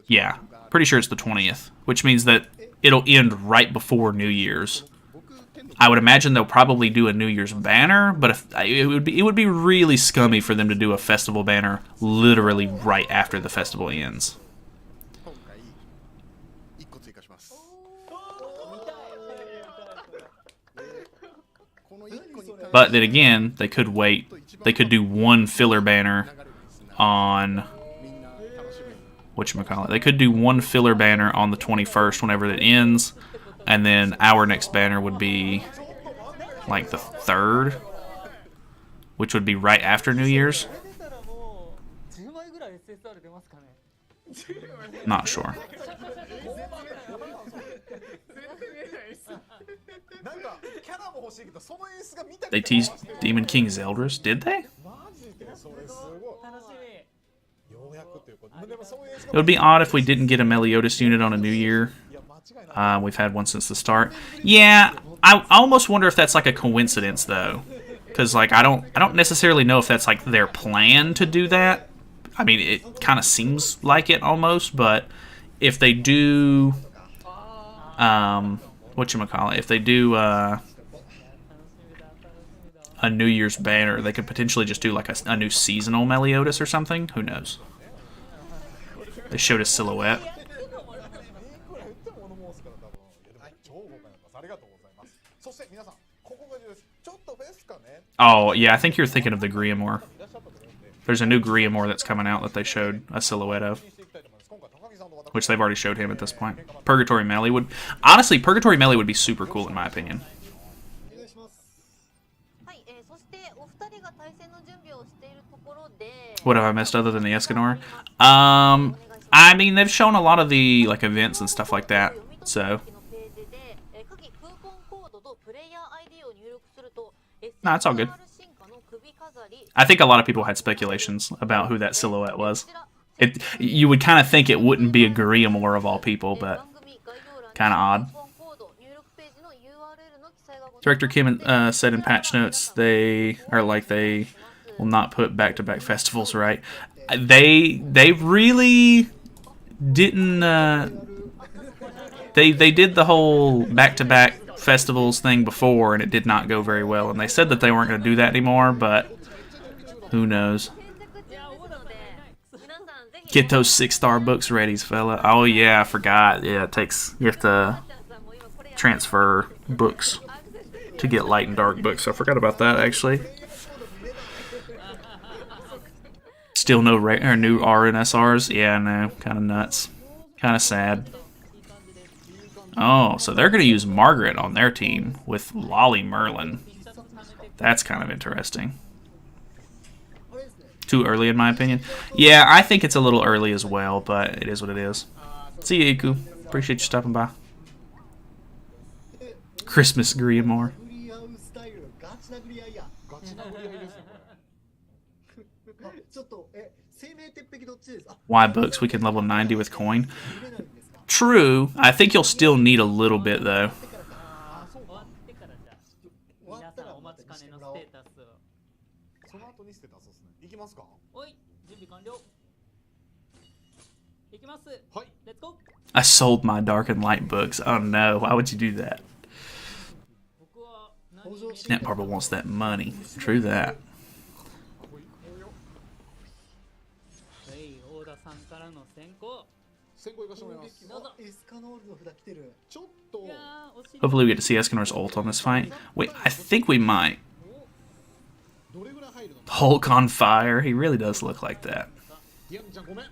A: Yeah, pretty sure it's the 20th, which means that it'll end right before New Year's. I would imagine they'll probably do a New Year's banner, but if, it would be really scummy for them to do a festival banner literally right after the festival ends. But then again, they could wait. They could do one filler banner on... whatchamacallit. They could do one filler banner on the 21st whenever it ends, and then our next banner would be like the 3rd, which would be right after New Year's. Not sure. They teased Demon King Zeldris, did they? It would be odd if we didn't get a Meliodas unit on a New Year. We've had one since the start. Yeah, I almost wonder if that's like a coincidence though, because like I don't necessarily know if that's like their plan to do that. I mean, it kind of seems like it almost, but if they do, whatchamacallit, if they do a New Year's banner, they could potentially just do like a new seasonal Meliodas or something. Who knows? They showed a silhouette. Oh, yeah, I think you're thinking of the Griamore. There's a new Griamore that's coming out that they showed a silhouette of, which they've already showed him at this point. Purgatory Melee would... Honestly, Purgatory Melee would be super cool in my opinion. What have I missed other than the Escanor? I mean, they've shown a lot of the like events and stuff like that, so... Nah, it's all good. I think a lot of people had speculations about who that silhouette was. You would kind of think it wouldn't be a Griamore of all people, but kind of odd. Director Kim said in patch notes they will not put back-to-back festivals, right? They really didn't. They did the whole back-to-back festivals thing before, and it did not go very well. And they said that they weren't going to do that anymore, but who knows? Get those 6-star books ready, fella. Oh yeah, I forgot. Yeah, you have to transfer books to get light and dark books. I forgot about that actually. Still no new RNSRs. Yeah, no, kind of nuts, kind of sad. Oh, so they're going to use Margaret on their team with Lolly Merlin. That's kind of interesting. Too early, in my opinion. Yeah, I think it's a little early as well, but it is what it is. See you, Iku. Appreciate you stopping by. Christmas Griamore. Why books? We can level 90 with coin. True. I think you'll still need a little bit, though.
B: 終わってからじゃあ皆さんお待ちかねのステータスを
I: その後にステータスですね。いきますか。
B: おい準備完了いきます
I: はい。
B: レッツゴー
A: I sold my Dark and Light books. Oh no, why would you do that?
B: 僕は何に
A: Netmarble wants that money. True that.
B: はい大田さんからの先行
I: 先行行かせてもらいます。
B: どうぞ
H: エスカノールの札来てる。
I: ちょっと
B: いやー惜しい
A: Hopefully we get to see Escanor's ult on this fight. Wait, I think we might.
I: どれぐらい入るの？
A: Hulk on fire. He really does look like that.
I: ディアンちゃんごめん。
H: ス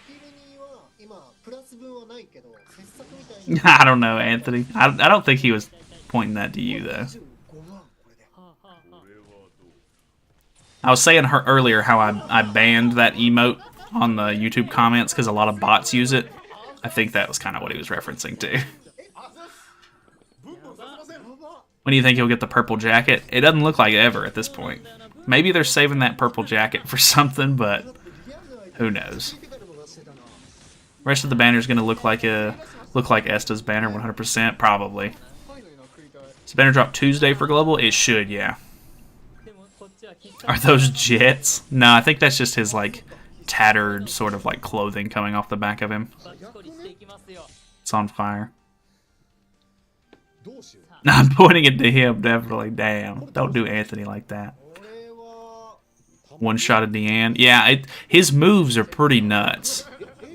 H: キルには今プラス分はないけど、傑作みたいに
A: I don't know, Anthony. I don't think he was pointing that to you, though.
H: 25万これで。
B: はあはあはあ
A: I was saying her earlier how I banned that emote on the YouTube comments because a lot of bots use it. I think that was kind of what he was referencing to.
I: ブンブンさせません。
A: When do you think he'll get the purple jacket? It doesn't look like ever at this point. Maybe they're saving that purple jacket for something, but who knows? Rest of the banner is going to look like Esta's banner 100%, probably. Does the banner drop Tuesday for global? It should, yeah.
B: でもこっちはきっか
A: Are those jets? No, I think that's just his like tattered sort of like clothing coming off the back of him.
B: バッチコリしていきますよ
A: It's on fire.
I: どうしよう。
A: I'm pointing it to him, definitely. Damn. Don't do Anthony like that.
H: これは
A: One shot at the end. Yeah, his moves are pretty nuts.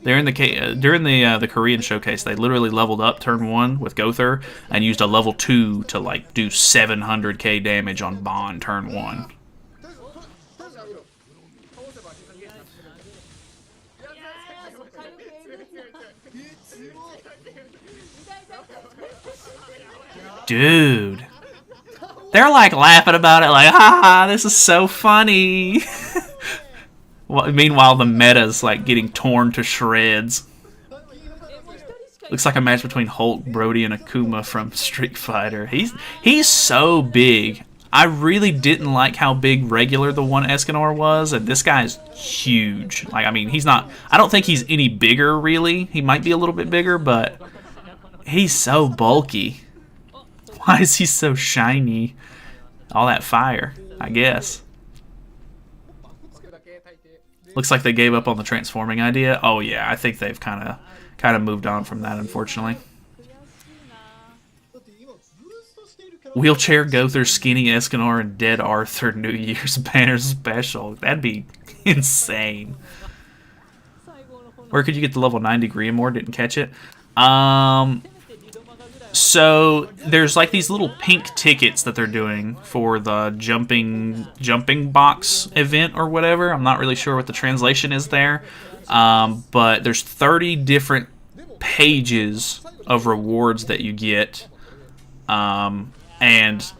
A: They're in the during the Korean showcase. They literally leveled up turn 1 with Gother and used a level 2 to like do 700k damage on Bond turn 1.
H: すごい。
A: Dude. They're like laughing about it like, ha, this is so funny. Well, meanwhile, the meta's like getting torn to shreds. Looks like a match between Hulk, Brody, and Akuma from Street Fighter. He's so big. I really didn't like how big regular the one Escanor was, and this guy's huge. Like, I mean, he's not... I don't think he's any bigger, really. He might be a little bit bigger, but he's so bulky. Why is he so shiny? All that fire, I guess. Looks like they gave up on the transforming idea. Oh yeah, I think they've kind of moved on from that, unfortunately.
H: だって今ブーストしているキャラ
A: Wheelchair Gother, Skinny Escanor, and Dead Arthur New Year's banner special. That'd be insane. Where could you get the level 90 Griamore? Didn't catch it. So there's like these little pink tickets that they're doing for the jumping box event or whatever. I'm not really sure what the translation is there. But there's 30 different pages of rewards that you get. And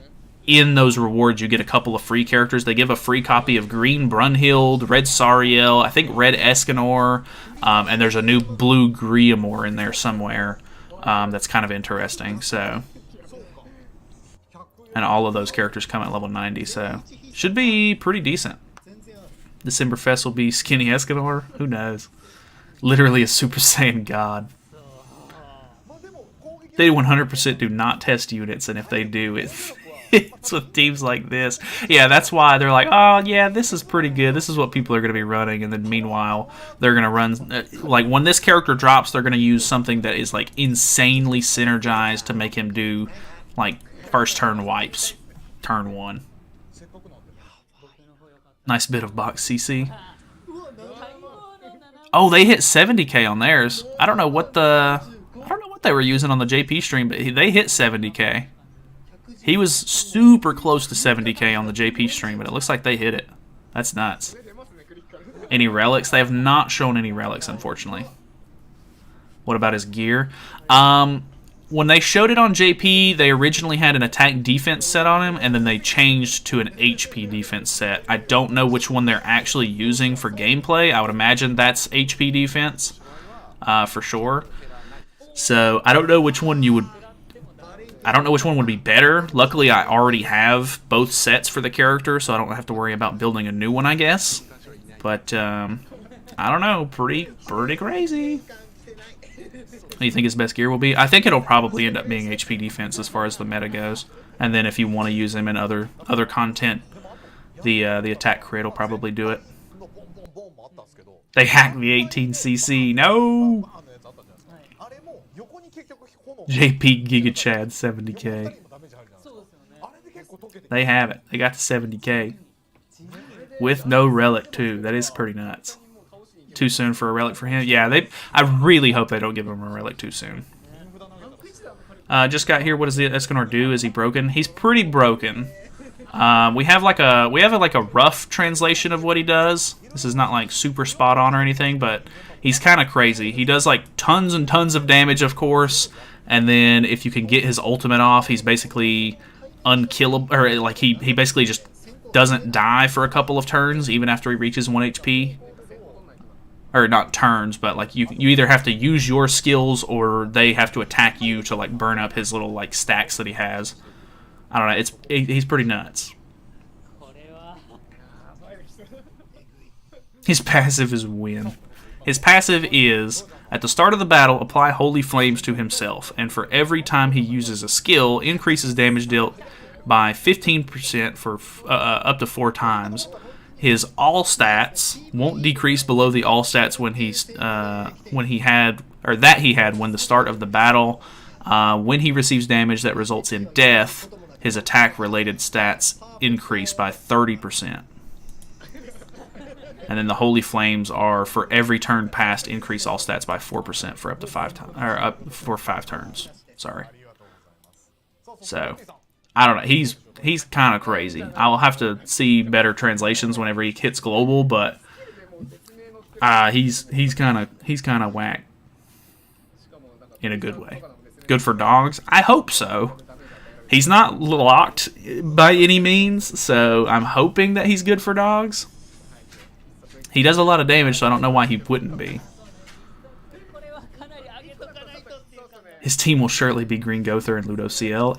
A: in those rewards, you get a couple of free characters. They give a free copy of Green Brunhild, Red Sariel, I think Red Escanor, and there's a new blue Griamore in there somewhere. That's kind of interesting. So, and all of those characters come at level 90, so should be pretty decent. December Fest will be Skinny Escanor. Who knows? Literally a Super Saiyan God. They 100% do not test units, and if they do, it's with teams like this. Yeah, that's why they're like, oh yeah, this is pretty good. This is what people are going to be running. And then meanwhile, they're going to run, like when this character drops, they're going to use something that is like insanely synergized to make him do like first turn wipes, turn 1. Nice bit of box CC. Oh, they hit 70k on theirs. I don't know what they were using on the JP stream, but they hit 70k. He was super close to 70k on the JP stream, but it looks like they hit it. That's nuts. Any relics? They have not shown any relics, unfortunately. What about his gear? When they showed it on JP, they originally had an attack defense set on him, and then they changed to an HP defense set. I don't know which one they're actually using for gameplay. I would imagine that's HP defense, for sure. So, I don't know which one you would I don't know which one would be better. Luckily, I already have both sets for the character, so I don't have to worry about building a new one, I guess. But, I don't know. Pretty crazy. What do you think his best gear will be? I think it'll probably end up being HP defense as far as the meta goes. And then if you want to use him in other content, the attack crit will probably do it. They hacked the 18cc. No! JP Giga Chad 70k. They have it. They got the 70k. With no relic, too. That is pretty nuts. Too soon for a relic for him? Yeah, I really hope they don't give him a relic too soon. Just got here. What does the Escanor do? Is he broken? He's pretty broken. We have like a rough translation of what he does. This is not like super spot on or anything, but he's kind of crazy. He does like tons and tons of damage, of course, and then if you can get his ultimate off, he's basically unkillable, or like he basically just doesn't die for a couple of turns even after he reaches 1 HP. Or not turns, but like you either have to use your skills or they have to attack you to like burn up his little like stacks that he has. I don't know. He's pretty nuts. His passive is win. His passive is, at the start of the battle, apply Holy Flames to himself, and for every time he uses a skill, increases damage dealt by 15% for up to 4 times. His all stats won't decrease below the all stats he had when the start of the battle. When he receives damage that results in death, his attack-related stats increase by 30%. And then the Holy Flames are, for every turn passed, increase all stats by 4% for up to 5 times, or up for 5 turns. Sorry. So, I don't know. He's kind of crazy. I'll have to see better translations whenever he hits global, but he's kind of whack in a good way. Good for dogs? I hope so. He's not locked by any means, so I'm hoping that he's good for dogs. He does a lot of damage, so I don't know why he wouldn't be. His team will surely be Green Gother and Ludo CL.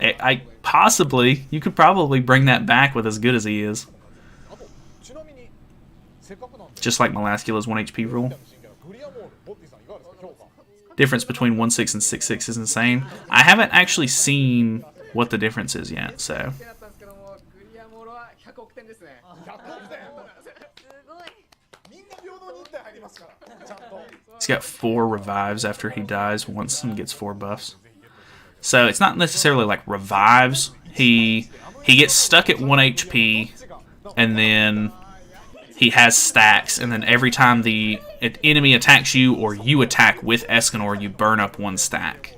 A: Possibly. You could probably bring that back with as good as he is. Just like Melascula's 1 HP rule. Difference between 1/6 and 6/6 is insane. I haven't actually seen what the difference is yet, so... He's got 4 revives after he dies once and gets 4 buffs. So it's not necessarily like revives. He gets stuck at 1 HP, and then he has stacks, and then every time the enemy attacks you or you attack with Escanor, you burn up 1 stack.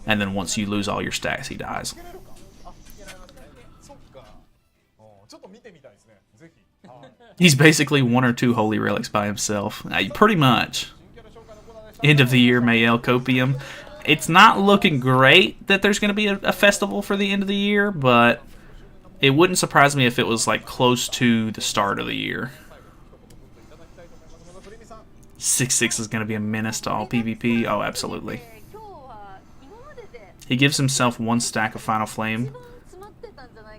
A: And then once you lose all your stacks, he dies. He's basically 1 or 2 holy relics by himself. Pretty much. End of the year Mayel Copium. It's not looking great that there's going to be a festival for the end of the year, but it wouldn't surprise me if it was like close to the start of the year. 6/6 is going to be a menace to all PvP. Oh, absolutely. He gives himself 1 stack of Final Flame.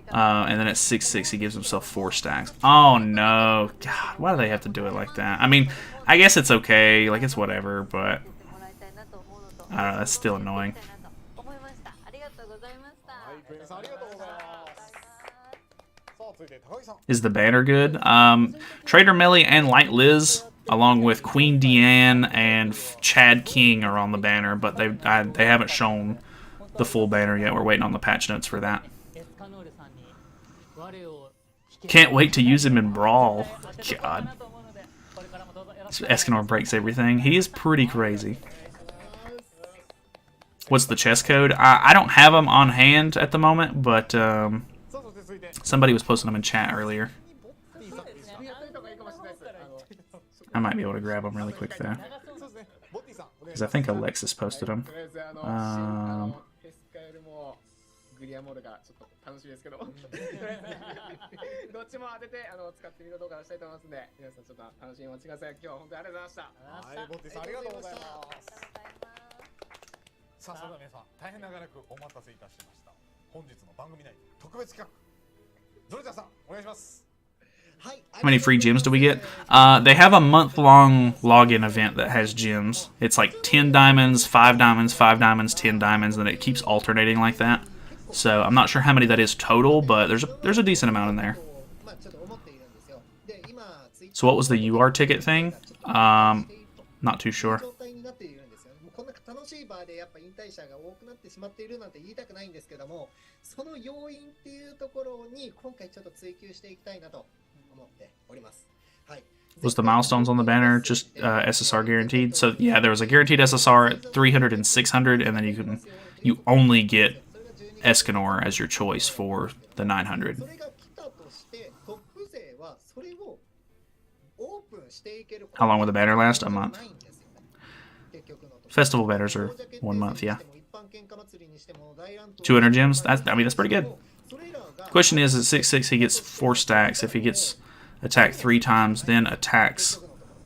A: And then at 6/6 he gives himself 4 stacks. Oh no. God, why do they have to do it like that? I mean, I guess it's okay. Like, it's whatever, but... I don't know, that's still annoying. Is the banner good? Trader Melly and Light Liz, along with Queen Deanne and Chad King are on the banner, but they haven't shown the full banner yet. We're waiting on the patch notes for that. Can't wait to use him in Brawl. God. Escanor breaks everything. He is pretty crazy. What's the chess code? I don't have them on hand at the moment, but somebody was posting them in chat earlier. I might be able to grab them really quick though, because I think Alexis posted them.
D: さあそれでは皆さん大変長らくお待たせいたしました。本日の番組内特別企画、ドルちゃんさんお願いします。
A: How many free gems do we get? They have a month-long login event that has gems. It's like 10 diamonds, 5 diamonds, 5 diamonds, 10 diamonds, and it keeps alternating like that. So I'm not sure how many that is total, but there's a decent amount in there. So what was the UR ticket thing? Not too sure.
H: こんな楽しいバーでやっぱ引退者が多くなってしまっているなんて言いたくないんですけども、その要因っていうところに今回ちょっと追求していきたいなと思っております。はい。
A: Was the milestones on the banner just SSR guaranteed? So yeah, there was a guaranteed SSR at 300 and 600, and then you only get Escanor as your choice for the 900.
H: それが来たとしてトップ勢はそれをオープンしていける。
A: How long will the banner last? A month. Festival banners are 1 month, yeah. 200 gems? I mean, that's pretty good. Question is, at 6/6 he gets 4 stacks. If he gets attacked 3 times, then attacks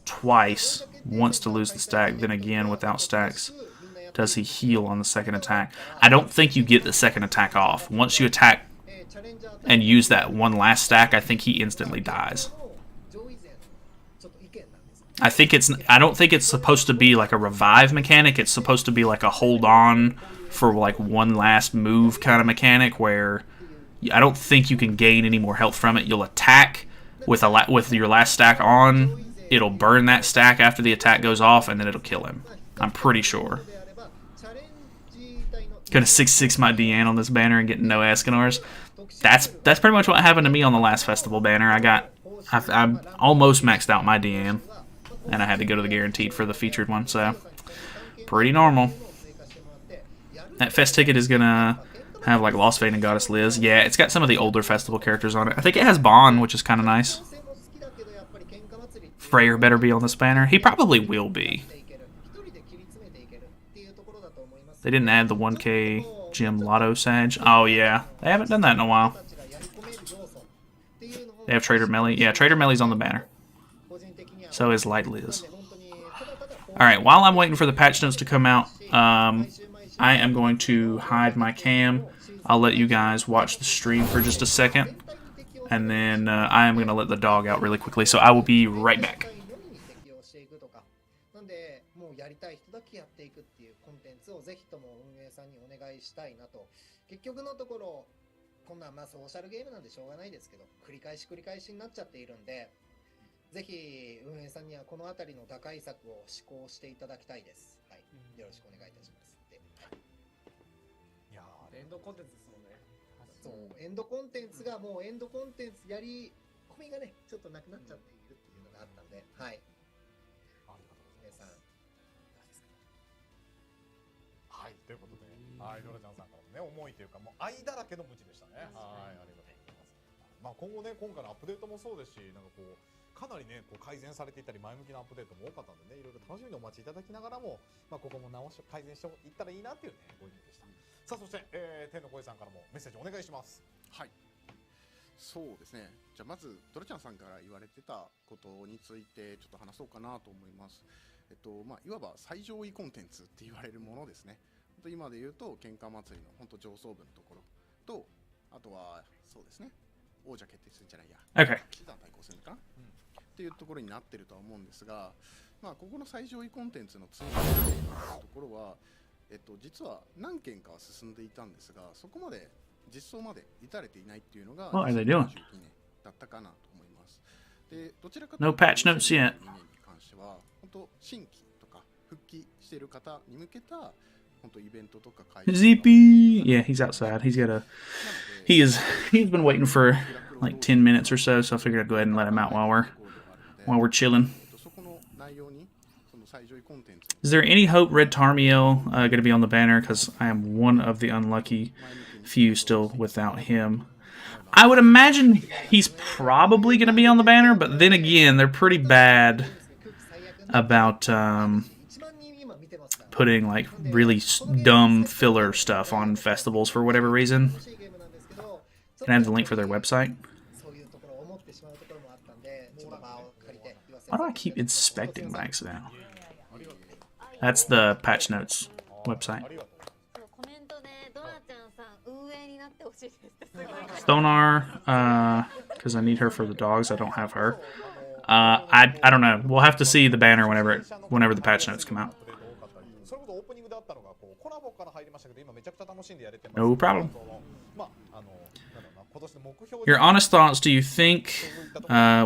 A: twice, wants to lose the stack, then again without stacks, does he heal on the second attack? I don't think you get the second attack off. Once you attack and use that one last stack, I think he instantly dies. I don't think it's supposed to be like a revive mechanic. It's supposed to be like a hold on for like one last move kind of mechanic where I don't think you can gain any more health from it. You'll attack with your last stack on. It'll burn that stack after the attack goes off, and then it'll kill him. I'm pretty sure. Gonna 6/6 my Deanne on this banner and get no Escanors. That's pretty much what happened to me on the last festival banner. I almost maxed out my Deanne, and I had to go to the guaranteed for the featured one, so pretty normal. That fest ticket is gonna have like Lost Fate and Goddess Liz. Yeah, it's got some of the older festival characters on it. I think it has Bond, which is kind of nice. Freyr better be on this banner. He probably will be. They didn't add the 1K Gem Lotto Sag. Oh yeah, they haven't done that in a while. They have Trader Melly. Yeah, Trader Melly's on the banner. So is Light Liz. Alright, while I'm waiting for the patch notes to come out, I am going to hide my cam. I'll let you guys watch the stream for just a second. And then I am going to let the dog out really quickly. So I will be right back.
H: ぜひ運営さんにはこのあたりの打開策を施行していただきたいです。はい、よろしくお願いいたします。
D: いやー、エンドコンテンツですもんね。
H: そう、エンドコンテンツがもうエンドコンテンツやり込みがね、ちょっとなくなっちゃっているっていうのがあったんで、はい。ありがとうございます。皆さん、どうですか。
D: はい、ということで、はい、ドラちゃんさんからもね、思いというか、もう愛だらけの無知でしたね。はい、ありがとうございます。まあ今後ね、今回のアップデートもそうですし、なんかこう。かなりね、こう改善されていたり前向きなアップデートも多かったんでね、いろいろ楽しみにお待ちいただきながらも、まあ、ここも改善していったらいいなっていうね、ご意見でした。さあ、そして、天の声さんからもメッセージお願いします。
I: はい。そうですね。じゃあまずドラちゃんさんから言われてたことについてちょっと話そうかなと思います。まあいわば最上位コンテンツって言われるものですね。本当今で言うと喧嘩祭りの本当上層部のところと、あとはそうですね。王者決定戦じゃないや。
A: Okay.
I: 騎士団対抗戦かな。っていうところになってるとは思うんですが、まあ、ここの最上位コンテンツの積み重ねというところは、実は何件かは進んでいたんですが、そこまで実装まで至れていないっていうのが
A: 2022年
I: だったかなと思います。で、どちらかというと
A: No patch notes yet.
I: 2022年に関しては本当新規とか復帰している方に向けた本当イベントとか開催
A: Zippy! Yeah, he's outside. He's been waiting for like 10 minutes or so, so I figured I'd go ahead and let him out while we're chilling. Is there any hope Red Tarmiel going to be on the banner? Because I am one of the unlucky few still without him. I would imagine he's probably going to be on the banner, but then again, they're pretty bad about putting like really dumb filler stuff on festivals for whatever reason. Can I have the link for their website? Why do I keep inspecting by accident? That's the patch notes website.
E: しいですってすごい。
A: Thonar, because I need her for the dogs. I don't have her. I don't know. We'll have to see the banner whenever the patch notes come out.
D: それこそオープニングであったのがこうコラボから入りましたけど今めちゃくちゃ楽しんでやれてます。
A: No problem.
D: まあなんだろうな今年の目標
A: Your honest thoughts, do you think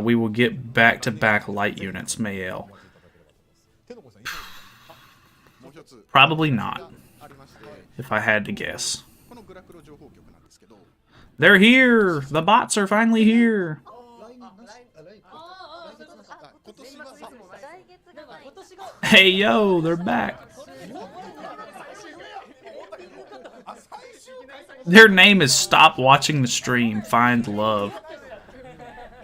A: we will get back-to-back light units, Mayel?
I: もう一つ
A: Probably not,
I: ありまして、
A: if I had to guess.
I: このグラクロ情報局なんですけど、
A: They're here! The bots are finally here!
H: 来年なし来月なし
I: 今年はさ
E: 来月がない。今年が
A: Hey, yo, they're back. Their name is Stop Watching the Stream, Find Love.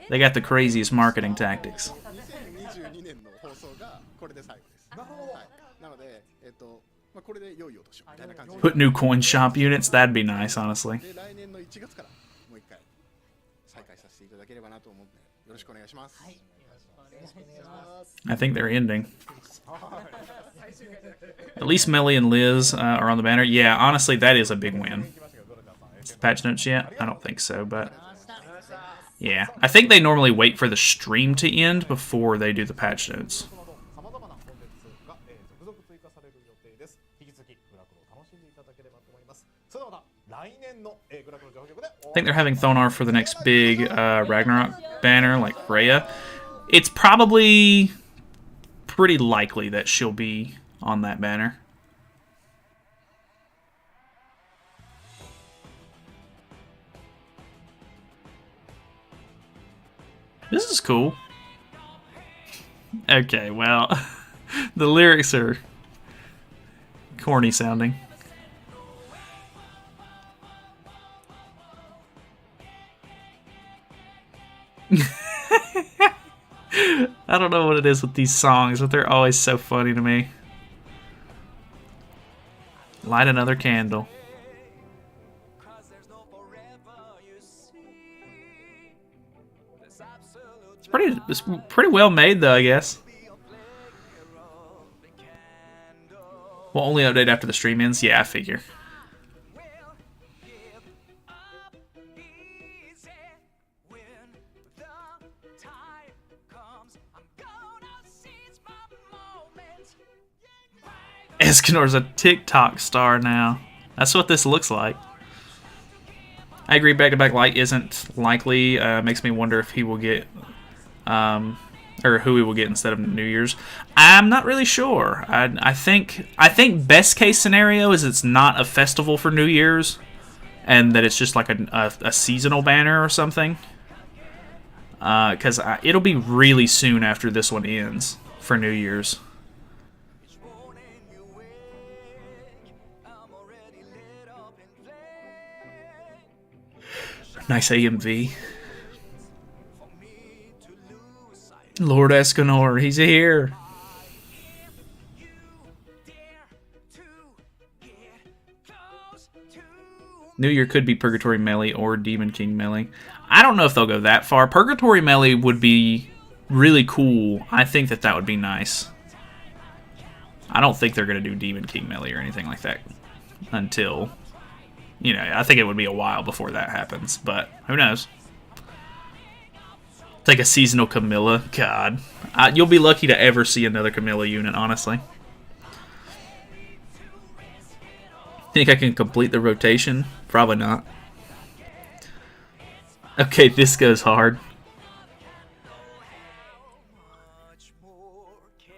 A: They got the craziest marketing tactics.
I: 2022年の放送がこれで最後です。はい、なのでまあこれで良いお年をみたいな感じで。
A: Put new coin shop units, that'd be nice, honestly.
I: で来年の1月からもう一回再開させていただければなと思うのでよろしくお願いします。
A: I think they're ending. At least Melly and Liz are on the banner. Yeah, honestly, that is a big win. Patch notes yet? I don't think so, but yeah. I think they normally wait for the stream to end before they do the patch notes.
D: 様々なコンテンツが続々追加される予定です。引き続きグラクロを楽しんでいただければと思います。それではまた来年のグラクロ情報局で
A: I think they're having Thonar for the next big Ragnarok banner, like Freya. It's probably pretty likely that she'll be on that banner. This is cool. Okay, well, the lyrics are corny sounding. I don't know what it is with these songs, but they're always so funny to me. Light another candle. It's pretty well made though, I guess. We'll only update after the stream ends? Yeah, I figure. Escanor's a TikTok star now. That's what this looks like. I agree, back-to-back light isn't likely. Makes me wonder if he will get, or who he will get instead of New Year's. I'm not really sure. I think best case scenario is it's not a festival for New Year's, and that it's just like a seasonal banner or something. Because it'll be really soon after this one ends for New Year's. Nice AMV. Lord Escanor, he's here. New Year could be Purgatory Melee or Demon King Melee. I don't know if they'll go that far. Purgatory Melee would be really cool. I think that would be nice. I don't think they're going to do Demon King Melee or anything like that until... You know, I think it would be a while before that happens, but who knows? It's like a seasonal Camilla. God. You'll be lucky to ever see another Camilla unit, honestly. Think I can complete the rotation? Probably not. Okay, this goes hard.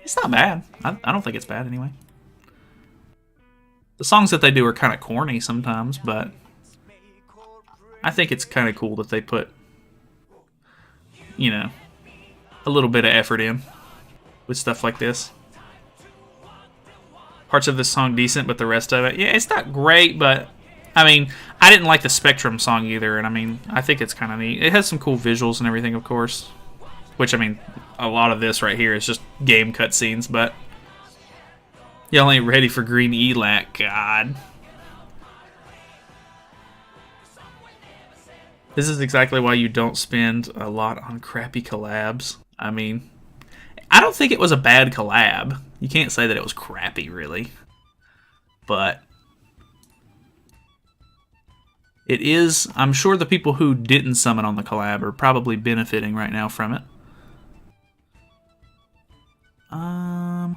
A: It's not bad. I don't think it's bad anyway. The songs that they do are kind of corny sometimes, but I think it's kind of cool that they put, you know, a little bit of effort in with stuff like this. Parts of this song decent, but the rest of it, yeah, it's not great, but I mean, I didn't like the Spectrum song either, and I mean, I think it's kind of neat. It has some cool visuals and everything, of course, which, I mean, a lot of this right here is just game cutscenes, but y'all ain't ready for Green Elac, God. This is exactly why you don't spend a lot on crappy collabs. I mean, I don't think it was a bad collab. You can't say that it was crappy, really. But It is, I'm sure the people who didn't summon on the collab are probably benefiting right now from it. Well,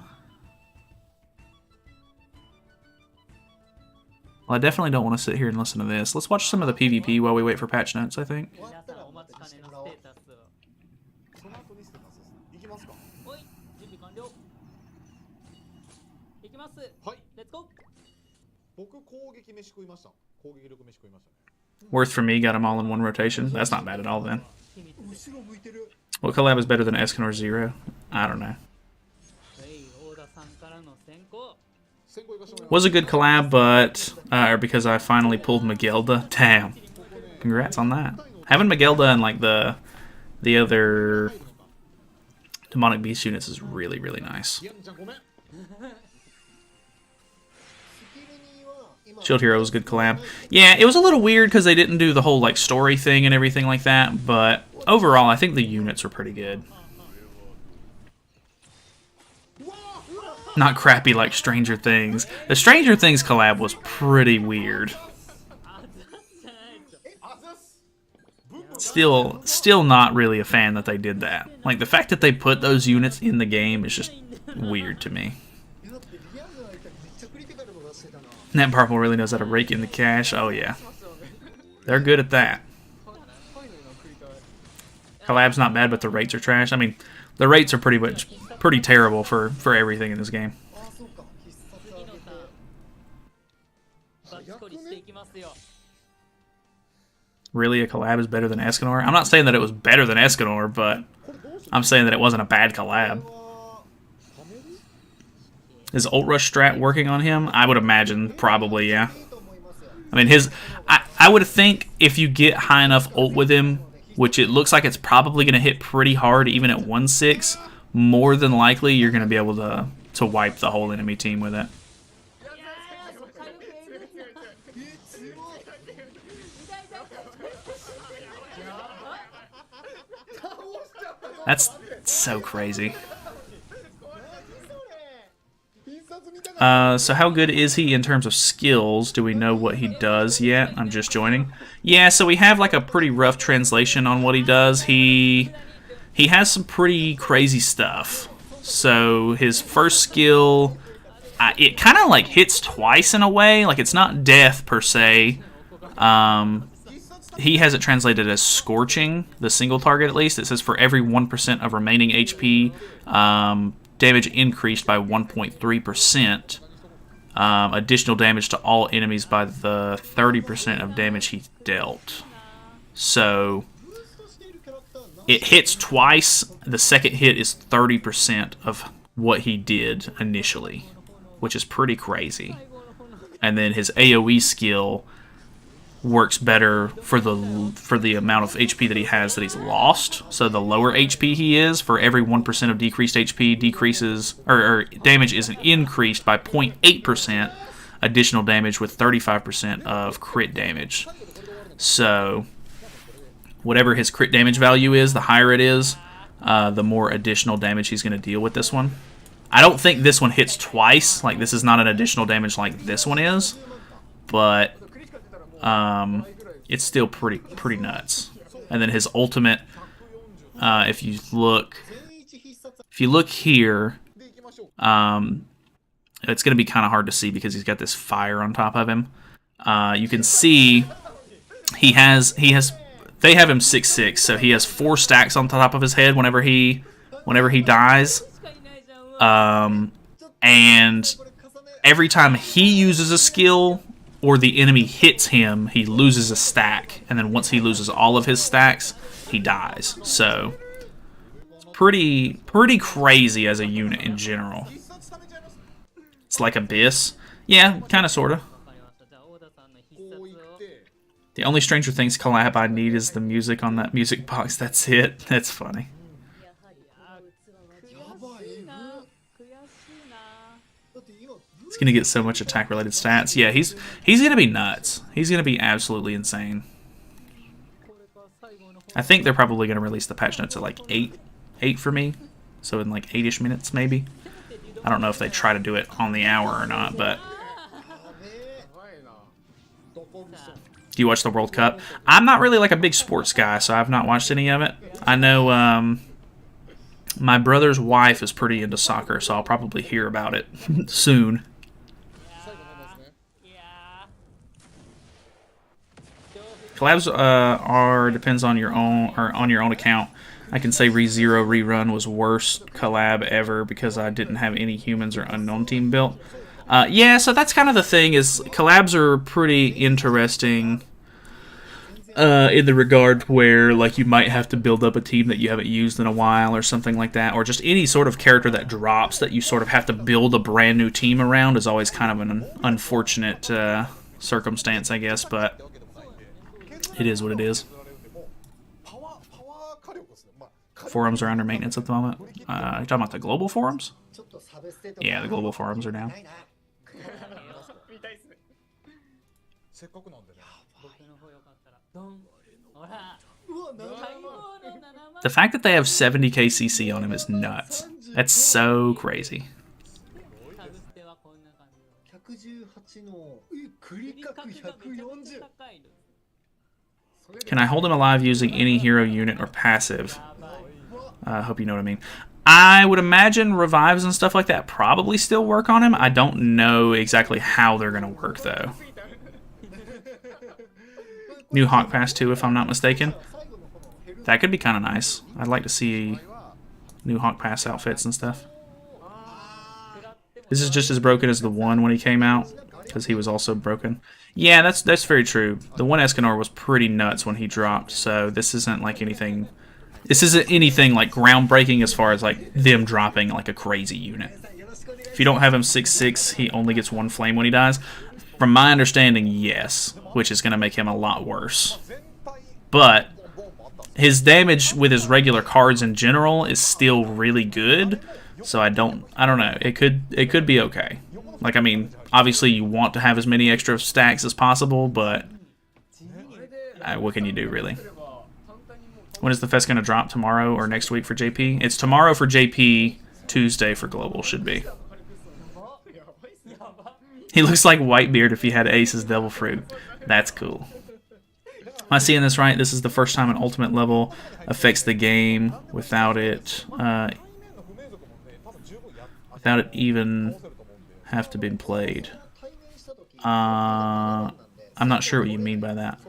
A: I definitely don't want to sit here and listen to this. Let's watch some of the PvP while we wait for patch notes, I think.
B: 皆さんお待ちかねのステータスを。
D: その後にステータスですね。いきますか。
B: おい、準備完了。いきます。
D: はい。
B: レッツゴー。
D: 僕攻撃飯食いました。攻撃力飯食いましたね。
A: Worth for me, got them all in one rotation. That's not bad at all then.
B: 秘密です。
H: 後ろ向いてる。
A: What collab is better than Escanor Zero? I don't know.
B: はい、大田さんからの先行。
D: 先行行かしてもらいます。
A: Was a good collab, but or because I finally pulled Magelda. Damn. Congrats on that. Having Magelda and like the other demonic beast units is really, really nice.
D: ヤンちゃんごめん。
A: Shield Hero was a good collab. Yeah, it was a little weird because they didn't do the whole like story thing and everything like that, but overall I think the units were pretty good. Not crappy like Stranger Things. The Stranger Things collab was pretty weird. Still not really a fan that they did that. Like the fact that they put those units in the game is just weird to me.
H: だってリアルな相手めっちゃクリティカルの出してたな。
A: That Purple really knows how to rake in the cash. Oh yeah. They're good at that. Collab's not bad, but the rates are trash. I mean, the rates are pretty terrible for everything in this game.
H: ああ、そうか。必殺上げて。
B: バチコリしていきますよ。
A: Really, a collab is better than Escanor? I'm not saying that it was better than Escanor, but I'm saying that it wasn't a bad collab. Is Ult Rush strat working on him? I would imagine, probably, yeah. I mean, I would think if you get high enough ult with him, which it looks like it's probably going to hit pretty hard even at 1-6, more than likely you're going to be able to wipe the whole enemy team with it. That's so crazy. So how good is he in terms of skills? Do we know what he does yet? I'm just joining. Yeah, so we have like a pretty rough translation on what he does. He has some pretty crazy stuff. So his first skill, it kind of like hits twice in a way. Like it's not death per se. He has it translated as Scorching, the single target at least. It says for every 1% of remaining HP, damage increased by 1.3%. Additional damage to all enemies by the 30% of damage he dealt. So it hits twice. The second hit is 30% of what he did initially, which is pretty crazy. And then his AoE skill works better for the amount of HP that he has that he's lost. So the lower HP he is, for every 1% of decreased HP decreases, or damage is increased by 0.8% additional damage with 35% of crit damage. So whatever his crit damage value is, the higher it is, the more additional damage he's going to deal with this one. I don't think this one hits twice. Like this is not an additional damage like this one is, but it's still pretty nuts. And then his ultimate, if you look here, it's going to be kind of hard to see because he's got this fire on top of him. You can see they have him 6'6", so he has 4 stacks on top of his head whenever he dies. And every time he uses a skill or the enemy hits him, he loses a stack, and then once he loses all of his stacks, he dies. So it's pretty crazy as a unit in general. It's like Abyss. Yeah, kind of, sort of.
B: わかりました。じゃあ大田さんの必殺を。
A: The only Stranger Things collab I need is the music on that music box. That's it. That's funny.
B: 悔しいな。悔しいな。
A: He's gonna get so much attack-related stats. Yeah, he's gonna be nuts. He's gonna be absolutely insane. I think they're probably gonna release the patch notes at like 8 for me. So in like 8-ish minutes maybe. I don't know if they try to do it on the hour or not, but Do you watch the World Cup? I'm not really like a big sports guy, so I've not watched any of it. I know my brother's wife is pretty into soccer, so I'll probably hear about it soon. Collabs depends on your own account. I can say ReZero Rerun was worst collab ever because I didn't have any humans or unknown team built. Yeah, so that's kind of the thing, is collabs are pretty interesting in the regard where like you might have to build up a team that you haven't used in a while or something like that, or just any sort of character that drops that you sort of have to build a brand new team around is always kind of an unfortunate circumstance, I guess, but it is what it is. Forums are under maintenance at the moment. You're talking about the global forums? Yeah, the global forums are down. The fact that they have 70k CC on him is nuts. That's so crazy. Can I hold him alive using any hero unit or passive? I hope you know what I mean. I would imagine revives and stuff like that probably still work on him. I don't know exactly how they're going to work, though. New Hawk Pass, too, if I'm not mistaken. That could be kind of nice. I'd like to see new Hawk Pass outfits and stuff. This is just as broken as the one when he came out, because he was also broken. Yeah, that's very true. The one Escanor was pretty nuts when he dropped, so this isn't like anything. This isn't anything like groundbreaking as far as like them dropping like a crazy unit. If you don't have him 6/6, he only gets one flame when he dies. From my understanding, yes, which is going to make him a lot worse. But his damage with his regular cards in general is still really good. So I don't know. It could be okay. Like, I mean, obviously you want to have as many extra stacks as possible, but what can you do, really? When is the fest going to drop? Tomorrow or next week for JP? It's tomorrow for JP, Tuesday for Global, should be. He looks like Whitebeard if he had Ace's Devil Fruit. That's cool. Am I seeing this right? This is the first time an ultimate level affects the game without it even have to be played. I'm not sure what you mean by that.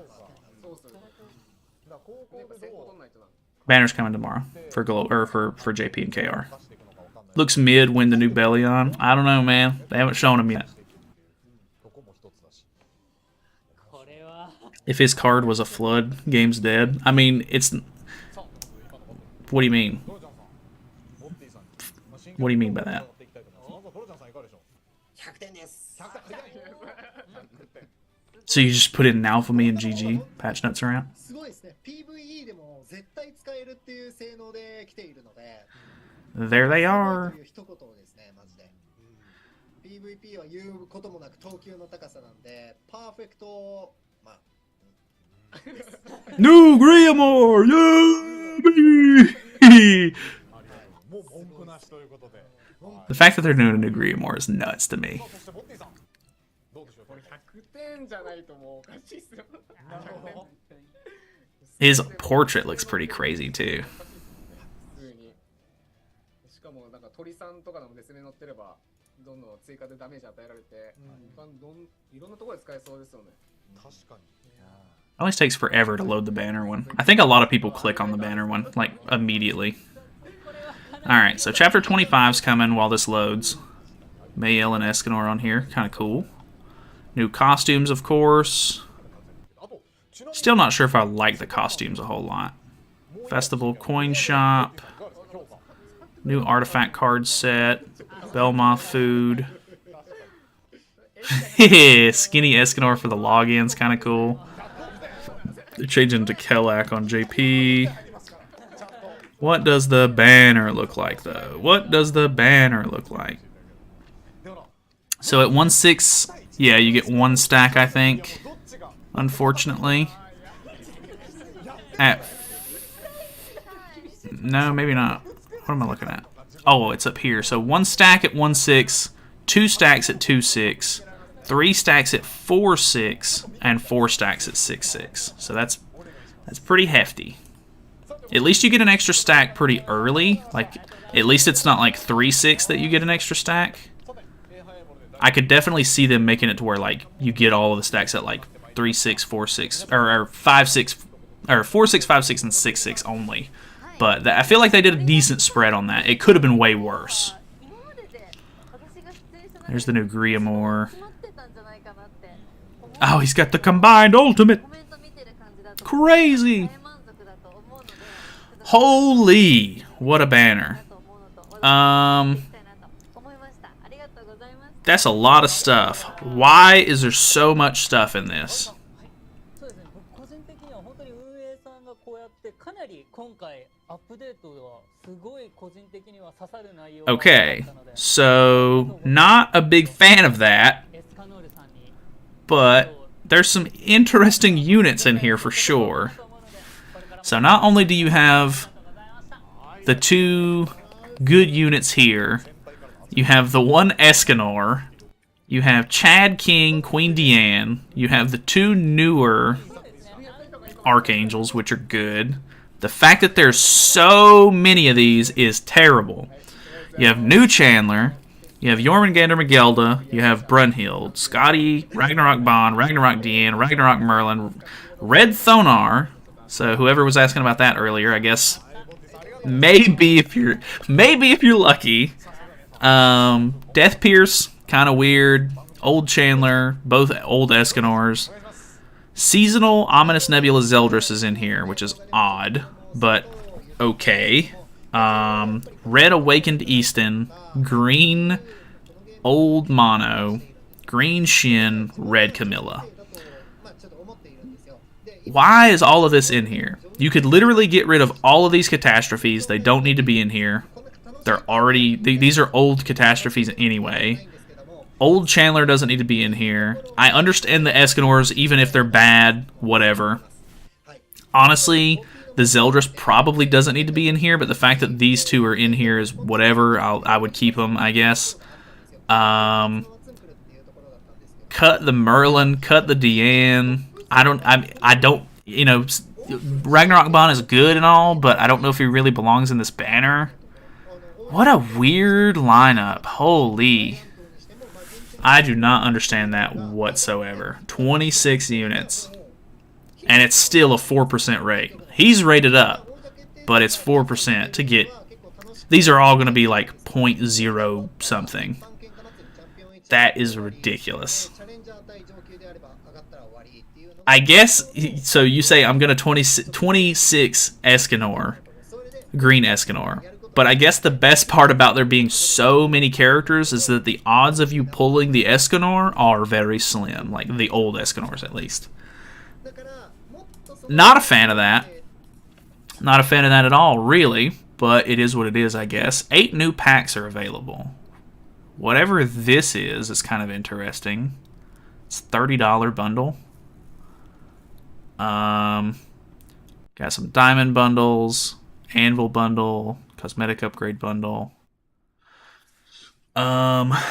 A: Banner's coming tomorrow for for JP and KR. Looks mid when the new belly on. I don't know, man. They haven't shown him yet. If his card was a flood, game's dead. I mean, it's... What do you mean? What do you mean by that? So you just put in an alpha me and GG? Patch nuts around? There they are. PVP は言うこともなく等級の高さなんで、パーフェクト、まあ、New Griamore! Yeah! The fact that they're doing a new Griamore is nuts to me. His portrait looks pretty crazy too. Always takes forever to load the banner one. I think a lot of people click on the banner one, like, immediately. Alright, so chapter 25's coming while this loads. Mayel and Escanor on here, kind of cool. New costumes, of course. Still not sure if I like the costumes a whole lot. Festival coin shop. New artifact card set. Belmoth food. Skinny Escanor for the logins, kind of cool. They're changing to Kelak on JP. What does the banner look like, though? What does the banner look like? So at 1/6, yeah, you get one stack, I think. Unfortunately. No, maybe not. What am I looking at? Oh, it's up here. So one stack at 1/6, two stacks at 2/6, 3 stacks at 4-6, and 4 stacks at 6-6. So that's pretty hefty. At least you get an extra stack pretty early. Like, at least it's not like 3-6 that you get an extra stack. I could definitely see them making it to where, like, you get all of the stacks at like 3-6, 4-6, or 5-6, or 4-6, 5-6, and 6-6 only. But I feel like they did a decent spread on that. It could have been way worse. There's the new Griamore. Oh, he's got the combined ultimate. Crazy. Holy, what a banner. That's a lot of stuff. Why is there so much stuff in this?
B: そうですね、僕個人的には本当に運営さんがこうやってかなり今回アップデートはすごい個人的には刺さる内容が多かったので
A: Okay, so not a big fan of that,
B: エスカノールさんに
A: but there's some interesting units in here for sure. So not only do you have the 2 good units here, you have the 1 Escanor, you have Chad King, Queen Deanne, you have the 2 newer Archangels, which are good. The fact that there's so many of these is terrible. You have New Chandler, you have Jormungandr Magelda, you have Brunhild, Scotty, Ragnarok Bond, Ragnarok Deanne, Ragnarok Merlin, Red Thonar. So whoever was asking about that earlier, I guess maybe if you're lucky. Death Pierce, kind of weird. Old Chandler, both old Escanors. Seasonal Ominous Nebula Zeldris is in here, which is odd, but okay. Red Awakened Easton, green Old Mono, green Shin, red Camilla. Why is all of this in here? You could literally get rid of all of these catastrophes. They don't need to be in here. They're already... These are old catastrophes anyway. Old Chandler doesn't need to be in here. I understand the Escanors, even if they're bad, whatever. Honestly, the Zeldris probably doesn't need to be in here, but the fact that these 2 are in here is whatever. I would keep them, I guess. Cut the Merlin, cut the Deanne. I don't, you know, Ragnarok Bond is good and all, but I don't know if he really belongs in this banner. What a weird lineup. Holy. I do not understand that whatsoever. 26 units. And it's still a 4% rate. He's rated up, but it's 4% to get... These are all going to be like 0.0 something. That is ridiculous. I guess, so you say I'm going to 26 Escanor. Green Escanor. But I guess the best part about there being so many characters is that the odds of you pulling the Escanor are very slim. Like the old Escanors, at least. Not a fan of that. Not a fan of that at all, really. But it is what it is, I guess. 8 new packs are available. Whatever this is kind of interesting. It's a $30 bundle. Got some diamond bundles. Anvil bundle. Cosmetic upgrade bundle. I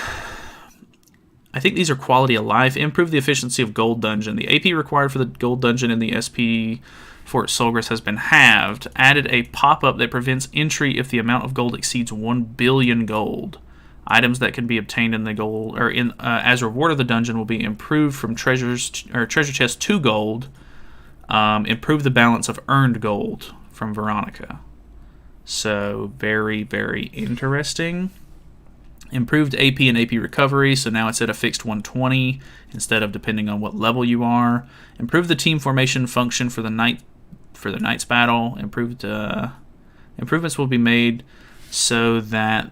A: think these are quality of life. Improve the efficiency of gold dungeon. The AP required for the gold dungeon in the SP Fort Solgris has been halved. Added a pop-up that prevents entry if the amount of gold exceeds 1 billion gold. Items that can be obtained in the gold or in as reward of the dungeon will be improved from treasure chest to gold. Improve the balance of earned gold from Veronica. So, very, very interesting. Improved AP and AP recovery, so now it's at a fixed 120 instead of depending on what level you are. Improved the team formation function for the Knight's battle. Improvements will be made so that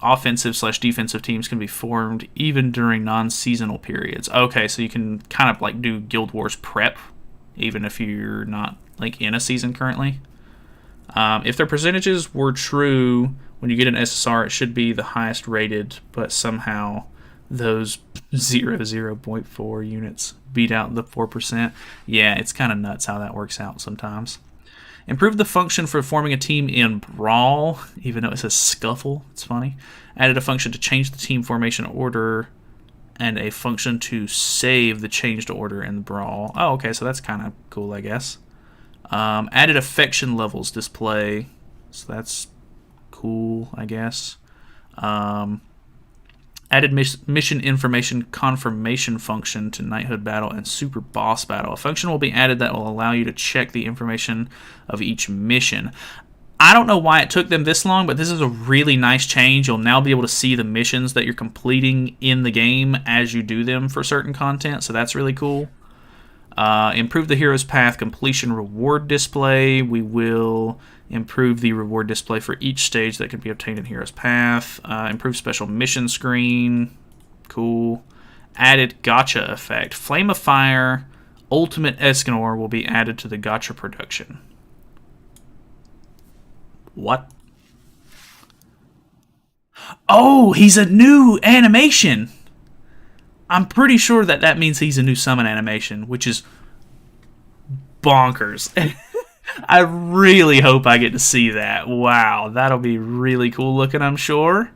A: offensive/defensive teams can be formed even during non-seasonal periods. Okay, so you can kind of like do Guild Wars prep even if you're not like in a season currently. If their percentages were true, when you get an SSR, it should be the highest rated, but somehow those 0.4 units beat out the 4%. Yeah, it's kind of nuts how that works out sometimes. Improved the function for forming a team in Brawl, even though it says Scuffle. It's funny. Added a function to change the team formation order and a function to save the changed order in the brawl. Oh, okay, so that's kind of cool, I guess. Added affection levels display, so that's cool, I guess. Added mission information confirmation function to Knighthood Battle and Super Boss Battle. A function will be added that will allow you to check the information of each mission. I don't know why it took them this long, but this is a really nice change. You'll now be able to see the missions that you're completing in the game as you do them for certain content, so that's really cool. Improve the Hero's Path completion reward display. We will improve the reward display for each stage that can be obtained in Hero's Path. Improve special mission screen. Cool. Added gotcha effect. Flame of Fire, Ultimate Escanor will be added to the gotcha production. What? Oh, he's a new animation! I'm pretty sure that means he's a new summon animation, which is bonkers. I really hope I get to see that. Wow, that'll be really cool looking, I'm sure.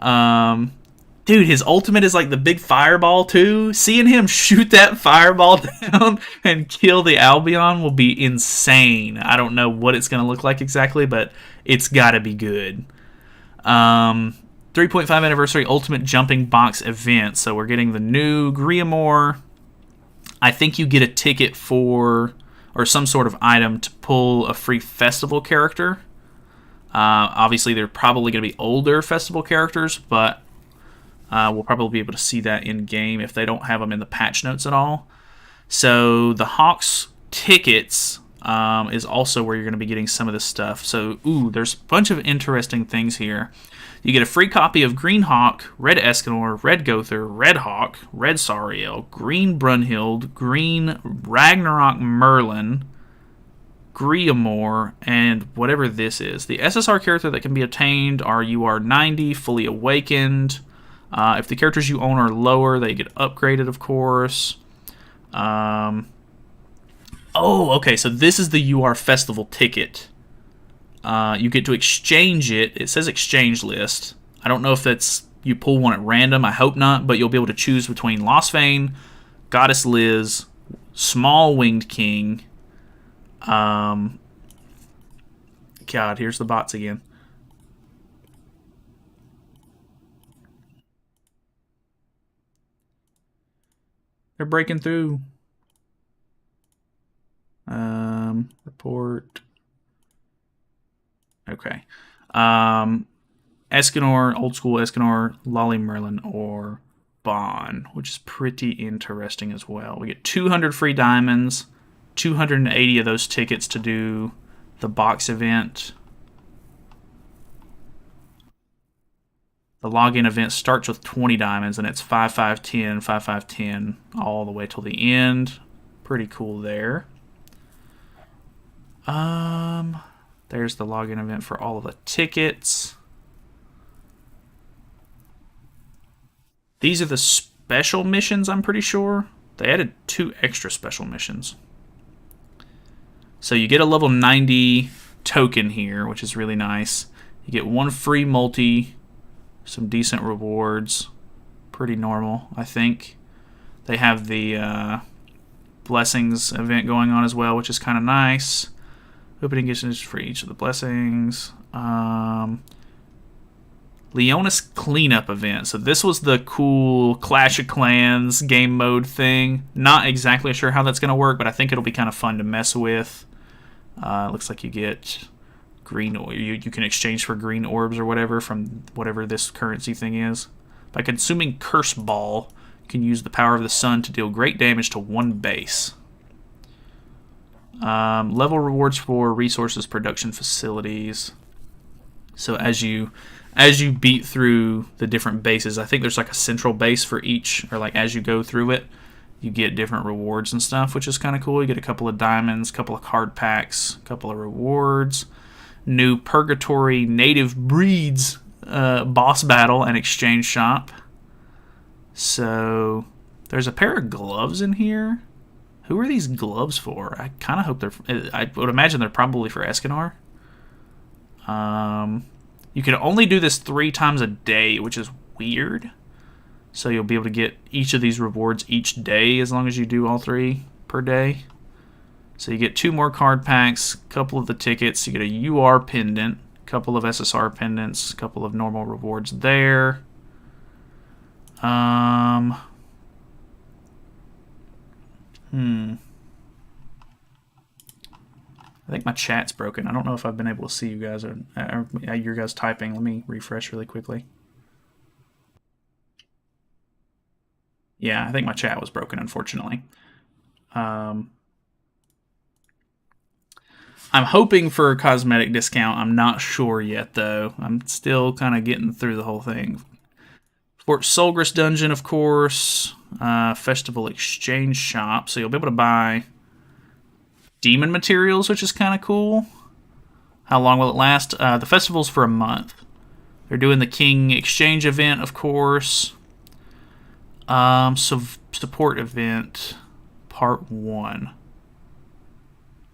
A: Dude, his ultimate is like the big fireball too. Seeing him shoot that fireball down and kill the Albion will be insane. I don't know what it's going to look like exactly, but it's got to be good. 3.5 anniversary ultimate jumping box event. So we're getting the new Griamore. I think you get a ticket for, or some sort of item to pull a free festival character. Obviously, they're probably going to be older festival characters, but we'll probably be able to see that in game if they don't have them in the patch notes at all. So the Hawks tickets is also where you're going to be getting some of this stuff. So, there's a bunch of interesting things here. You get a free copy of Green Hawk, Red Escanor, Red Gother, Red Hawk, Red Sariel, Green Brunhild, Green Ragnarok Merlin, Griamore, and whatever this is. The SSR character that can be obtained are UR90, Fully Awakened. If the characters you own are lower, they get upgraded, of course. Okay, so this is the UR Festival ticket. You get to exchange it. It says exchange list. I don't know if that's you pull one at random. I hope not, but you'll be able to choose between Losfane, Goddess Liz, Small Winged King. God, here's the bots again. They're breaking through. Report. Okay. Escanor, old school Escanor, Lolly Merlin, or Bon, which is pretty interesting as well. We get 200 free diamonds, 280 of those tickets to do the box event. The login event starts with 20 diamonds, and it's 5, 5, 10, 5, 5, 10, all the way till the end. Pretty cool there. There's the login event for all of the tickets. These are the special missions, I'm pretty sure. They added 2 extra special missions. So you get a level 90 token here, which is really nice. You get 1 free multi, some decent rewards. Pretty normal, I think. They have the blessings event going on as well, which is kind of nice. Opening gifts for each of the blessings. Leonis cleanup event. So this was the cool Clash of Clans game mode thing. Not exactly sure how that's going to work, but I think it'll be kind of fun to mess with. Looks like you get green, or you can exchange for green orbs or whatever from whatever this currency thing is. By consuming Curse Ball, you can use the power of the sun to deal great damage to 1 base. Level rewards for resources production facilities. So as you beat through the different bases, I think there's like a central base for each, or like as you go through it, you get different rewards and stuff, which is kind of cool. You get a couple of diamonds, a couple of card packs, a couple of rewards. New Purgatory Native Breeds boss battle and exchange shop. So there's a pair of gloves in here. Who are these gloves for? I kind of hope they're... I would imagine they're probably for Escanor. You can only do this 3 times a day, which is weird. So you'll be able to get each of these rewards each day as long as you do all 3 per day. So you get 2 more card packs, a couple of the tickets, you get a UR pendant, a couple of SSR pendants, a couple of normal rewards there. I think my chat's broken. I don't know if I've been able to see you guys or your guys typing. Let me refresh really quickly. Yeah, I think my chat was broken, unfortunately. I'm hoping for a cosmetic discount. I'm not sure yet, though. I'm still kind of getting through the whole thing. Fort Solgris Dungeon, of course. Festival Exchange Shop. So you'll be able to buy demon materials, which is kind of cool. How long will it last? The festival's for a month. They're doing the King Exchange event, of course. Support event, part 1.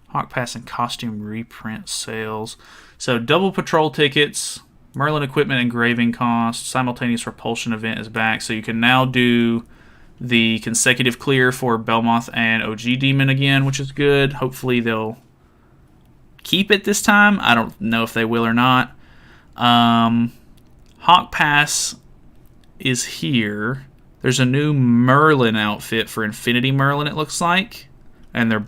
A: Hawk Pass and costume reprint sales. So double patrol tickets, Merlin equipment engraving costs, simultaneous repulsion event is back. So you can now do the consecutive clear for Belmoth and OG Demon again, which is good. Hopefully they'll keep it this time. I don't know if they will or not. Hawk Pass is here. There's a new Merlin outfit for Infinity Merlin, it looks like. And they're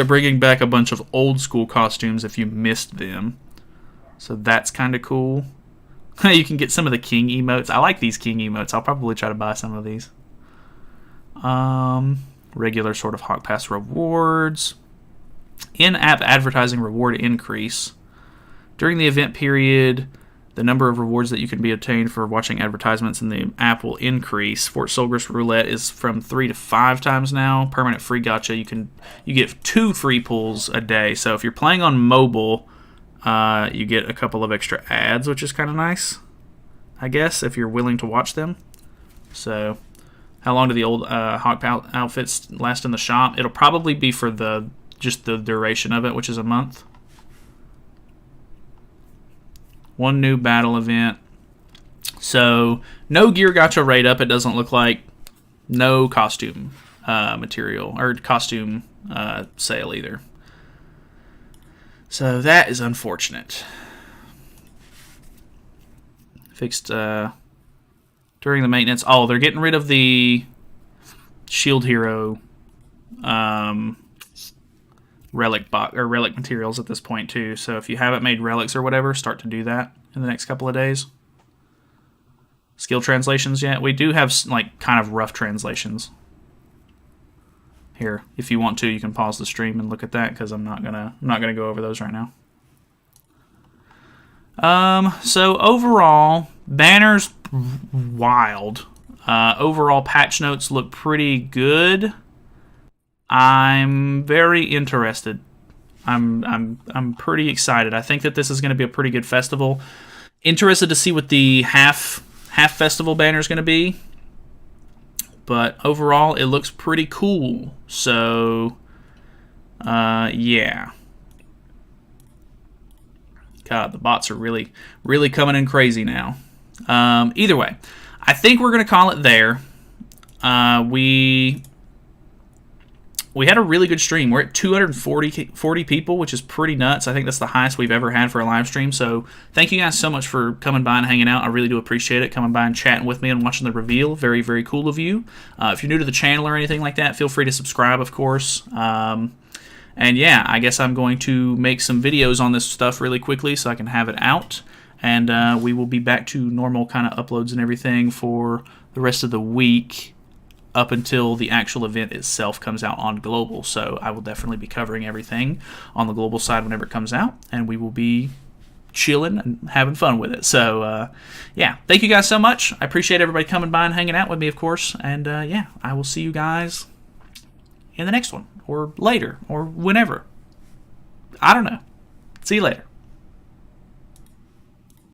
A: bringing back a bunch of old school costumes if you missed them. So that's kind of cool. You can get some of the King emotes. I like these King emotes. I'll probably try to buy some of these. Regular sort of Hawk Pass rewards. In-app advertising reward increase. During the event period, the number of rewards that you can be obtained for watching advertisements in the app will increase. Fort Solgris Roulette is from 3 to 5 times now. Permanent free gacha, you get 2 free pulls a day. So if you're playing on mobile, you get a couple of extra ads, which is kind of nice, I guess, if you're willing to watch them. So how long do the old Hawk outfits last in the shop? It'll probably be for just the duration of it, which is a month. 1 new battle event. So no gear gacha rate up, it doesn't look like. No costume material or costume sale either. So that is unfortunate. Fixed during the maintenance. Oh, they're getting rid of the Shield Hero relic materials at this point too. So if you haven't made relics or whatever, start to do that in the next couple of days. Skill translations yet? We do have like kind of rough translations. Here, if you want to, you can pause the stream and look at that because I'm not gonna go over those right now. So overall, banners wild. Overall patch notes look pretty good. I'm very interested. I'm pretty excited. I think that this is going to be a pretty good festival. Interested to see what the half festival banner is going to be. But overall, it looks pretty cool. So, yeah. God, the bots are really, really coming in crazy now. Either way, I think we're going to call it there. We had a really good stream. We're at 240 people, which is pretty nuts. I think that's the highest we've ever had for a live stream. So thank you guys so much for coming by and hanging out. I really do appreciate it. Coming by and chatting with me and watching the reveal. Very, very cool of you. If you're new to the channel or anything like that, feel free to subscribe, of course. And yeah, I guess I'm going to make some videos on this stuff really quickly so I can have it out. And we will be back to normal kind of uploads and everything for the rest of the week, up until the actual event itself comes out on Global. So I will definitely be covering everything on the Global side whenever it comes out, and we will be chilling and having fun with it. So, yeah, thank you guys so much. I appreciate everybody coming by and hanging out with me, of course. And, yeah, I will see you guys in the next one, or later, or whenever. I don't know. See you later.